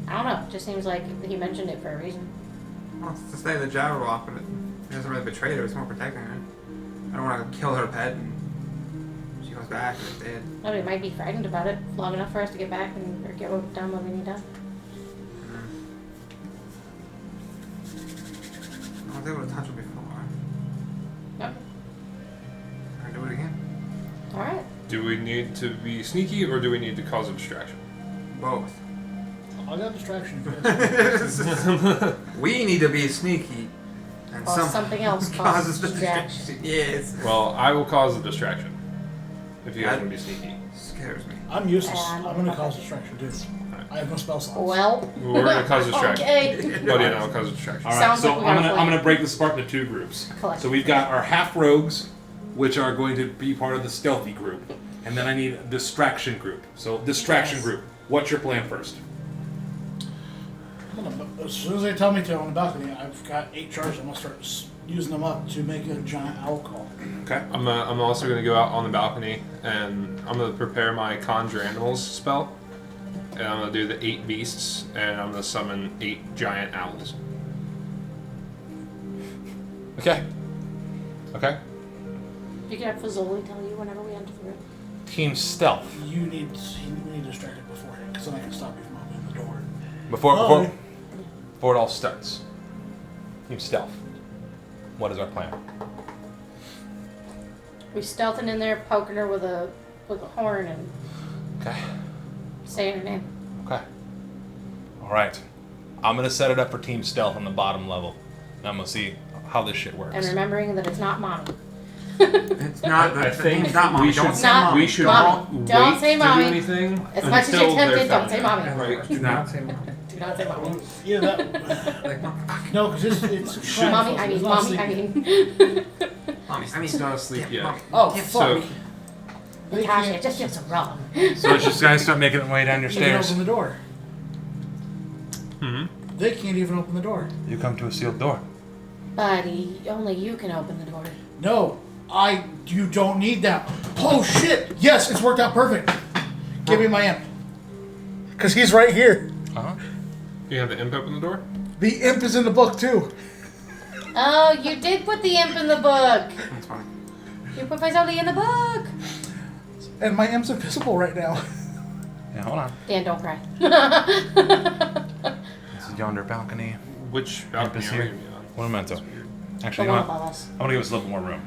I don't know. It just seems like he mentioned it for a reason. Well, it's to stay the Jabberwock, but it doesn't really betray her. It's more protecting her. I don't want to kill her pet and she goes back and it's dead. Nobody might be frightened about it long enough for us to get back and or get done what we need done. I was able to touch her before. Yep. Can I do it again? All right. Do we need to be sneaky or do we need to cause a distraction? Both. I got distraction. If you guys- We need to be sneaky. And Or something else causes distraction. Yes. Well, I will cause a distraction. If you guys I- want to be sneaky. Scares me. I'm useless. And- I'm gonna cause distraction too. I have no spell slots. Well. We're gonna cause a distraction. Okay. But yeah, I'll cause a distraction. All right, Sounds so like we got a plan. I'm gonna break this apart into two groups. Collective. So we've got our half rogues, which are going to be part of the stealthy group, and then I need a distraction group. So distraction Yes. group. What's your plan first? As soon as they tell me to on the balcony, I've got 8 charges. I'm gonna start using them up to make a giant owl call. Okay. I'm also gonna go out on the balcony and I'm gonna prepare my conjure animals spell. And I'm gonna do the 8 beasts and I'm gonna summon 8 giant owls. Okay. Okay. You can have Fazoli tell you whenever we enter the room. Team stealth. You need distracted beforehand, because then I can stop you from opening the door. Before it all starts. Team stealth. What is our plan? We stealthing in there, poking her with a horn and Okay. saying her name. Okay. All right. I'm gonna set it up for team stealth on the bottom level, and I'm gonna see how this shit works. And remembering that it's not mommy. It's not. I think it's not mommy. we Don't should say Not mommy. we should Mommy. all Don't wait say to mommy. do anything As much as you're until they're tempted, don't found. say mommy. Right. Do not say mommy. Do not say mommy. Yeah, that. Like, No, because it's trying Mommy, to- I it's mean, not mommy, I sleeping. mean. mommy. I mean, It's not asleep yeah, yet. mommy. Oh, Yeah, fuck. So- They Natasha, can't, it just feels wrong. So it's just guys start making their way down your they can't stairs. open the door. Hmm. They can't even open the door. You come to a sealed door. Buddy, only you can open the door. No, You don't need that. Oh shit! Yes, it's worked out perfect. Give me my imp. Because he's right here. You have the imp open the door? The imp is in the book too. Oh, you did put the imp in the book. That's funny. You put Faisali in the book. And my imp's invisible right now. Yeah, hold on. Dan, don't cry. This is yonder balcony. Which balcony is are we here. gonna be on? What am I to? The Actually, you one know what? above us. I want to give us a little more room.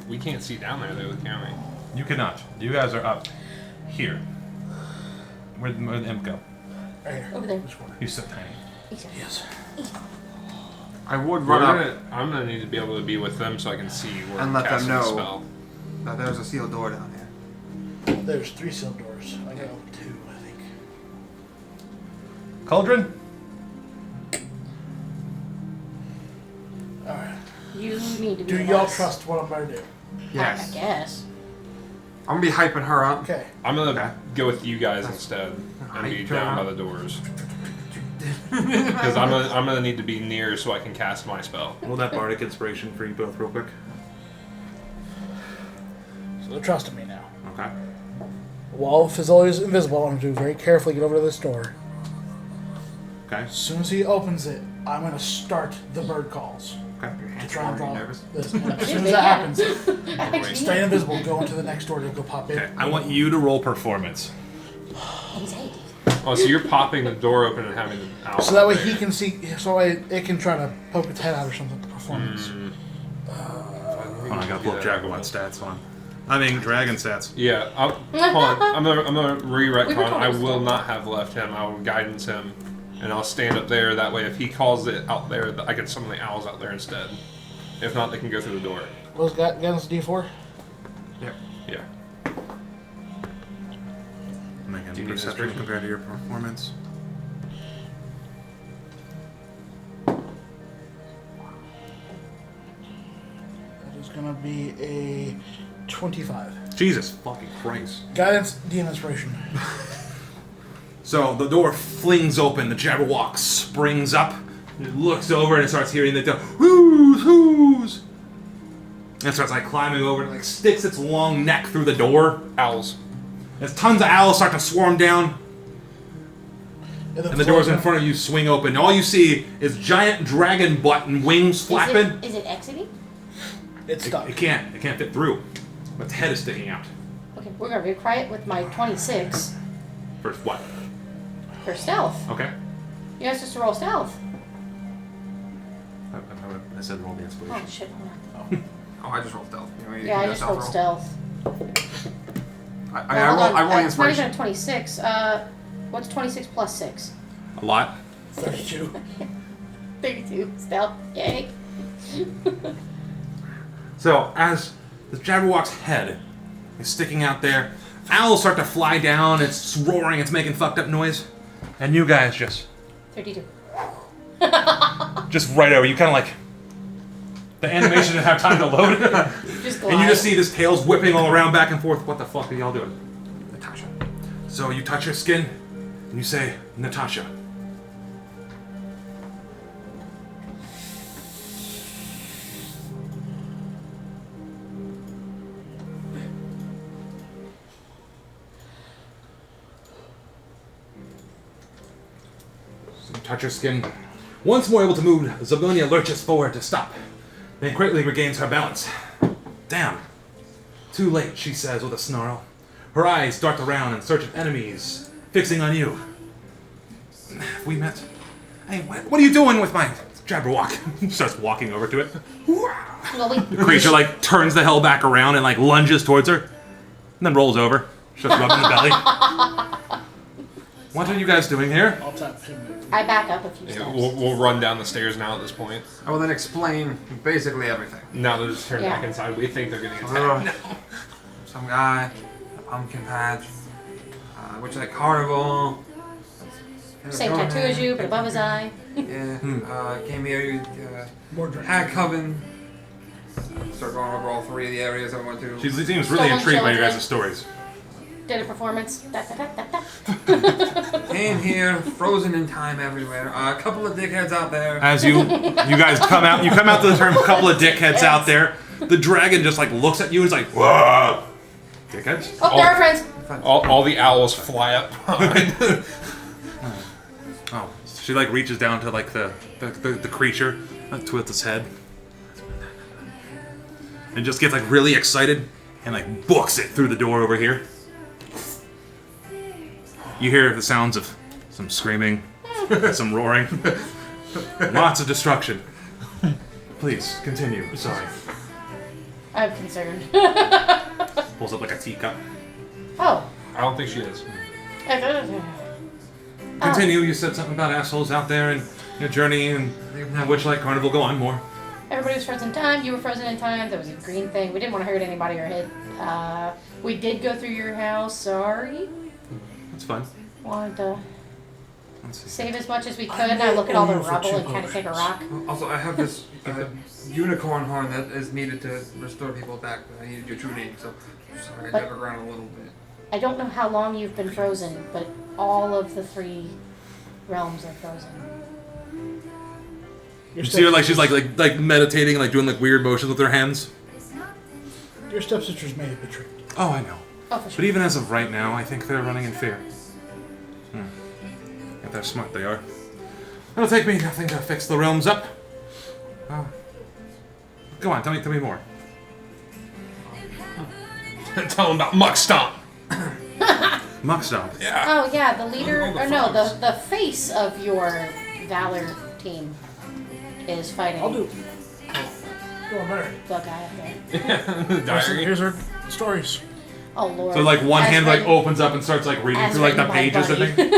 We can't see down there though, can we? You cannot. You guys are up here. Where'd the imp go? Right here. Over there. He's so tiny. Yes. I would run up I'm gonna need to be able to be with them so I can see where and I'm let them casting the know spell. that there's a sealed door down here. There's 3 sealed doors. I got 2, I think. Cauldron? Alright. You need to be Do with y'all us. trust what I'm going to do? Yes. I guess. I'm gonna be hyping her up. Okay. I'm gonna Okay. go with you guys instead and be Right, down by turn the doors. Because I'm gonna need to be near so I can cast my spell. Roll that bardic inspiration for you both real quick. So they're trusting me now. Okay. While Fazoli is invisible, I'm going to very carefully get over to this door. Okay. As soon as he opens it, I'm going to start the bird calls. Okay. To try and draw nervous? this. And as It soon is as that happens, Actually, stay invisible, go into the next door to go pop in. Okay. I want you to roll performance. anxiety. Oh, so you're popping the door open and having the owl. So that way there. he can see, so it can try to poke its head out or something. Performance. Hold on, I gotta pull up Jaguar stats on. I mean, dragon stats. Yeah, hold on. I'm gonna We were re-retcon. told I it was will still- not have left him. I will guidance him, and I'll stand up there. That way, if he calls it out there, I can summon the owls out there instead. If not, they can go through the door. What was guidance D4? Yep. Yeah. And again, Do you need perception inspiration? compared to your performance. That is going to be a 25. Jesus fucking Christ. Guidance D and inspiration. So the door flings open, the Jabberwock springs up, it looks over and it starts hearing the whoos, whoos. And it starts like climbing over and like sticks its long neck through the door. Owls. As tons of owls start to swarm down, and the doors in front of you swing open. All you see is giant dragon butt and wings flapping. Is it exiting? It's stuck. It can't fit through. But its head is sticking out. Okay, we're gonna retry it with my 26 For what? for stealth. Okay. You asked us to roll stealth. I said roll the inspiration. Oh shit. hold on. Oh, I just rolled stealth. You know, you Yeah, can I do a just rolled roll. stealth. I roll It's not even inspiration. a 26. What's 26 plus 6? A lot. 32. 32. Stealth. Yay. So as the Jabberwock's head is sticking out there, owls start to fly down. It's roaring. It's making fucked up noise, and you guys just 32. right over. You kind of like the animation didn't have time to load, Just and you just see this tail's whipping all around back and forth. What the fuck are y'all doing? Natasha. So you touch her skin, and you say, Natasha. So you touch her skin. Once more able to move, Zabonia lurches forward to stop, then quickly regains her balance. Damn. Too late, she says with a snarl. Her eyes dart around in search of enemies, fixing on you. Have we met? Hey, what are you doing with my Jabberwock? Starts walking over to it. Well, The creature like turns the hell back around and like lunges towards her, and then rolls over. Starts rubbing the belly. What are you guys doing here? I'll tap him. I back up a few Yeah, steps. we'll run down the stairs now at this point. I will then explain basically everything. Now they're just turned Yeah. back inside. We think they're getting Ugh. attacked. Some guy, a pumpkin patch, which is a carnival. Same tattoo as you, but above his eye. Yeah. Came here, More drink. had coven. Start going over all 3 of the areas I went to. She seems really Stolen intrigued by your children. guys' stories. Did a performance. Da, da, da, da, da. Came here, frozen in time everywhere. A couple of dickheads out there. As you guys come out, to the term "couple of dickheads out there." The dragon just like looks at you and is like, whoa! Dickheads. Oh, they're our friends. All the owls fly up. Oh, she like reaches down to like the creature, twists its head, and just gets like really excited and like books it through the door over here. You hear the sounds of some screaming, some roaring, lots of destruction. Please continue. Sorry. I'm concerned. Pulls up like a teacup. Oh. I don't think she is. Continue. You said something about assholes out there and your journey and Witchlight Carnival. Go on more. Everybody was frozen in time. You were frozen in time. There was a green thing. We didn't want to hurt anybody or hit. We did go through your house. Sorry. That's fine. Wanted to Let's see. save as much as we could. And I look at all the rubble and kind of take a rock. Also, I have this unicorn horn that is needed to restore people back. But I needed your true name, so sorry, I But- dug around a little bit. I don't know how long you've been frozen, but all of the 3 realms are frozen. You see her like she's like meditating, like doing like weird motions with her hands. Your stepsisters may have betrayed you. Oh, I know. Oh, for sure. But even as of right now, I think they're running in fear. If they're smart, they are. It'll take me nothing to fix the realms up. Oh. Go on, tell me more. Tell them about Muck Stomp. Muckstomp. Yeah. Oh yeah, the leader, All the or no, frogs. the face of your Valor team is fighting I'll do it. Go on, Mary. the guy up there. Diary. Here's our stories. Oh lord. So like one As hand like written- opens up and starts like reading as through like the written by pages. I Buddy. think.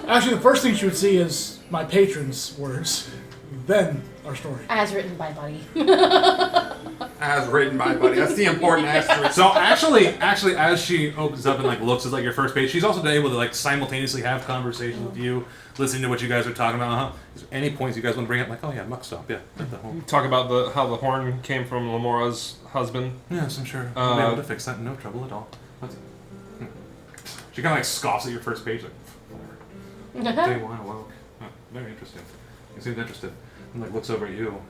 Actually, the first thing she would see is my patron's words, then our story. As written by Buddy. As written by Buddy. That's the important asterisk. So actually, as she opens up and like looks at like your first page, she's also able to like simultaneously have conversations with you, listening to what you guys are talking about. Is there any points you guys want to bring up? Like, oh yeah, Muckstomp, yeah, the whole. Talk about how the horn came from Lamora's husband. Yes, I'm sure we'll be able to fix that. No trouble at all. She kind of like scoffs at your first page, like whatever. Day one awoke. Oh, very interesting. He seems interested. And like looks over at you.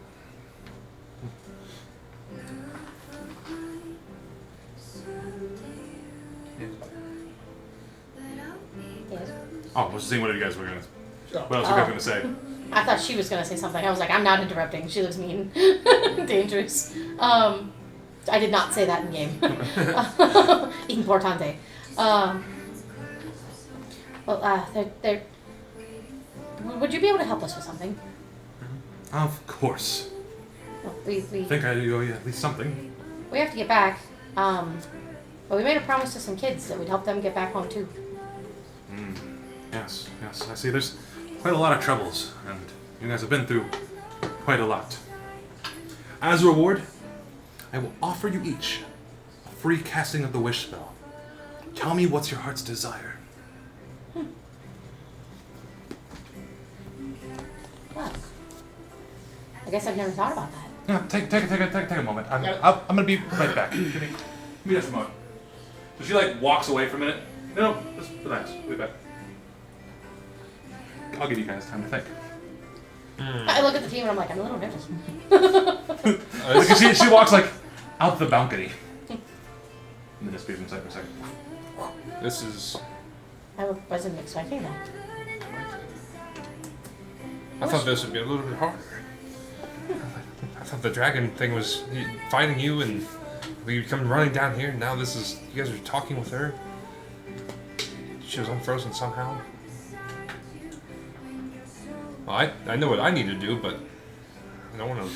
Yes. Oh, I was just seeing what you guys were gonna. Oh. What else you guys gonna say? I thought she was gonna say something. I was like, I'm not interrupting. She looks mean, dangerous. I did not say that in game. Importante. They're. Would you be able to help us with something? Of course. Well, I think I owe you at least something. we have to get back. But we made a promise to some kids that we'd help them get back home too. Yes, I see. There's quite a lot of troubles, and you guys have been through quite a lot. As a reward, I will offer you each a free casting of the wish spell. Tell me what's your heart's desire. Well, I guess I've never thought about that. Yeah, take a moment. I'm gonna be right back. Give me just a moment. So she like walks away for a minute. No, just relax. We'll be back. I'll give you guys time to think. I look at the team and I'm like, I'm a little nervous. Like she walks like out the balcony. And then just leaves inside for a second. This is. I wasn't expecting that. I thought this would be a little bit harder. I thought the dragon thing was fighting you and we come running down here. Now this is you guys are talking with her. She was unfrozen somehow. Well, I know what I need to do, but I don't want to.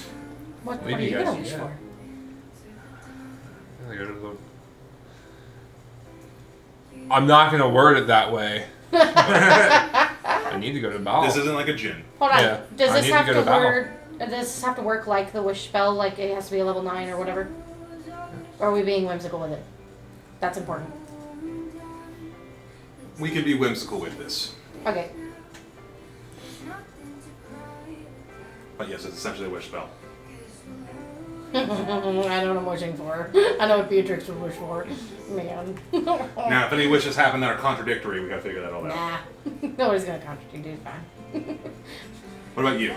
What Leave are you you guys, gonna wish yeah. for? I go to the. I'm not gonna word it that way. I need to go to Baal. This isn't like a gin. Hold on. Yeah, Does I this need to have go to to battle. work? Does this have to work like the wish spell? Like it has to be a level 9 or whatever? Or are we being whimsical with it? That's important. We can be whimsical with this. Okay. But yes, it's essentially a wish spell. I know what I'm wishing for. I know what Beatrix would wish for. Man. Now, if any wishes happen that are contradictory, we gotta figure that all out. Nah. Nobody's gonna contradict you, dude. Fine. What about you?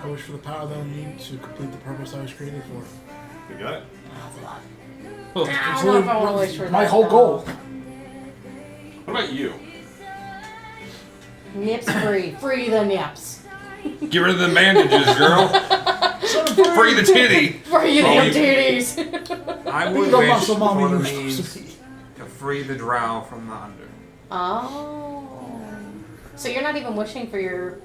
I wish for the power that I need to complete the purpose I was created for. You got it. That's a lot. Well, I It's don't know if I literally want to wish for my that, whole though. goal. What about you? Nips free. Free the nips. get rid of the bandages, girl. Free the titty. Free Oh, the you- titties. I Be would the wish muscle mommy for the you were supposed means to be. to free the drow from the under. Oh. So you're not even wishing for your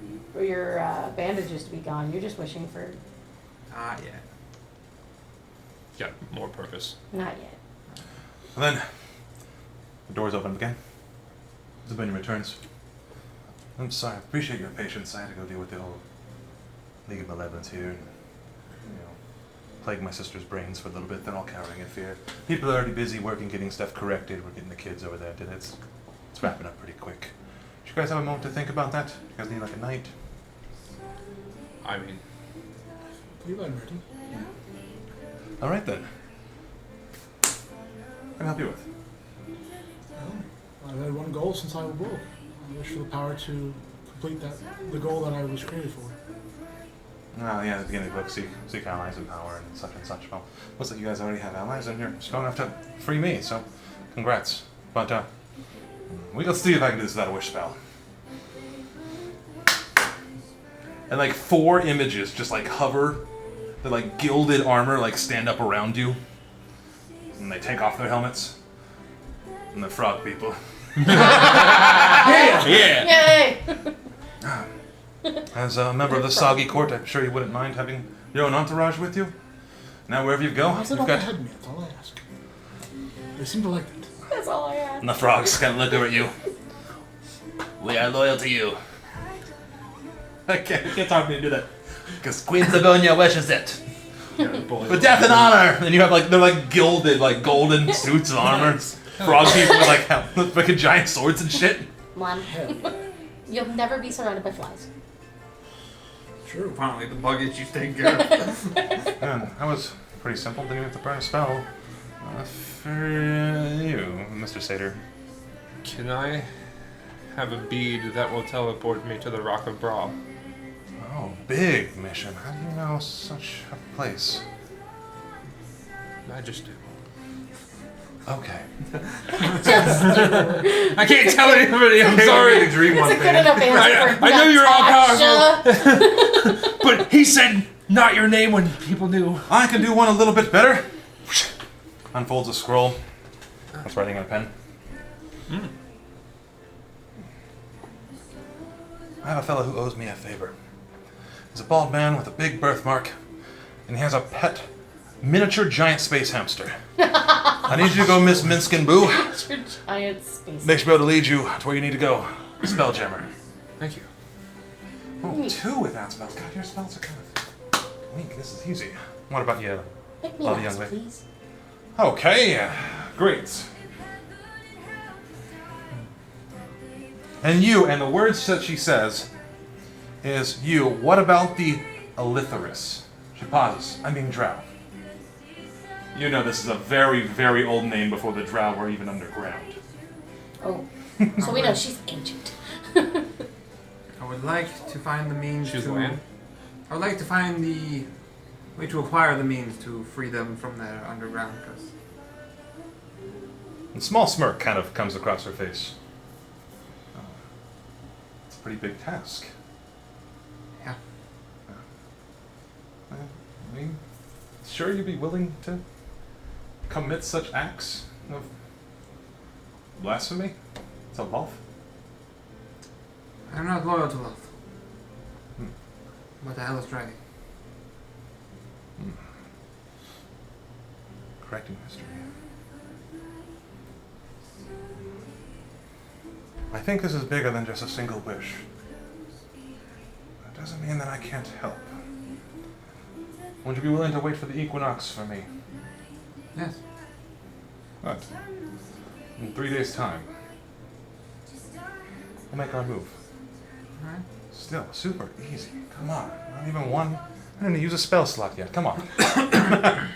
bandages to be gone. You're just wishing for Ah, yeah. Got more purpose. not yet. And then the doors open again. Zabini returns. I'm sorry. I appreciate your patience. I had to go deal with the whole League of Malevolence here. And, plague my sister's brains for a little bit. They're all cowering in fear. People are already busy working, getting stuff corrected. We're getting the kids over there. It's wrapping up pretty quick. Do you guys have a moment to think about that? Do you guys need like a night? I mean, You I'm ready. All right then. What can I help you with? Well, I've had one goal since I awoke. I wish for the power to complete the goal that I was created for. Oh yeah, at the beginning of the book, seek allies and power and such. Well, looks like you guys already have allies and you're strong enough to free me, so congrats. But we'll see if I can do this without a wish spell. And like 4 images just like hover, the like gilded armor like stand up around you. And they take off their helmets. And the frog people. Yeah! Yay! As a member of the Soggy Court, I'm sure you wouldn't mind having your own entourage with you. Now, wherever you go, Why is it you've all got. ahead of me? That's all I ask. They seem to like it. That's all I ask. And the frogs kind of look over at you. We are loyal to you. I can't talk me into that. Because Queen Sagonia wishes it. With death and honor! And you have like, they're like gilded, like golden suits and armor. Frog people with like fucking giant swords and shit. Mom, Hell yeah. you'll never be surrounded by flies. True. Finally, the bug issue's taken care of. Yeah, that was pretty simple. Didn't even have to burn a spell. For you, Mr. Satyr. can I have a bead that will teleport me to the Rock of Bra? Oh, big mission. How do you know such a place? I just do. Okay. I can't tell anybody. I'm sorry. Dream one It's a good thing. enough answer for I know you're all Natasha. But he said not your name when people knew. I can do one a little bit better. Unfolds a scroll. That's writing on a pen. I have a fellow who owes me a favor. He's a bald man with a big birthmark, and he has a pet miniature giant space hamster. I need you to go Miss Minskin Boo. Your giant space. Make sure to be able to lead you to where you need to go. Spelljammer. Thank you. Oh, 2 without spells. God, your spells are kind of weak. This is easy. What about you? Make me Love last, young lady. please. Okay, great. And you, and the words that she says is you. What about the Elitherus? She pauses. I mean drow. You know this is a very, very old name before the drow were even underground. Oh. So we know she's ancient. I would like to find the means Choose to. land? I would like to find the way to acquire the means to free them from their underground. Cause A small smirk kind of comes across her face. It's a pretty big task. yeah, I mean, sure you'd be willing to commit such acts of blasphemy to love? I'm not loyal to love. What the hell is dragging? Correcting history. I think this is bigger than just a single wish. That doesn't mean that I can't help. Would you be willing to wait for the equinox for me? Yes. What? In 3 days' time. We'll make our move. Alright. Still, super easy. Come on. Not even one. I didn't use a spell slot yet. Come on. I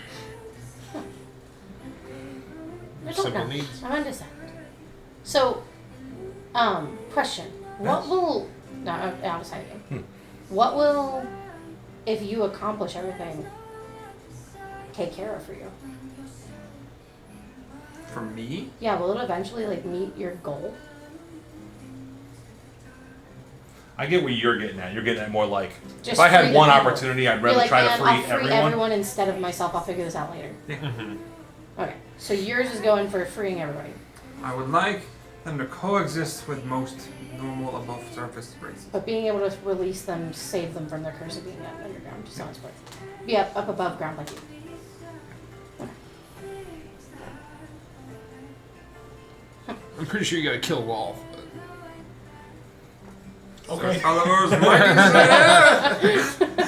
don't Simple know. needs. I'm undecided. So, question. What Yes? will... No, I'm undecided again. Hmm. What will if you accomplish everything, take care of for you. For me? Yeah, will it eventually like meet your goal? I get what you're getting at. You're getting at more like, Just if I free had the one people. opportunity, I'd You're rather like, try to man, free, I'll free everyone. instead of myself. I'll figure this out later. Mm-hmm. Okay, so yours is going for freeing everybody, I would like them to coexist with most normal above surface races. but being able to release them, save them from their curse of being underground, just sounds good. Be up above ground like you. I'm pretty sure you gotta kill Wolf. Okay. Followers,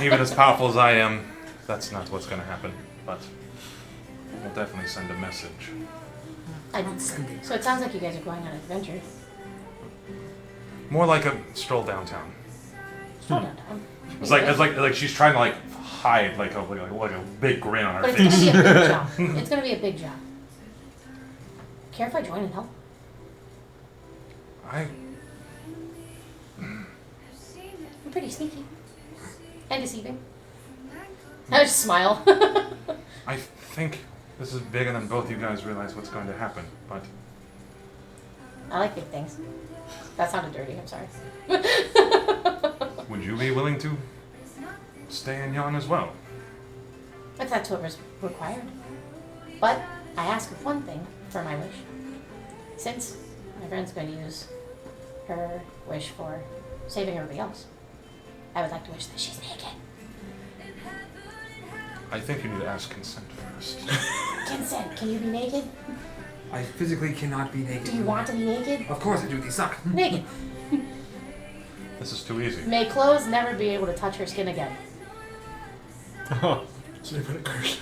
Even as powerful as I am, that's not what's going to happen. But we'll definitely send a message. So it sounds like you guys are going on an adventure. More like a stroll downtown. Stroll downtown. It's like she's trying to like hide like a big grin on her But it's face. gonna be a big job. It's gonna be a big job. Care if I join and help? I'm pretty sneaky. And deceiving. I just smile. I think this is bigger than both you guys realize what's going to happen, but I like big things. That sounded dirty, I'm sorry. would you be willing to stay in Yon as well? If that's what was required. But I ask of one thing for my wish. Since my friend's going to use her wish for saving everybody else, I would like to wish that she's naked. I think you need to ask consent first. Consent, can you be naked? I physically cannot be naked. Do you want to be naked? Of course I do. These suck. Naked. This is too easy. May clothes never be able to touch her skin again. Oh. So they put a curse.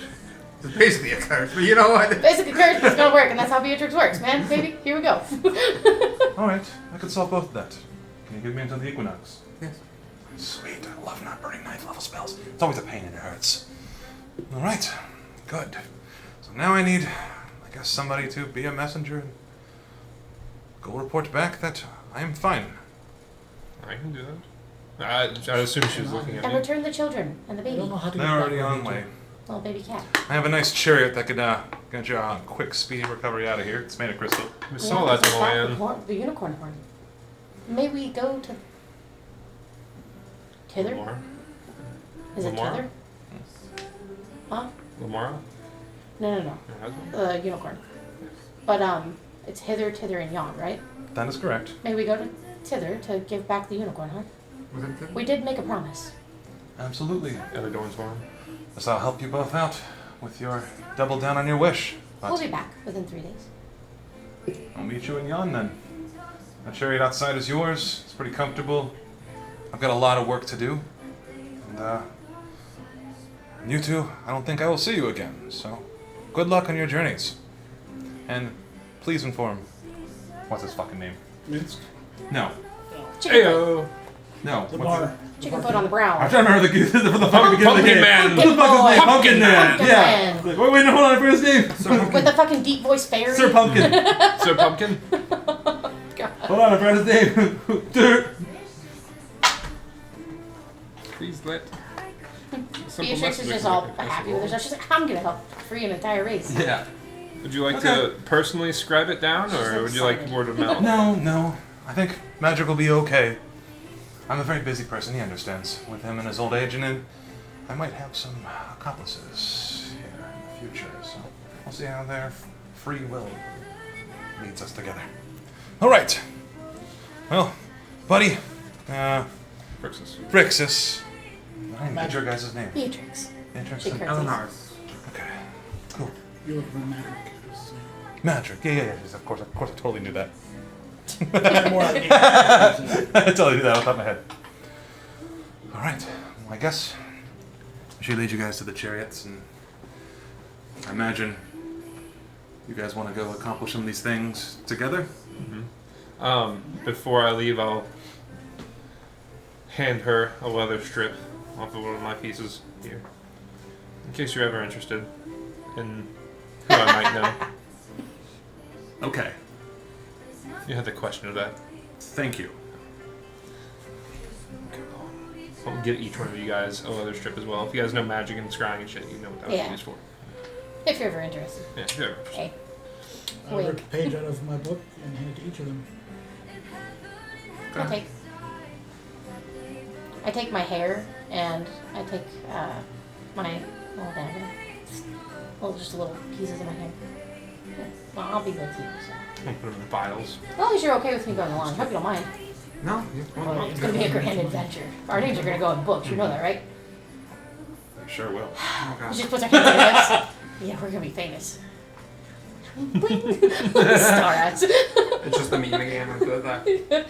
It's basically a curse, but you know what? Basically, curse is gonna work, and that's how Beatrix works, man. Baby, here we go. Alright, I could solve both of that. Can you give me until the equinox? Yes. Sweet, I love not burning ninth level spells. It's always a pain and it hurts. Alright, good. So now I need, I guess, somebody to be a messenger and go report back that I am fine. I can do that. I assume she was looking at And me. return the children and the I baby. don't know how to They're get already back on where way. Little baby cat. I have a nice chariot that could get you a quick, speedy recovery out of here. It's made of crystal. We saw that the man. the unicorn horn. May we go to Tither? Lamar? Is it Lamar? Tither? Huh? Lamar? No. Your husband? The unicorn. But it's hither, tither, and yon, right? That is correct. May we go to Tither to give back the unicorn, huh? Was it good? We did make a promise. Absolutely. Other doors for him. Guess I'll help you both out with your double down on your wish. We'll But be back within 3 days. I'll meet you in Yon then. The chariot outside is yours. It's pretty comfortable. I've got a lot of work to do. And you two, I don't think I will see you again. So good luck on your journeys. And please inform, what's his fucking name? Minsk. No. Chicken foot. Ayo! No. The what's bar. Chicken foot on the brown. I'm trying to remember the fucking beginning of the Pumpkin game. Man! What the fuck is his name? Pumpkin Man! Pumpkin Yeah. Man. Like, wait, no, hold on, I forgot his name. With the fucking deep voice fairy. Sir Pumpkin. Sir Pumpkin? God. Hold on, I forgot his name. Dirt. Please let. Beatrix is just all happy with herself. She's like, I'm gonna help free an entire race. Yeah. Would you like Okay. to personally scribe it down, She's or would you like excited. word of mouth? No. I think magic will be okay. I'm a very busy person, he understands. With him in his old age, and then I might have some accomplices here in the future. So we'll see how their free will leads us together. All right. Well, buddy, Versus. Brixus. I didn't get your guys' name. Beatrix. Beatrix She and- curtsies. Eleanor's. Okay. Cool. You look for magic. Magic. Yeah. Yes, of course, I totally knew that. More like I totally knew that off the top of my head. All right. Well, I guess I should lead you guys to the chariots, and I imagine you guys want to go accomplish some of these things together. Before I leave, I'll hand her a leather strip off of one of my pieces here, in case you're ever interested in who I might know. Okay. You had the question of that. Thank you. get each one of you guys a leather strip as well. If you guys know magic and scrying and shit, you know what that would Yeah. be used for. If you're ever interested. Yeah, sure. Okay. I Wink. ripped a page out of my book and hand it to each of them. I take my hair and I take my just little pieces of my hair. Yeah. Well, I'll be with you. So. I'll put them in vials. As long as you're okay with me going along, hope you don't mind. No, Well, it's gonna be a grand adventure. Our names are gonna go in books. You know that, right? Sure will. She just puts her hands on hips. Yeah, we're gonna be famous. Star eyes. It's just a meme again. I'm good at that.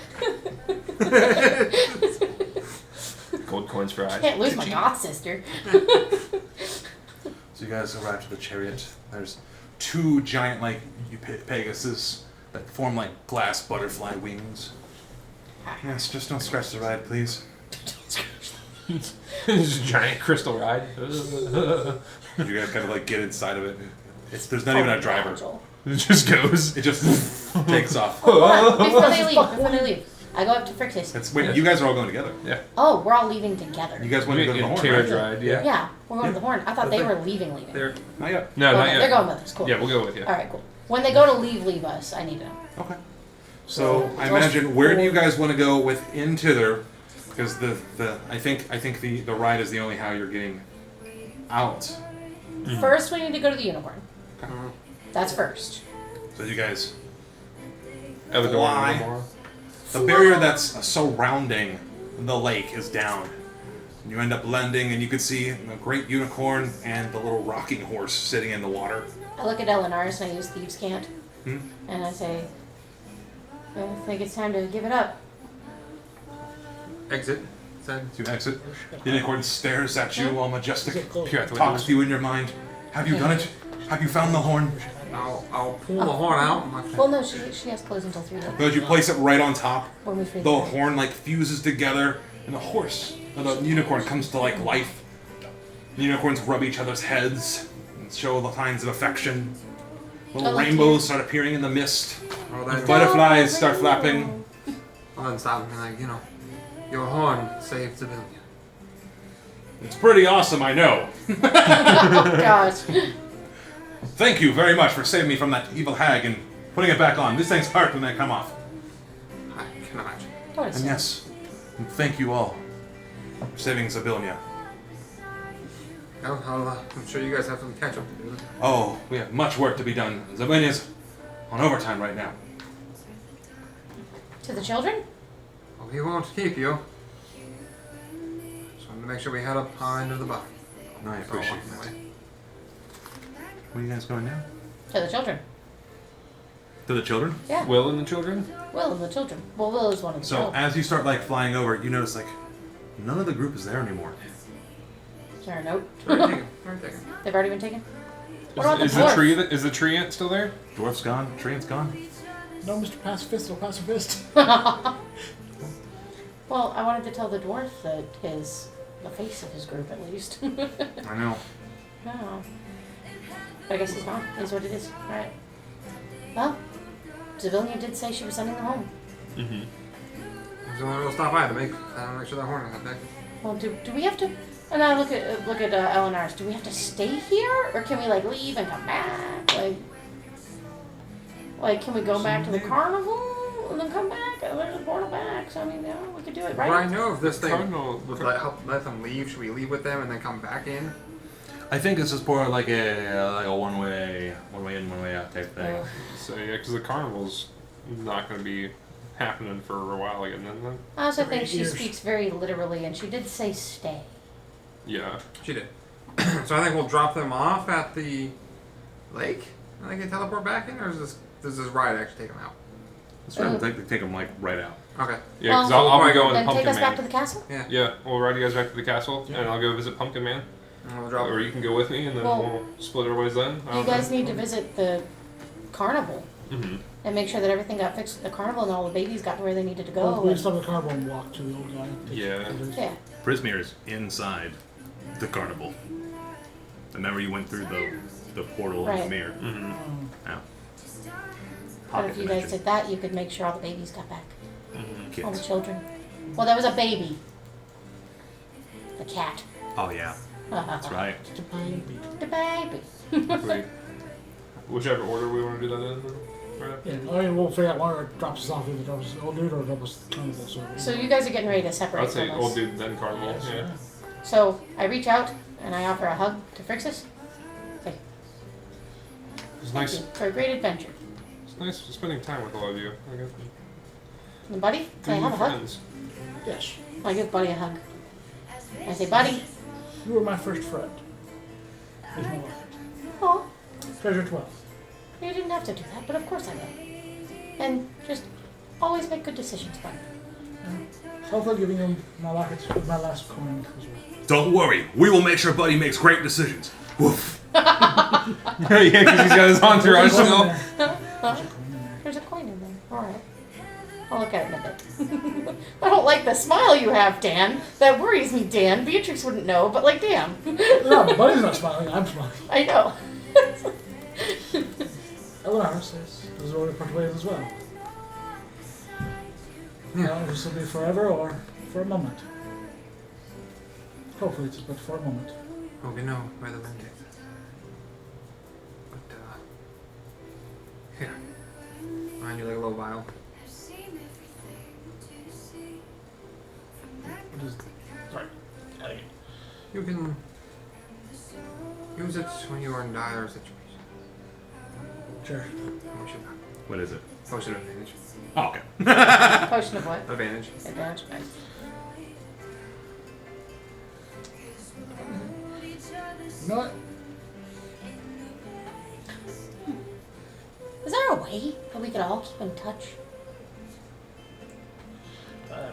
Gold coins for eyes. Can't lose my goth sister. So you guys arrive to the chariot. There's two giant, like, Pegasus that form like glass butterfly wings. Yes, just don't scratch the ride, please. It's a giant crystal ride. You guys kind of like get inside of it. There's not even a driver. It just goes. It just takes off. Hold on, before they leave, I go up to Frixis. Wait, you guys are all going together. Yeah. Oh, we're all leaving together. You guys want to go to the horn, Carriage right? ride, yeah. Yeah, we're going to the horn. I thought they were leaving. They're Not yet. No, not Okay, yet. they're going with us. Cool. Yeah, we'll go with you. All right, cool. When they go to leave us. I need to know. Okay. So I imagine, where do you guys want to go within Tither? Because I think the ride is the only how you're getting out. First, we need to go to the unicorn. Okay. That's first. So you guys, Elador Fly. and Gamora. the barrier that's surrounding the lake is down. You end up landing, and you can see a great unicorn and the little rocking horse sitting in the water. I look at Elenaris and I use Thieves' Cant. Hmm? And I say, I think it's time to give it up. exit. Said. You exit. The unicorn stares at you, all majestic. Get close. Peer out the Talks windows. to you in your mind. Have you done it? Have you found the horn? I'll pull the horn out. Well, no, she has closed until 3 days. But you place it right on top. When we free The the horn like fuses together, and the horse, the unicorn comes to like life. The unicorns rub each other's heads and show the signs of affection. Little I like rainbows start appearing in the mist. Oh, then, Butterflies start flapping. well, then stop and be like, your horn saved civilian. It's pretty awesome, I know. Oh, gosh. Thank you very much for saving me from that evil hag and putting it back on. These things hurt when they come off. I can imagine. Don't And accept. yes, and thank you all for saving Zabilia. I'm sure you guys have some catch up to do. Oh, we have much work to be done. Zabilia's on overtime right now. To the children? Well, we won't keep you. Just wanted to make sure we had up our end of the buck. I appreciate that. Where are you guys going now? To the children. To the children? Yeah. Will and the children? Will and the children. Well, Will is one of the So children. as you start like flying over, you notice like none of the group is there anymore. Is there a note? Already taken. Already taken. They've already been taken? What about Is the the dwarf? tree is the tree ant still there? Dwarf's gone, Treant's gone. No, Mr. Pacifist, no pacifist. Well, I wanted to tell the dwarf that the face of his group at least. I know. Oh. But I guess he's gone. Is what it is. Alright. Well, Zabilia did say she was sending them home. Mm-hmm. So we'll stop by to make sure that horn is back. Well, do we have to? And I look at Eleanor's. Do we have to stay here, or can we like leave and come back? Like can we go back to the carnival and then come back? And there's a portal back. So I mean, yeah, we could do it, right? Well, I know if this thing Cardinal. would let them leave. Should we leave with them and then come back in? I think this is more like a one way in, one way out type thing. Oh. So yeah, because the carnival's not going to be happening for a while again. Then. I also think 8 she years. speaks very literally, and she did say stay. Yeah. She did. So I think we'll drop them off at the lake. And they can teleport back in, or does this ride actually take them out? Let's try to take them like right out. Okay. Yeah, because Well, I'll be going to Then take Pumpkin us back to Man. the castle. Yeah, we'll ride you guys back to the castle, Yeah. and I'll go visit Pumpkin Man. And we'll drop. Or you can go with me, and then Well, we'll split our ways then. I You don't guys know. need to visit the carnival Mm-hmm. and make sure that everything got fixed at the carnival and all the babies got to where they needed to go. Well, we and- stop at the carnival and walk to the old guy. Take Yeah. photos. yeah. Prismir's inside the carnival. Remember you went through the portal in Right. the mirror. Mm-hmm. Now. But if you guys did that, you could make sure all the babies got back. Mm-hmm. All the Kids. children. Well, that was a baby. The cat. Oh yeah, that's right. The baby. The baby. Wait. Whichever order we want to do that in. Right? Yeah, I mean, we'll figure out where it drops us off, either drops us old dude or drops us carnival. So you guys are getting ready to separate I'd say from old us. dude then Carnival. Yeah. So I reach out and I offer a hug to Frixus. Say, It's thank nice. you for a great adventure. It's nice spending time with all of you. I guess. And Buddy, can I have a hug? Friends. Yes. I give Buddy a hug. I say, Buddy. You were my first friend. There's no like it. Oh, Treasure 12. you didn't have to do that, but of course I will. And just always make good decisions, Buddy. Hopefully giving him my last coin as well. Don't worry, we will make sure Buddy makes great decisions. Woof. Yeah, because he's got his entourage There's a still. coin in there. Huh? There's a coin in there. There's a coin in there. All right. I'll look at it in a bit. I don't like the smile you have, Dan. That worries me, Dan. Beatrix wouldn't know, but like, damn. No, Buddy's not smiling. I'm smiling. I know. Eleanor says those are already put away as well. Well, this will be forever or for a moment. Hopefully it's but for a moment. Oh, we know where the wind is. But, here. Mind you like a little vial. What is sorry. You can use it when you are in dire situation. Sure. Potion. What is it? Potion of advantage. Oh, okay. Potion of what? Advantage. Advantage. Nice. You know what? Is there a way that we could all keep in touch?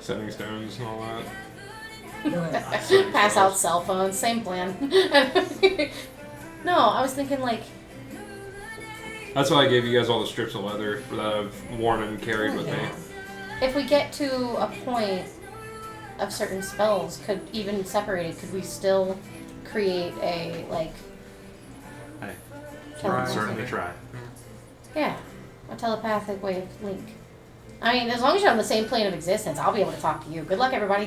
Setting stones and all that. Pass out cell phones, same plan. No, I was thinking like, That's why I gave you guys all the strips of leather that I've worn and carried with me. if we get to a point of certain spells, could even separated, could we still create a like? Hey, telepathic- certainly try. Yeah, a telepathic way of link. I mean, as long as you're on the same plane of existence, I'll be able to talk to you. Good luck, everybody.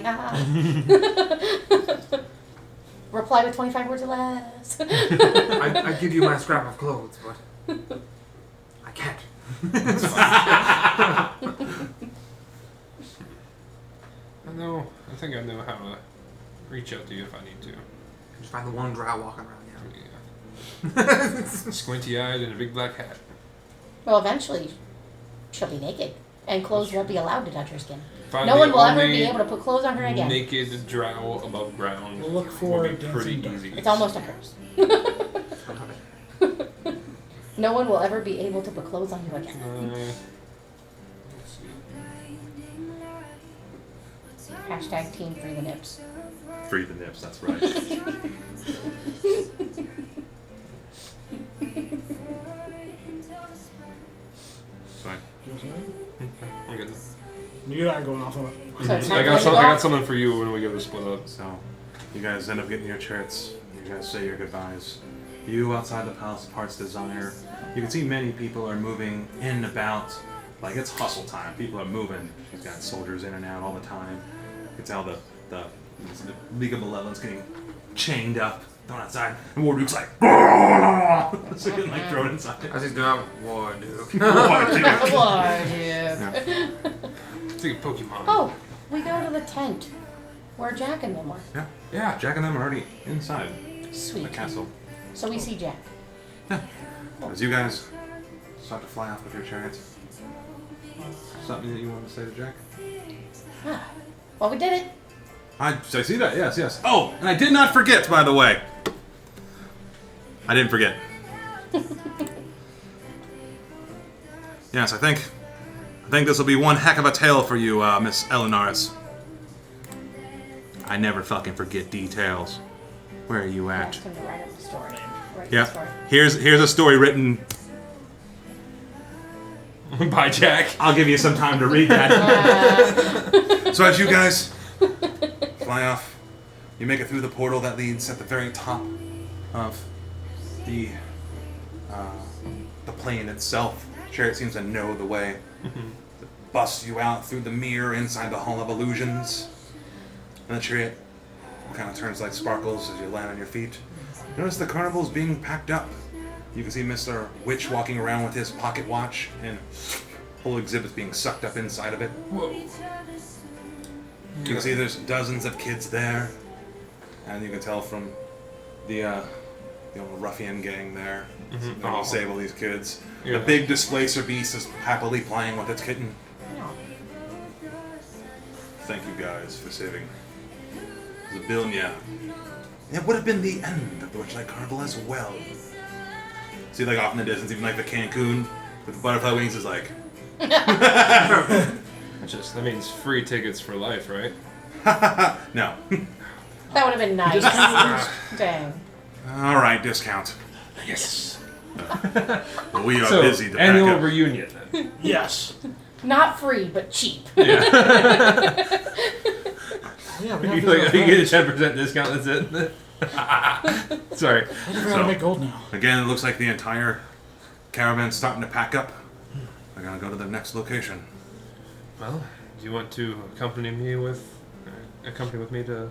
Reply with 25 words or less. I'd give you my scrap of clothes, but I can't. I think I know how to reach out to you if I need to. Just find the one drow walking around Yeah. Squinty eyed and a big black hat. Well, eventually, she'll be naked, and clothes won't be allowed to touch her skin. Find No the one will ever only be able to put clothes on her again. Naked drow above ground. We'll look will for be pretty dancing easy. It's almost a curse. No one will ever be able to put clothes on you again. Let's see. Hashtag team free the nips. Free the nips, that's right. Fine. I'm good. You and I are going off of it. So it's I not got going off? something for you when we get the split up. So, you guys end up getting your chariots. You guys say your goodbyes. You outside the palace of Heart's Desire. You can see many people are moving in and about. Like, it's hustle time. People are moving. You've got soldiers in and out all the time. You can tell the League of Malevolence getting chained up, thrown outside. And Warduke's like, so getting like thrown inside. As he's doing war, Duke. Warduke. Why, yeah. It's like a Pokemon. Oh, we go to the tent where Jack and them were. Yeah, Jack and them are already inside the Sweet. castle. So we see Jack. As you guys start to fly off with your chariots, something that you want to say to Jack? Ah, well, we did it. I see that. Yes, yes. Oh, and I did not forget, by the way. I didn't forget. Yes, I think this will be one heck of a tale for you, Miss Elenaris. I never fucking forget details. Where are you I at? asked him to write up the story. Write the Yeah. story. Here's a story written. Bye, Jack. I'll give you some time to read that. So as you guys fly off, you make it through the portal that leads at the very top of the plane itself. Chariot seems to know the way. It busts you out through the mirror inside the Hall of Illusions. And the chariot kind of turns like sparkles as you land on your feet. Notice the carnival's being packed up. You can see Mr. Witch walking around with his pocket watch and whole exhibits being sucked up inside of it. Whoa. You can see there's dozens of kids there, and you can tell from the old ruffian gang there. Mhm. They don't save all these kids. Yeah. The big displacer beast is happily playing with its kitten. No. Thank you guys for saving Zabilnia. It would have been the end of the Witchlight Carnival as well. See, like off in the distance, even like the Cancun with the butterfly wings is like. That means free tickets for life, right? No. That would have been nice. Dang. All right, discount. Yes. Well, we are So, busy to pack annual up. reunion. Yes. Not free, but cheap. Yeah. Yeah, we you, have like, you get a to 10% discount, that's it. Sorry. figure out how to make gold now. Again, it looks like the entire caravan's starting to pack up. They're gonna go to the next location. Well, do you want to accompany with me to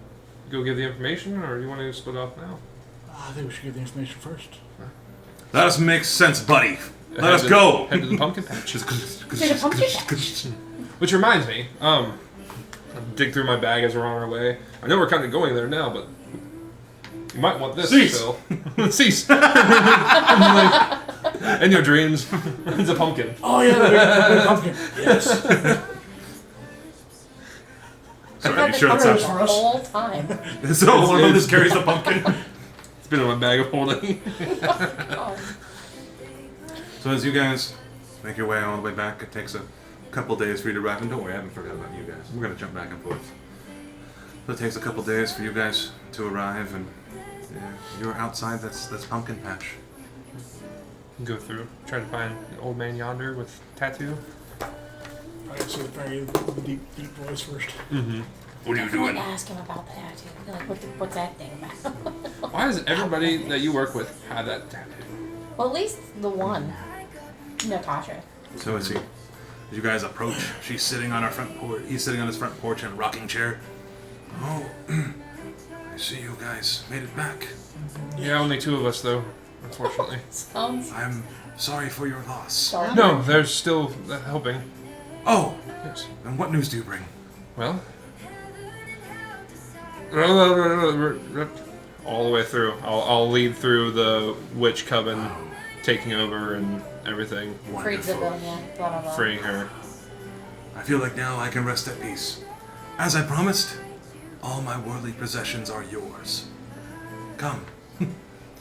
go give the information, or do you want to split off now? I think we should get the information first. That makes sense, buddy. Let Head us to- go. Head to the pumpkin patch. To the pumpkin patch. Which reminds me, I'll dig through my bag as we're on our way. I know we're kind of going there now, but you might want this, Cease. Phil. Cease. In your dreams, it's a pumpkin. Oh yeah, the big pumpkin. Yes. Sorry, I've you had sure the that's colors not? the whole time. So one of them just carries the pumpkin. It's been in my bag of holding. Oh. So as you guys make your way all the way back, it takes a couple days for you to arrive. And don't worry, I haven't forgotten about you guys. We're gonna jump back and forth. So it takes a couple days for you guys to arrive, and you're outside. That's Pumpkin Patch. Go through, try to find the old man yonder with tattoo. I gotta see the very deep voice first. Mm-hmm. What are you Definitely doing? ask him about the tattoo. Be like, what's that thing about? Why does everybody that you work with have that tattoo? Well, at least the one. Natasha. So as you guys approach, she's sitting on our front porch. He's sitting on his front porch in a rocking chair. Oh, I see you guys made it back. Yeah, only two of us though, unfortunately. Sounds I'm sorry for your loss. sorry. No, there's still helping. Oh, Yes. and what news do you bring? Well, all the way through. I'll lead through the witch coven taking over and everything, Freed Wonderful. Zabilnia. Blah blah blah. freeing her. I feel like now I can rest at peace. As I promised, all my worldly possessions are yours. Come. You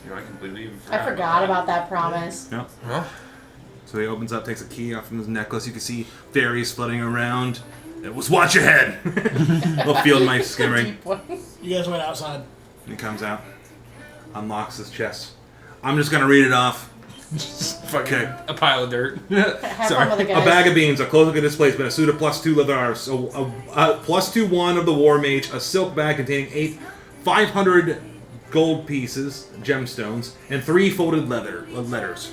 know, I completely even I forgot about that promise. Yep. Well, So he opens up, takes a key off from his necklace. You can see fairies floating around. It was watch your head. Little field mice skimmering. Deep one. You guys went outside. And he comes out, unlocks his chest. I'm just gonna read it off. fucking Okay. a pile of dirt. Have fun with the A guys. bag of beans, a close look at displacement, a suit of +2 leather armor, so a +2 wand of the war mage, a silk bag containing 500 gold pieces, gemstones, and 3 folded letters.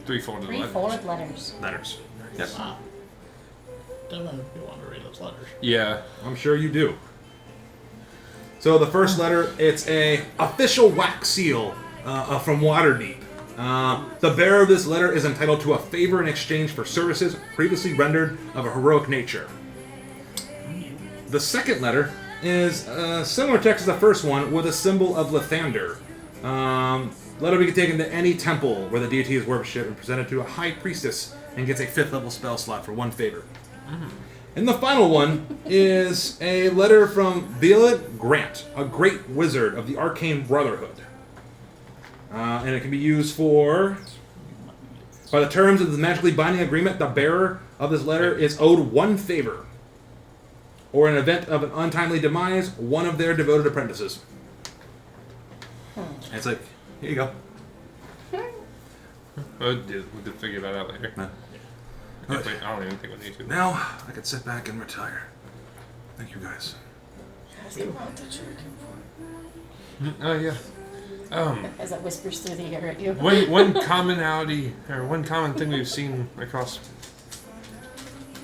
3 folded Three letters. folded letters. Letters. Yes. Wow. Definitely you want to read those letters. Yeah. I'm sure you do. So the first letter, it's a official wax seal from Waterdeep. The bearer of this letter is entitled to a favor in exchange for services previously rendered of a heroic nature. The second letter is similar text as the first one with a symbol of Lathander. Letter be taken to any temple where the deity is worshipped and presented to a high priestess and gets a 5th level spell slot for 1 favor. And the final one is a letter from Violet Grant, a great wizard of the Arcane Brotherhood. And it can be used for... By the terms of the magically binding agreement, the bearer of this letter is owed 1 favor. Or in event of an untimely demise, 1 of their devoted apprentices. And it's like, here you go. We'll figure that out later. No. I don't even think we need to. Now, I can sit back and retire. Thank you guys. Oh, yeah. As it whispers through the air at you. One commonality, or one common thing we've seen across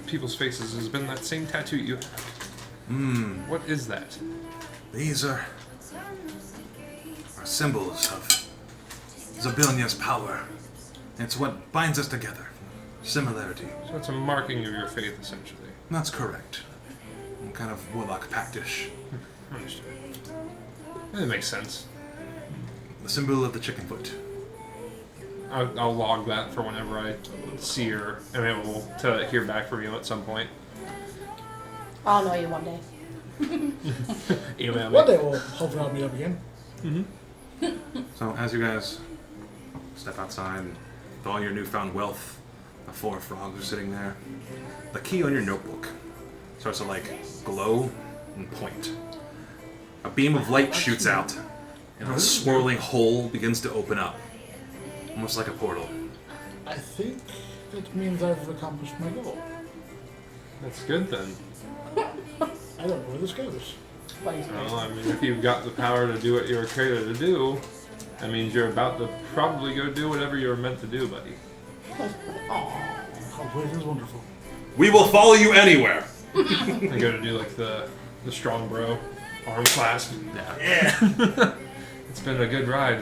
people's faces has been that same tattoo you have. What is that? These are are symbols of Zabilia's power. It's what binds us together. Similarity. So it's a marking of your faith, essentially. That's correct. Kind of warlock pactish. Understood. That makes sense. The symbol of the chicken foot. I'll log that for whenever I see her and I'm able to hear back from you at some point. I'll know you one day. Email One me. day we'll hopefully all meet up again. So as you guys step outside, and with all your newfound wealth, the 4 frogs are sitting there. The key on your notebook starts to like glow and point. A beam of light shoots out, and a swirling hole begins to open up, almost like a portal. I think that means I've accomplished my goal. That's good then. I don't know where this goes. What do you think? Well, I mean, if you've got the power to do what you were created to do, that means you're about to probably go do whatever you were meant to do, buddy. Hopefully it is wonderful. We will follow you anywhere. I go to do like the strong bro arm clasp. Yeah. It's been a good ride.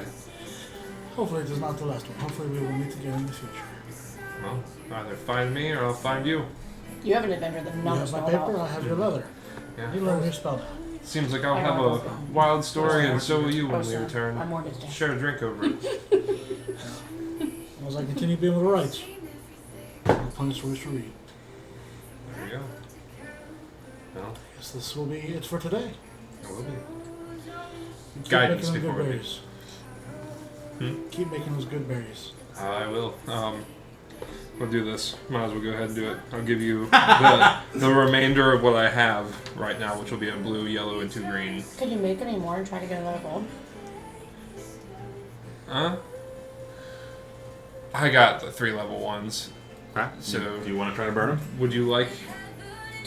Hopefully it is not the last one. Hopefully we will meet again in the future. Well, either find me or I'll find you. You have an adventure that You none of have us my know paper, about. I'll have your leather. Yeah. You learn your spell now. Seems like I'll I have know. a wild story, and so will you when Oh, we sir. return. I'm more distant. Share a drink over it. As long as I continue being with the rights, I'll find stories to read. There you go. Well, Guess this will be it for today. it will be. Keep Guidance making those before good we berries. Hmm? Keep making those good berries. I will. We'll do this. Might as well go ahead and do it. I'll give you the remainder of what I have right now, which will be a blue, yellow, and 2 green. Could you make any more and try to get another gold? Huh? I got the 3 level ones. Okay. So- do you want to try to burn them? Would you like?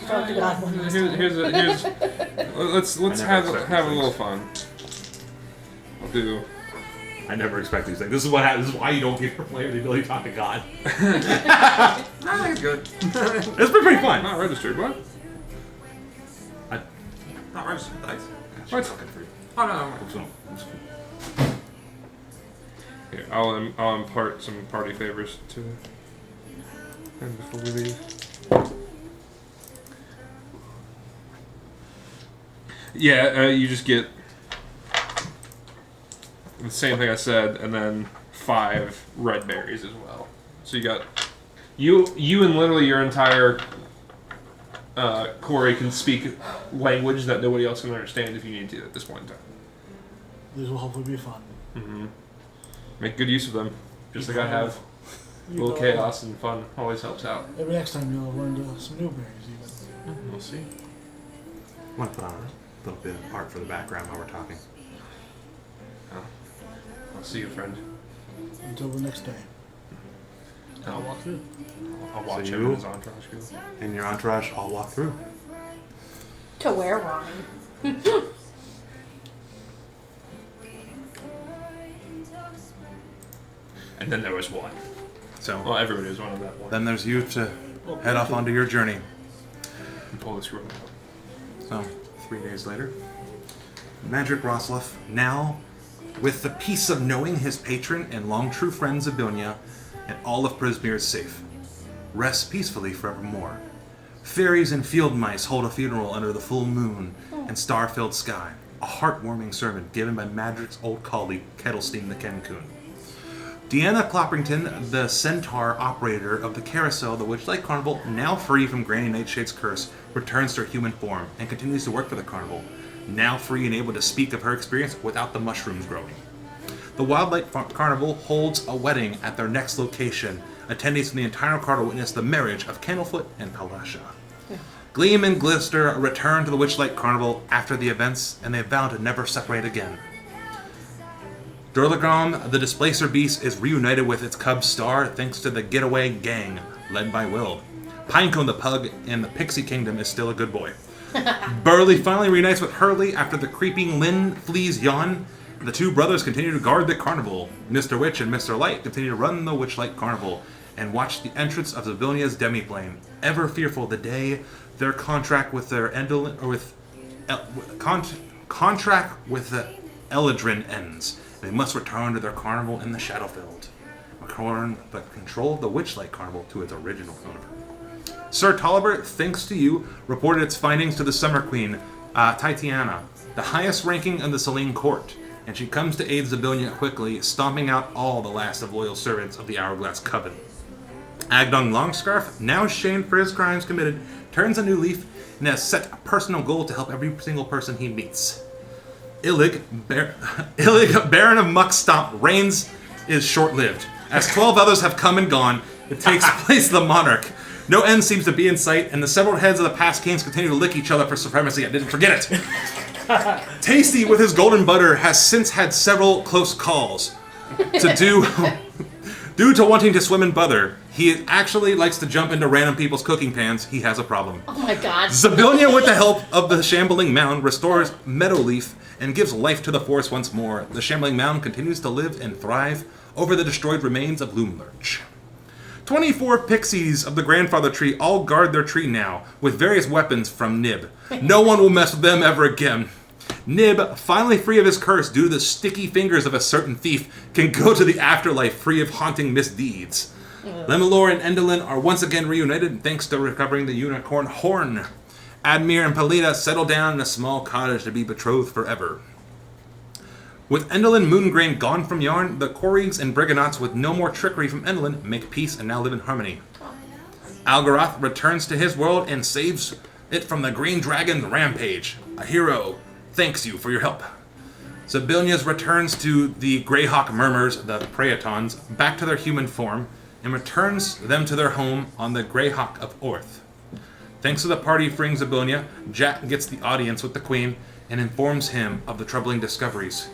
Talk to God one last Here's let's I never have expected a things. little fun. I'll do. I never expect these things. This is what happens. This is why you don't give your player the ability to talk to God. I think it's good. It's been pretty fun. Not registered. What? Not registered dice. What? Fucking free. Oh no. So, Here, I'll impart some party favors to him before we leave. Yeah, you just get the same thing I said, and then 5 red berries as well. So you got you and literally your entire Corey can speak language that nobody else can understand if you need to at this point in time. These will hopefully be fun. Mm-hmm. Make good use of them. Just like I have. A You little know, chaos and fun always helps out. Maybe next time you'll learn some new berries even. We'll see. I'm gonna put on a little bit of art for the background while we're talking. I'll see you, friend. Until the next day. I'll walk through. I'll watch So him you- and his entourage go. And your entourage all walk through. To where, Ronnie? And then there was one. So Well, everybody was one of that one. then there's you to head off onto your journey. And pull the screw out. So 3 days later, Magic Rosloff, now with the peace of knowing his patron and long true friend Zabilnia, and all of Prismere is safe, rests peacefully forevermore. Fairies and field mice hold a funeral under the full moon and star-filled sky, a heartwarming sermon given by Magic's old colleague Kettlestein the Kencoon. Deanna Cloppington, the centaur operator of the Carousel of the Witchlight Carnival, now free from Granny Nightshade's curse, returns to her human form and continues to work for the carnival, now free and able to speak of her experience without the mushrooms growing. The Wildlight Carnival holds a wedding at their next location. Attendees from the entire carnival witness the marriage of Candlefoot and Palasha. Gleam and Glister return to the Witchlight Carnival after the events, and they vow to never separate again. Durlagrom, the Displacer Beast, is reunited with its cub Star thanks to the Getaway Gang, led by Will. Pinecone the Pug in the Pixie Kingdom is still a good boy. Burley finally reunites with Hurley after the creeping Lynn flees Yon. The two brothers continue to guard the carnival. Mr. Witch and Mr. Light continue to run the Witchlight Carnival and watch the entrance of Zavilnia's demiplane, ever fearful the day their contract with their contract with the Eladrin ends, They must return to their carnival in the Shadowfield. Return the control of the Witchlight Carnival to its original owner. Sir Tolliver, thanks to you, reported its findings to the Summer Queen, Titiana, the highest ranking in the Selene court, and she comes to aid Zabilnia quickly, stomping out all the last of loyal servants of the Hourglass Coven. Agdong Longscarf, now shamed for his crimes committed, turns a new leaf and has set a personal goal to help every single person he meets. Illig, Baron of Muckstomp, reigns is short-lived. As 12 others have come and gone, it takes place the monarch. No end seems to be in sight, and the several heads of the past kings continue to lick each other for supremacy. I didn't forget it. Tasty, with his golden butter, has since had several close calls. Due to wanting to swim in butter, he actually likes to jump into random people's cooking pans. He has a problem. Oh my god. Zabilnia, with the help of the shambling mound, restores Meadowleaf and gives life to the forest once more. The shambling mound continues to live and thrive over the destroyed remains of Loomlurch. 24 pixies of the grandfather tree all guard their tree now, with various weapons from Nib. No one will mess with them ever again. Nib, finally free of his curse due to the sticky fingers of a certain thief, can go to the afterlife free of haunting misdeeds. Lemelor and Endelin are once again reunited thanks to recovering the unicorn horn. Admir and Pelita settle down in a small cottage to be betrothed forever. With Endelin Moongrain gone from Yarn, the Corriegs and Briganots with no more trickery from Endelin make peace and now live in harmony. Algaroth returns to his world and saves it from the Green Dragon's rampage. A hero thanks you for your help. Zabilnia's returns to the Greyhawk Murmurs, the Praetons, back to their human form, and returns them to their home on the Greyhawk of Orth. Thanks to the party freeing Zabilnia, Jack gets the audience with the Queen and informs him of the troubling discoveries.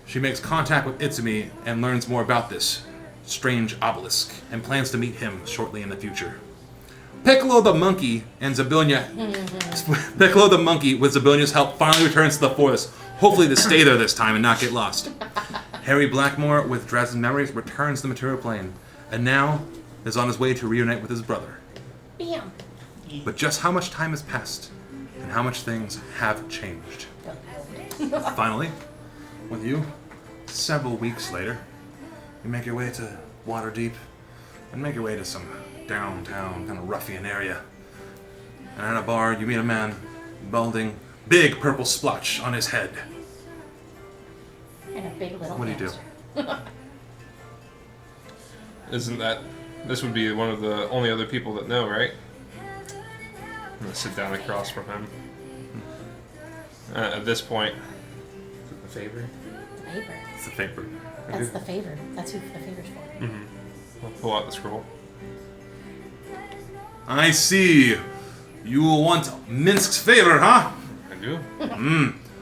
She makes contact with Itsumi and learns more about this strange obelisk and plans to meet him shortly in the future. Piccolo the monkey and Zabilnia, Piccolo the monkey, with Zabilnia's help, finally returns to the forest, hopefully to stay there this time and not get lost. Harry Blackmore, with Dresden memories, returns to the material plane, and now is on his way to reunite with his brother. Bam. But just how much time has passed, and how much things have changed. Finally, with you, several weeks later, you make your way to Waterdeep, and make your way to some downtown kind of ruffian area. And at a bar, you meet a man balding, big purple splotch on his head. And a big little What do you do? hamster. Isn't that... This would be one of the only other people that know, right? I'm gonna sit down across from him. At this point... The favorite. The favor. It's a favor. That's the favor. That's who the favor's for. I'll pull out the scroll. I see. You want Minsk's favor, huh? I do.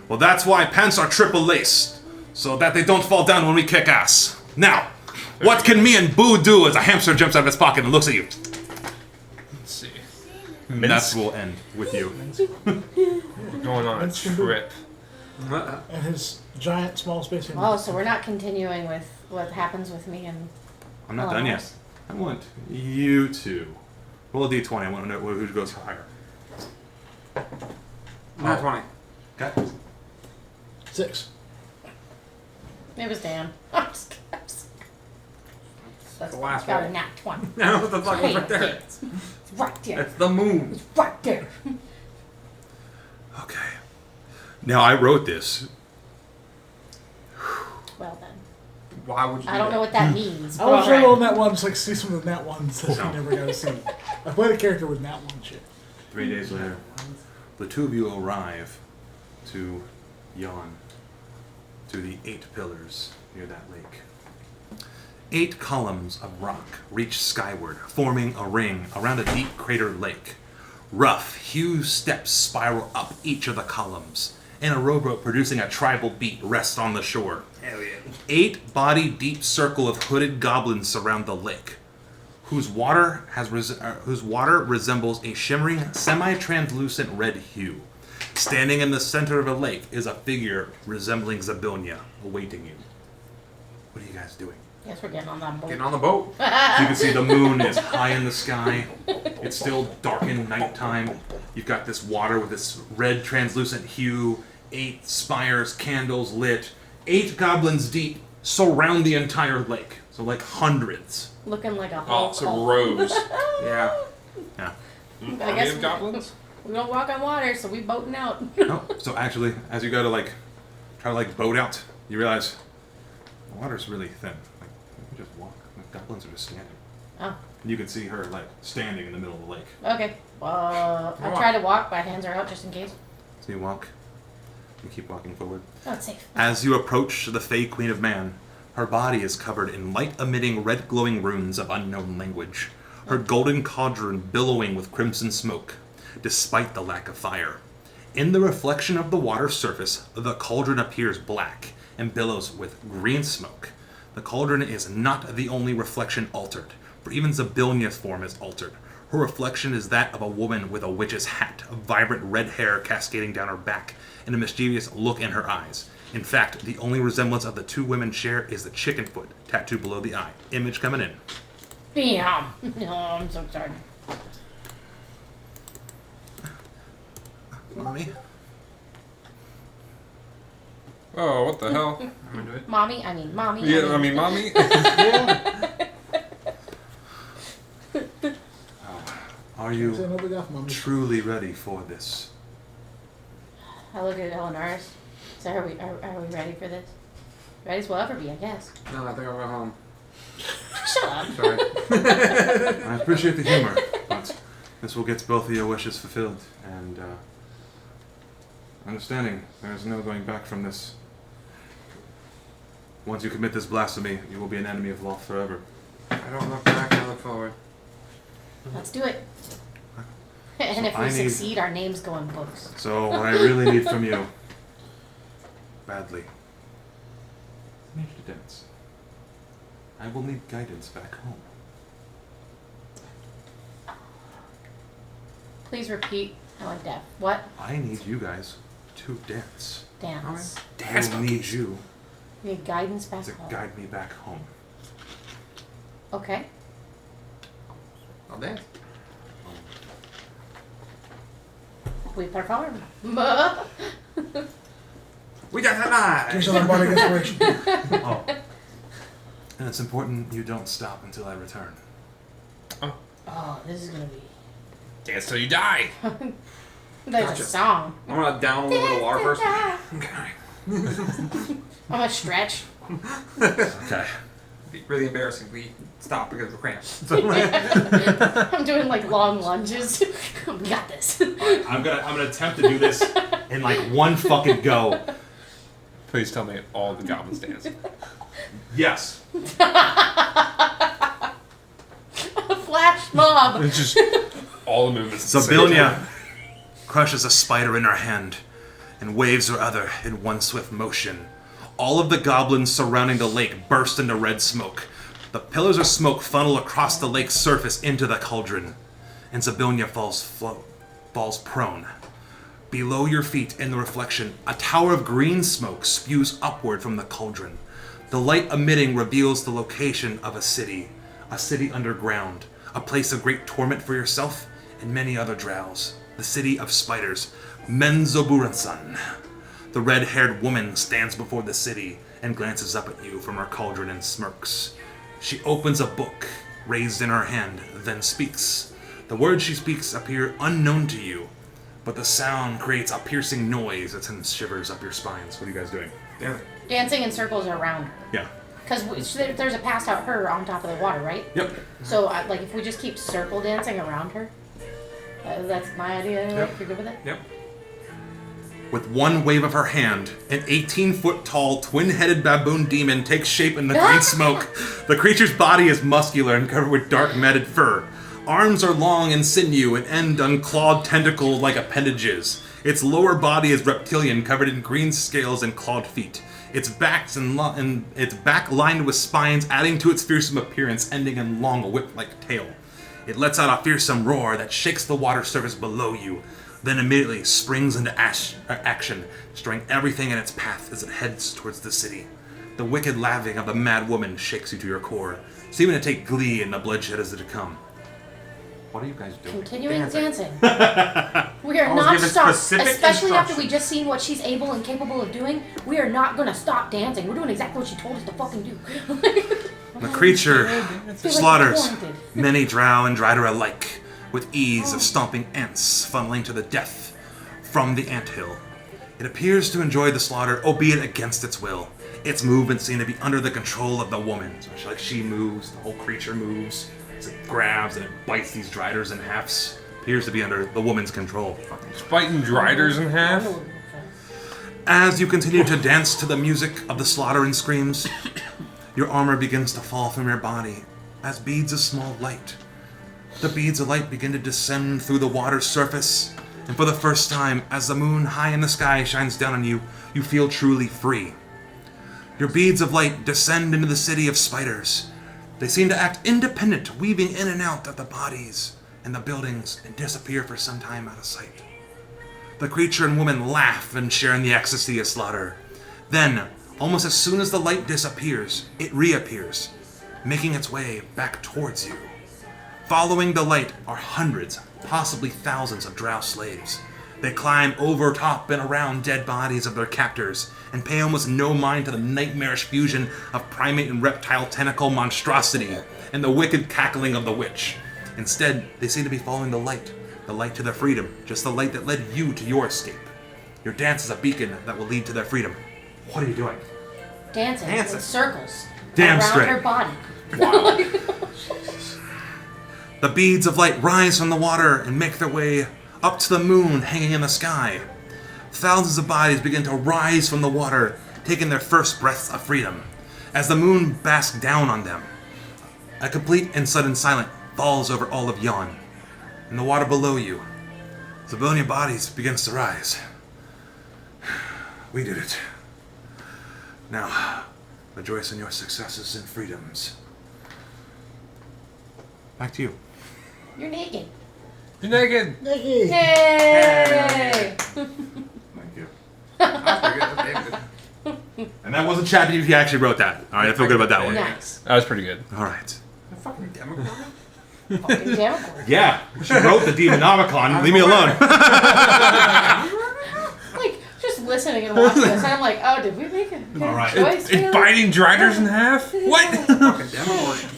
Well, that's why pants are triple laced, so that they don't fall down when we kick ass. Now, what can me and Boo do as a hamster jumps out of his pocket and looks at you? Let's see. And that will end with you. We're going on a Minsk and Boo. trip. And his giant small space hammer. Oh, so we're not continuing with what happens with me and... I'm not done yet. I want you to roll a d20. I want to know who goes higher. Not 20. Okay. 6. It was Dan. I'm just kidding. That's The last got one. a nat 20. I know what the fuck was Hey, right there. kids. It's right there. It's the moon. It's right there. Okay. Now, I wrote this. Well then. Why would you I don't know what that means. I was but trying alright. on that one, just like see some of the nat ones that you never got to see. I played a character with nat one shit. 3 days later, the two of you arrive to Yon, to the 8 pillars near that lake. 8 columns of rock reach skyward, forming a ring around a deep cratered lake. Rough, huge steps spiral up each of the columns, and a rowboat producing a tribal beat rests on the shore. Hell yeah. 8-body deep circle of hooded goblins surround the lake, whose water resembles a shimmering, semi-translucent red hue. Standing in the center of the lake is a figure resembling Zabilnia, awaiting you. What are you guys doing? Guess we're getting on that boat. Getting on the boat. You can see the moon is high in the sky. It's still darkened nighttime. You've got this water with this red translucent hue. 8 spires, candles lit. 8 goblins deep surround the entire lake. So like hundreds. Looking like a Oh, Hulk. so rows. Yeah. Yeah. I guess Army of goblins? we don't walk on water, so we boating out. Oh, so actually, as you go to like try to like boat out, you realize the water's really thin. Like you can just walk. The goblins are just standing. Oh, You can see her like standing in the middle of the lake. okay. I try to walk, my hands are out just in case. So you walk. You keep walking forward. Oh, it's safe. As you approach the Fey Queen of Man, her body is covered in light-emitting, red-glowing runes of unknown language. Her golden cauldron billowing with crimson smoke, despite the lack of fire. In the reflection of the water's surface, the cauldron appears black and billows with green smoke. The cauldron is not the only reflection altered, for even Zabilnia's form is altered. Her reflection is that of a woman with a witch's hat, vibrant red hair cascading down her back, and a mischievous look in her eyes. In fact, the only resemblance of the two women share is the chicken foot tattooed below the eye. Image coming in. Bam! Oh, I'm so sorry. Mommy? Oh, what the hell? I'm into it. Mommy. Yeah, I mean, mommy. Are Say you no big off, mommy. truly ready for this? I look at Eleanor's. So are we ready for this? Ready as we'll ever be, I guess. No, I think I'll go home. Shut up. Sorry. I appreciate the humor, but this will get both of your wishes fulfilled, and understanding there's no going back from this. Once you commit this blasphemy, you will be an enemy of Loth forever. I don't look back, I look forward. Let's do it. And if we I need- succeed, our names go in books. So what I really need from you, badly, I need you to dance. I will need guidance back home. Please repeat. I like that. What? I need you guys to dance. Dance. I will need you We need guidance back to home. guide me back home. Okay. I'll dance. We perform. We got the Gives night! our body inspiration. Oh. And it's important you don't stop until I return. Oh, this is gonna be. Dance till you die. There's Gotcha. a song. I'm gonna down a little bit of water first. I'm Okay. gonna stretch. Okay. It'd be really embarrassing if we stop because of cramps. I'm doing like long lunges. We got this. I'm gonna attempt to do this in like one fucking go. Please tell me all the goblins dance. Yes. Flash mob. It's just all the movements. at the same Zabilnia time. crushes a spider in her hand and waves her other in one swift motion. All of the goblins surrounding the lake burst into red smoke. The pillars of smoke funnel across the lake's surface into the cauldron, and Zabilnia falls prone. Below your feet, in the reflection, a tower of green smoke spews upward from the cauldron. The light emitting reveals the location of a city underground, a place of great torment for yourself and many other drows. The city of spiders, Menzoburansan. The red-haired woman stands before the city and glances up at you from her cauldron and smirks. She opens a book, raised in her hand, then speaks. The words she speaks appear unknown to you, but the sound creates a piercing noise that sends shivers up your spines. What are you guys doing? Damn it. Dancing in circles around her. Yeah. Because there's a passed out her on top of the water, right? Yep. So, like, if we just keep circle dancing around her, that's my idea. Anyway, Yep. if you're good with it. Yep. With one wave of her hand, an 18-foot-tall, twin-headed baboon demon takes shape in the green smoke. The creature's body is muscular and covered with dark matted fur. Arms are long and sinew and end on clawed tentacle-like appendages. Its lower body is reptilian, covered in green scales and clawed feet. Its back lined with spines, adding to its fearsome appearance, ending in long whip-like tail. It lets out a fearsome roar that shakes the water surface below you, then immediately springs into action, destroying everything in its path as it heads towards the city. The wicked laughing of the mad woman shakes you to your core, seeming to take glee in the bloodshed as it to come. What are you guys doing? Continuing Dancing. dancing. We are Always not give us stopped, specific especially after we instructions. just seen what she's able and capable of doing. We are not gonna stop dancing. We're doing exactly what she told us to fucking do. The creature Feel like slaughters wanted. many drow and drider alike, with ease of stomping ants funneling to the death from the anthill. It appears to enjoy the slaughter, albeit against its will. Its movements seem to be under the control of the woman. So she moves, the whole creature moves. It grabs and it bites these driders in halves. Appears to be under the woman's control. It's biting driders in half. As you continue to dance to the music of the slaughter and screams, your armor begins to fall from your body as beads of small light. The beads of light begin to descend through the water's surface, and for the first time, as the moon high in the sky shines down on you, you feel truly free. Your beads of light descend into the city of spiders. They seem to act independent, weaving in and out of the bodies and the buildings and disappear for some time out of sight. The creature and woman laugh and share in the ecstasy of slaughter. Then, almost as soon as the light disappears, it reappears, making its way back towards you. Following the light are hundreds, possibly thousands of drow slaves. They climb over top and around dead bodies of their captors and pay almost no mind to the nightmarish fusion of primate and reptile tentacle monstrosity and the wicked cackling of the witch. Instead, they seem to be following the light to their freedom, just the light that led you to your escape. Your dance is a beacon that will lead to their freedom. What are you doing? Dancing in circles Damn around straight. her body. Wow. The beads of light rise from the water and make their way up to the moon hanging in the sky. Thousands of bodies begin to rise from the water, taking their first breaths of freedom. As the moon basks down on them, a complete and sudden silence falls over all of Yon. In the water below you, civilian bodies begins to rise. We did it. Now, rejoice in your successes and freedoms. Back to you. You're naked. You're naked. Nikki! Yay! Thank you. That's pretty good. That's David. And that wasn't chatting if you actually wrote that. All right, I feel good about that one. Nice. That was pretty good. All right. The fucking Demogorgon? Fucking Demogorgon. Yeah, she wrote the Demonomicon. Leave me alone. Like, just listening and watching this, I'm like, oh, did we make a good All right. choice? It's biting driders in half? What? Fucking Demogorgon.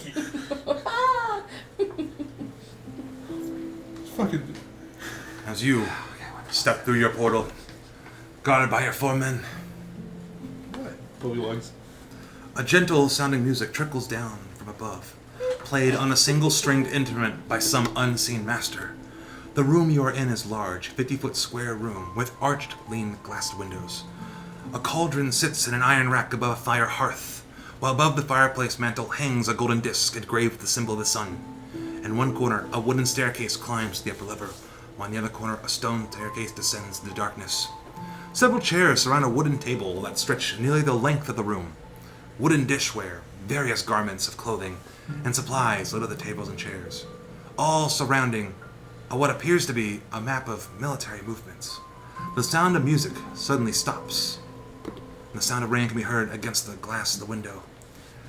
Fucking. As you step through your portal, guarded by your four men, Bullywugs. a gentle sounding music trickles down from above, played on a single stringed instrument by some unseen master. The room you are in is large, 50-foot square room with arched, lean glassed windows. A cauldron sits in an iron rack above a fire hearth, while above the fireplace mantel hangs a golden disc engraved with the symbol of the sun. In one corner, a wooden staircase climbs to the upper level, while in the other corner, a stone staircase descends into darkness. Several chairs surround a wooden table that stretch nearly the length of the room. Wooden dishware, various garments of clothing, and supplies litter the tables and chairs, all surrounding what appears to be a map of military movements. The sound of music suddenly stops, and the sound of rain can be heard against the glass of the window,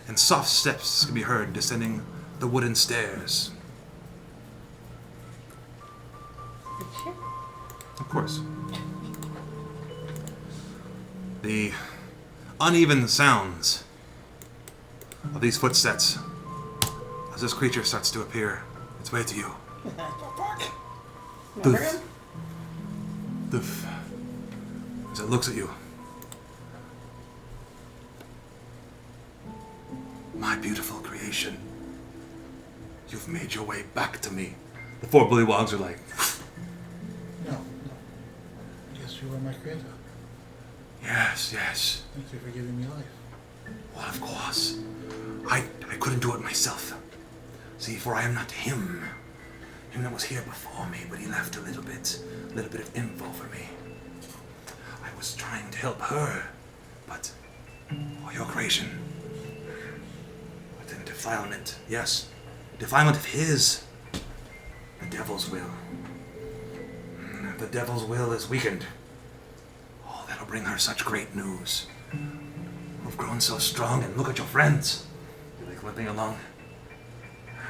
and soft steps can be heard descending the wooden stairs. Of course. The uneven sounds of these footsteps as this creature starts to appear its way to you. Remember him? Doof. As it looks at you. My beautiful creation. You've made your way back to me. The four bullywogs are like, No. Yes, you are my creator. yes, yes. Thank you for giving me life. Well, of course. I couldn't do it myself. See, for I am not him. Him that was here before me, but he left a little bit of info for me. I was trying to help her, but for your creation. But in defilement, yes, defilement of his, the devil's will. If the devil's will is weakened, oh, that'll bring her such great news. You've grown so strong, and look at your friends. You're like limping along.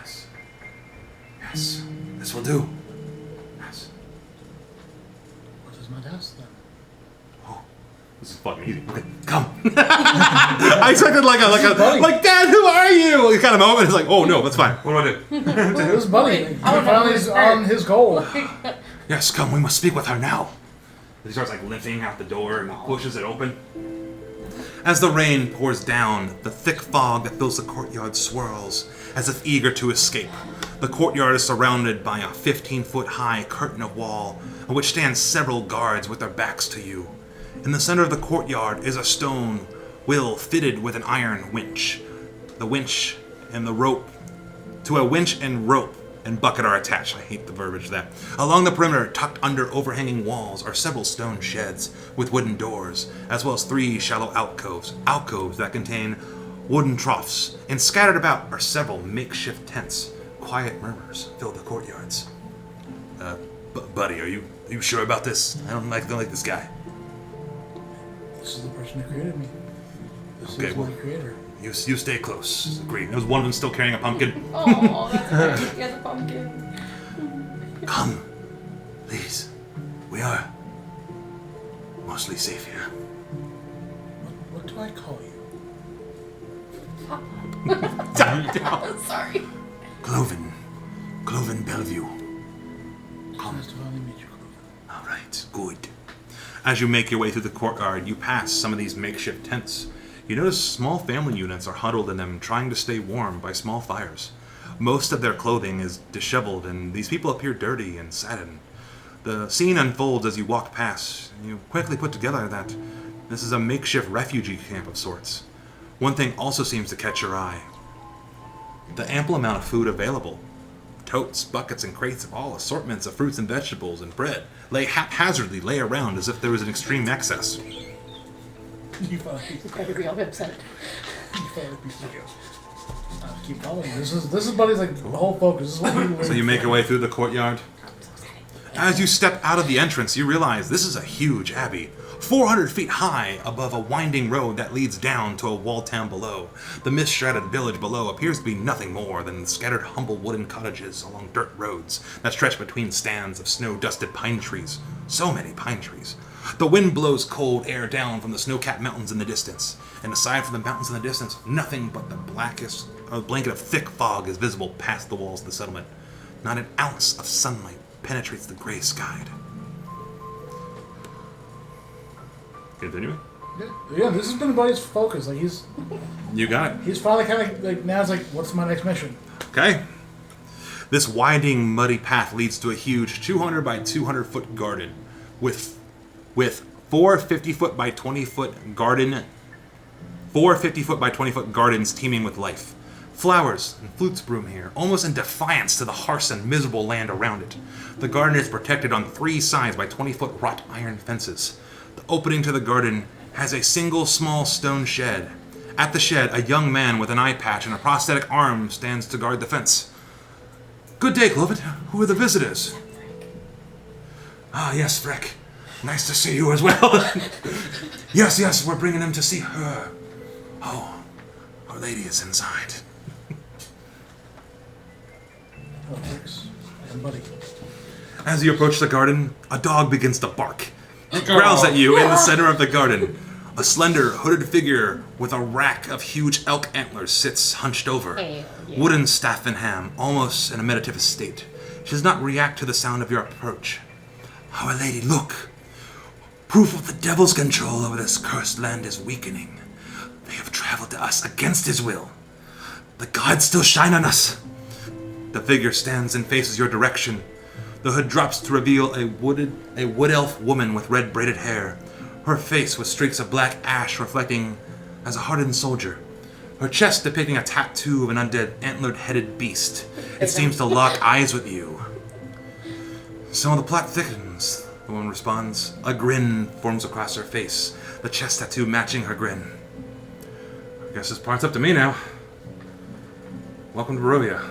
Yes. Yes, this will do. Yes. What is my task then? Oh, this is fucking easy. Okay, come. I expected like Dad, who are you? Kind of moment. It's like, oh no, that's fine. What do I do? This is Buddy. He finally is on his goal. Yes, come. We must speak with her now. He starts like limping out the door and pushes it open. As the rain pours down, the thick fog that fills the courtyard swirls, as if eager to escape. The courtyard is surrounded by a 15-foot-high curtain of wall, on which stand several guards with their backs to you. In the center of the courtyard is a stone wheel fitted with an iron winch. The winch and the rope, to a winch and rope and bucket are attached. I hate the verbiage of that. Along the perimeter, tucked under overhanging walls, are several stone sheds with wooden doors, as well as 3 shallow alcoves that contain wooden troughs, and scattered about are several makeshift tents. Quiet murmurs fill the courtyards. Buddy, are you sure about this? I don't like this guy. This is the person who created me. This Okay, is well, my creator. You stay close. Agreed. There's one of them still carrying a pumpkin. Oh, that's great. He has a pumpkin. Come, please. We are mostly safe here. What do I call you? Sorry. Cloven Bellevue. Come. Nice to finally meet you, Cloven. All right, good. As you make your way through the courtyard, you pass some of these makeshift tents. You notice small family units are huddled in them, trying to stay warm by small fires. Most of their clothing is disheveled, and these people appear dirty and saddened. The scene unfolds as you walk past. You quickly put together that this is a makeshift refugee camp of sorts. One thing also seems to catch your eye. The ample amount of food available. Totes, buckets, and crates of all assortments of fruits and vegetables and bread haphazardly lay around as if there was an extreme excess. You found a piece of Better be all upset. You found a piece of cake. Keep following. This is Buddy's like whole focus. This is what he So you make your way through the courtyard. As you step out of the entrance, you realize this is a huge abbey, 400 feet high above a winding road that leads down to a walled town below. The mist-shrouded village below appears to be nothing more than scattered humble wooden cottages along dirt roads that stretch between stands of snow-dusted pine trees. So many pine trees. The wind blows cold air down from the snow-capped mountains in the distance, and aside from the mountains in the distance, nothing but the blackest blanket of thick fog is visible past the walls of the settlement. Not an ounce of sunlight penetrates the gray sky. Continuing? Yeah, this has been Buddy's focus. Like You got it. he's finally kind of like now it's like, what's my next mission? Okay. This winding, muddy path leads to a huge 200 by 200 foot garden with 4 50-foot by 20-foot garden. 4 50-foot by 20-foot gardens teeming with life. Flowers and flutes bloom here, almost in defiance to the harsh and miserable land around it. The garden is protected on 3 sides by 20-foot wrought iron fences. The opening to the garden has a single small stone shed. At the shed, a young man with an eye patch and a prosthetic arm stands to guard the fence. Good day, Cloven. Who are the visitors? Ah, yes, Freck. Nice to see you as well. Yes, we're bringing them to see her. Oh, our lady is inside. Alex and Buddy. As you approach the garden, a dog begins to bark. It growls at you in the center of the garden. A slender, hooded figure with a rack of huge elk antlers sits hunched over, Yeah. wooden staff in hand, almost in a meditative state. She does not react to the sound of your approach. Our lady, look. Proof of the devil's control over this cursed land is weakening. They have traveled to us against his will. The gods still shine on us. The figure stands and faces your direction. The hood drops to reveal a wood elf woman with red braided hair. Her face with streaks of black ash reflecting as a hardened soldier. Her chest depicting a tattoo of an undead antlered-headed beast. It seems to lock eyes with you. Some of the plot thickens, the woman responds. A grin forms across her face, the chest tattoo matching her grin. I guess this part's up to me now. Welcome to Barovia.